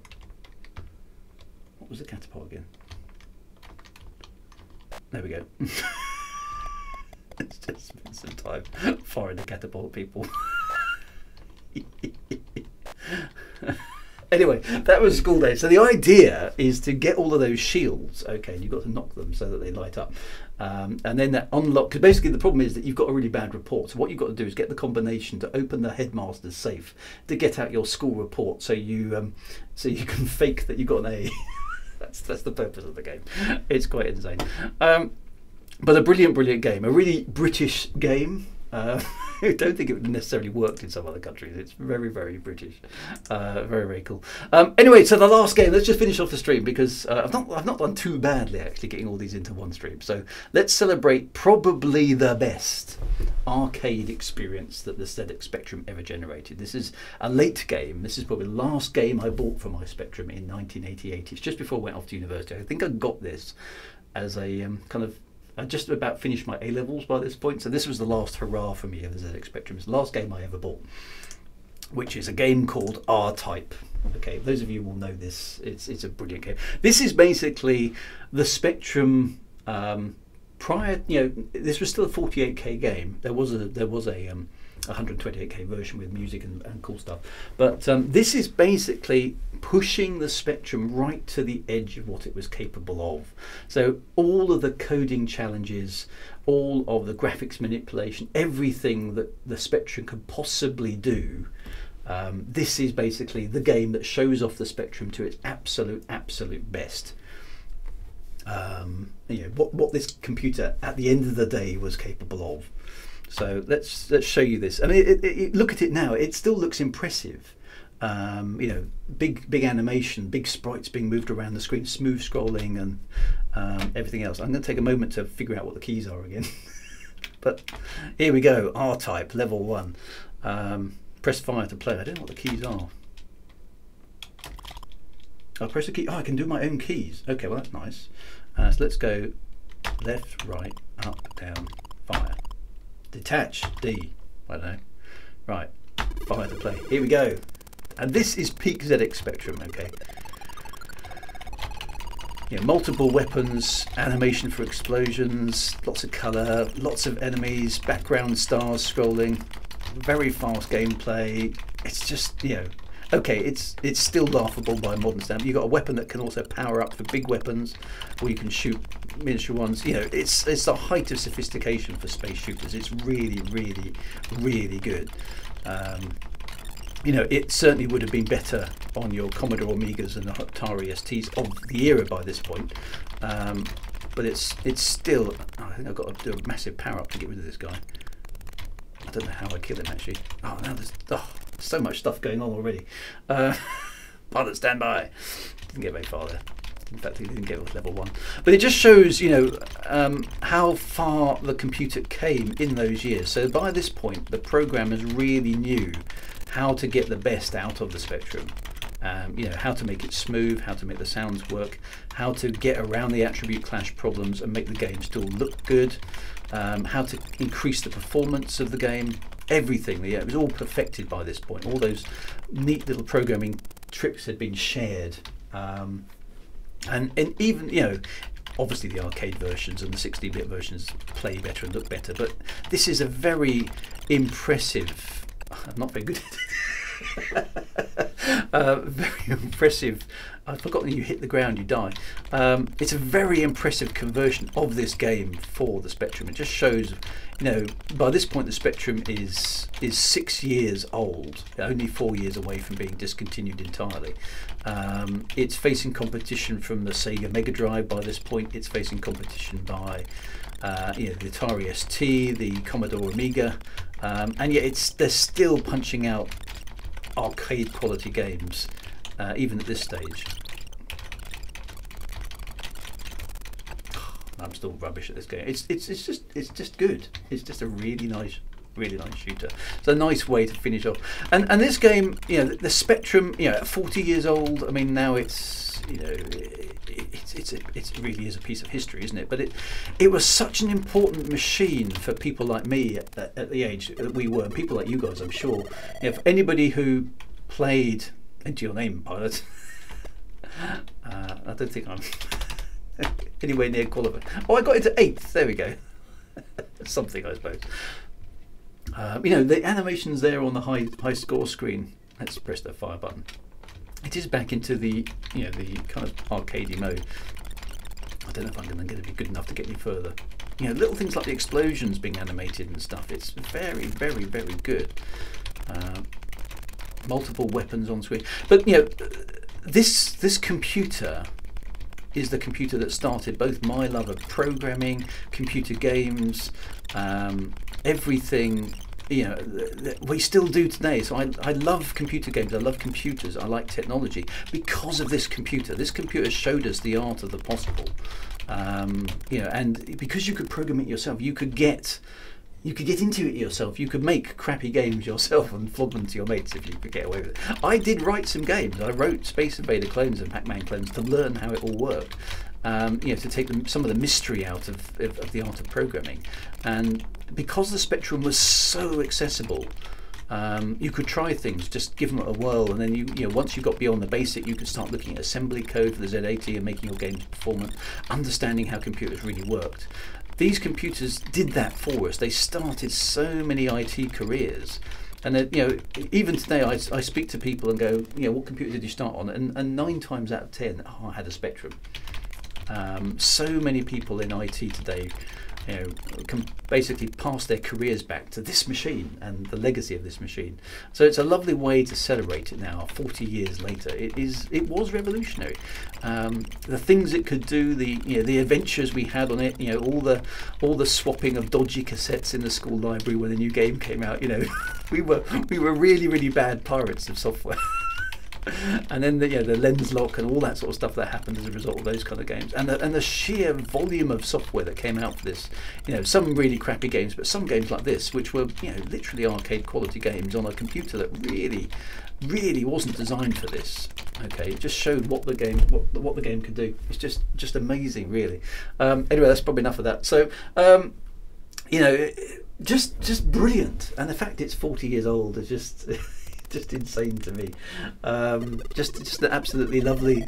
What was the catapult again? There we go. It's just spent some time firing the catapult at people. Anyway, that was school day. So the idea is to get all of those shields, okay, and you've got to knock them so that they light up. And then that unlock, because basically the problem is that you've got a really bad report. So what you've got to do is get the combination to open the headmaster's safe to get out your school report, so you can fake that you got an A. That's the purpose of the game. It's quite insane. But a brilliant game, a really British game. I don't think it would necessarily worked in some other countries. It's very, very British. Very, very cool. Anyway, so the last game. Let's just finish off the stream because I've not done too badly actually getting all these into one stream. So let's celebrate probably the best arcade experience that the ZX Spectrum ever generated. This is a late game. This is probably the last game I bought for my Spectrum in 1988. It's just before I went off to university. I think I got this as a kind of. I just about finished my A-levels by this point, so this was the last hurrah for me of the ZX Spectrum. It's the last game I ever bought, which is a game called R-Type. Okay, those of you will know this. It's a brilliant game. This is basically the Spectrum prior. This was still a 48K game. There was a 128K version with music and cool stuff. But this is basically pushing the Spectrum right to the edge of what it was capable of. So all of the coding challenges, all of the graphics manipulation, everything that the Spectrum could possibly do, this is basically the game that shows off the Spectrum to its absolute best. What this computer at the end of the day was capable of. So let's show you this. I mean, look at it now. It still looks impressive. Big animation, big sprites being moved around the screen, smooth scrolling, and everything else. I'm going to take a moment to figure out what the keys are again. But here we go. R-Type, level 1. Press fire to play. I don't know what the keys are. I'll press the key. Oh, I can do my own keys. Okay, well that's nice. So let's go left, right, up, down, fire. Detach, D. I don't know. Right, fire to play. Here we go. And this is peak ZX Spectrum, okay. Multiple weapons, animation for explosions, lots of colour, lots of enemies, background stars scrolling, very fast gameplay. It's just, okay, it's still laughable by modern standards. You've got a weapon that can also power up for big weapons, or you can shoot miniature ones. It's the height of sophistication for space shooters. It's really, really, really good. It certainly would have been better on your Commodore Amigas and the Atari STs of the era by this point. But it's still. I think I've got to do a massive power up to get rid of this guy. I don't know how I kill him actually. Oh, now there's so much stuff going on already. Pilot standby. Didn't get very far there. In fact, he didn't get off level 1. But it just shows, how far the computer came in those years. So by this point, the programmers really knew how to get the best out of the Spectrum. How to make it smooth, how to make the sounds work, how to get around the attribute clash problems and make the game still look good, how to increase the performance of the game. Everything, it was all perfected by this point. All those neat little programming tricks had been shared. And even, obviously the arcade versions and the 16-bit versions play better and look better, but this is a very impressive, I'm not very good at it, very impressive, I've forgotten you hit the ground, you die. It's a very impressive conversion of this game for the Spectrum. It just shows, by this point the Spectrum is 6 years old, only 4 years away from being discontinued entirely. It's facing competition from the Sega Mega Drive by this point. It's facing competition by the Atari ST, the Commodore Amiga, and yet they're still punching out arcade quality games, even at this stage. I'm still rubbish at this game. It's just good. It's just a really nice shooter. It's a nice way to finish off. And this game, the Spectrum, at 40 years old. I mean, now it's it really is a piece of history, isn't it? But it was such an important machine for people like me at the age that we were, and people like you guys, I'm sure. If anybody who played Enter Your Name, Pilot, I don't think I'm anywhere near qualified. Oh, I got into 8th. There we go. Something, I suppose. The animations there on the high score screen. Let's press the fire button. It is back into the the kind of arcadey mode. I don't know if I'm going to be good enough to get any further. Little things like the explosions being animated and stuff. It's very, very, very good. Multiple weapons on screen, but this computer is the computer that started both my love of programming, computer games, everything, you know, we still do today. So I love computer games, I love computers, I like technology because of this computer. This computer showed us the art of the possible. You know, and because you could program it yourself, you could get into it yourself. You could make crappy games yourself and flog them to your mates if you could get away with it. I did write some games. I wrote Space Invader clones and Pac-Man clones to learn how it all worked. You know, to take some of the mystery out of the art of programming. And because the Spectrum was so accessible, you could try things, just give them a whirl, and then you know, once you got beyond the basic, you could start looking at assembly code for the Z80 and making your games performant, understanding how computers really worked. These computers did that for us. They started so many IT careers. And you know, even today, I speak to people and go, you know, what computer did you start on? And 9 times out of 10, oh, I had a Spectrum. So many people in IT today, you know, can basically pass their careers back to this machine and the legacy of this machine. So it's a lovely way to celebrate it now, 40 years later. It was revolutionary. The things it could do, the adventures we had on it, you know, all the swapping of dodgy cassettes in the school library when a new game came out. You know, we were really bad pirates of software. And then the lens lock and all that sort of stuff that happened as a result of those kind of games, and the sheer volume of software that came out for this. You know, some really crappy games, but some games like this, which were, you know, literally arcade quality games on a computer that really wasn't designed for this. Okay, it just showed what the game could do. It's just amazing, really. Anyway, that's probably enough of that. So, you know, just brilliant, and the fact it's 40 years old is just. Just insane to me. Just an absolutely lovely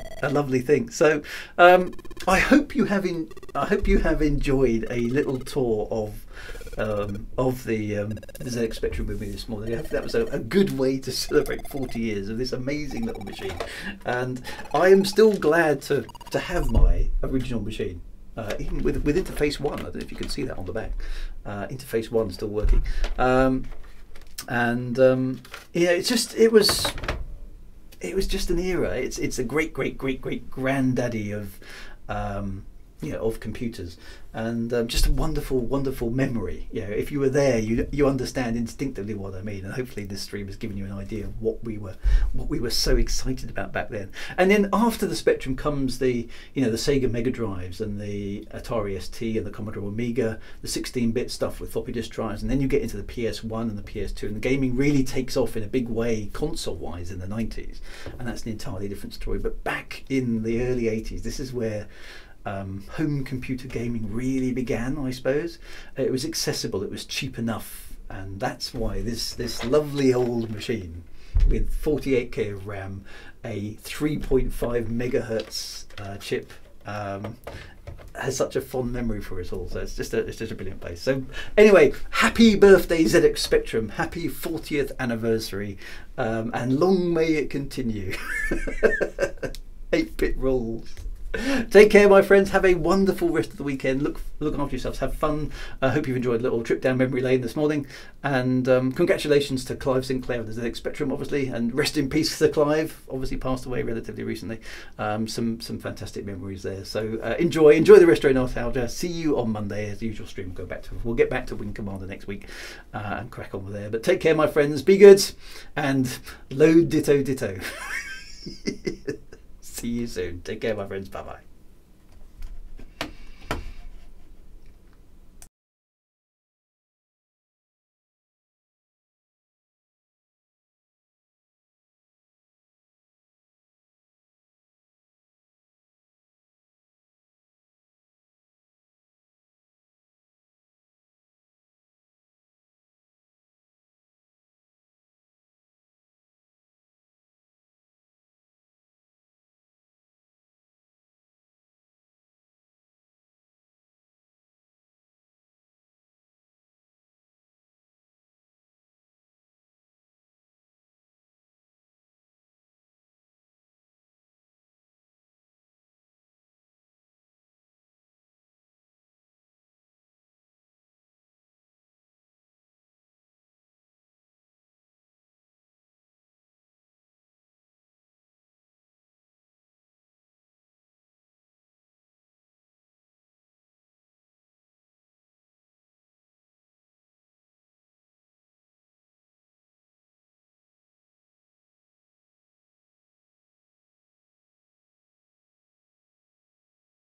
thing. So I hope you have enjoyed a little tour of the ZX Spectrum with me this morning. I hope that was a good way to celebrate 40 years of this amazing little machine. And I am still glad to have my original machine. Even with interface 1, I don't know if you can see that on the back. Interface 1 still working. And yeah, it was just an era. It's a great granddaddy of you know, of computers, and just a wonderful memory. You know, if you were there, you understand instinctively what I mean, and hopefully this stream has given you an idea of what we were so excited about back then. And then after the Spectrum comes the Sega Mega Drives and the Atari ST and the Commodore Amiga, the 16-bit stuff with floppy disk drives, and then you get into the PS1 and the PS2, and the gaming really takes off in a big way console-wise in the 90s, and that's an entirely different story. But back in the early 80s, this is where home computer gaming really began, I suppose. It was accessible, it was cheap enough, and that's why this lovely old machine with 48k of RAM, a 3.5 megahertz chip, has such a fond memory for us all. So it's just a brilliant place. So anyway, happy birthday ZX Spectrum, happy 40th anniversary, and long may it continue. 8-bit rules. Take care, my friends. Have a wonderful rest of the weekend. Look after yourselves. Have fun. I hope you've enjoyed a little trip down memory lane this morning. And congratulations to Clive Sinclair of the ZX Spectrum, obviously, and rest in peace to Clive. Obviously passed away relatively recently. Some fantastic memories there. So enjoy the retro nostalgia. See you on Monday as the usual stream. We'll get back to Wing Commander next week and crack on with there. But take care, my friends. Be good and load ditto. See you soon. Take care, my friends. Bye bye.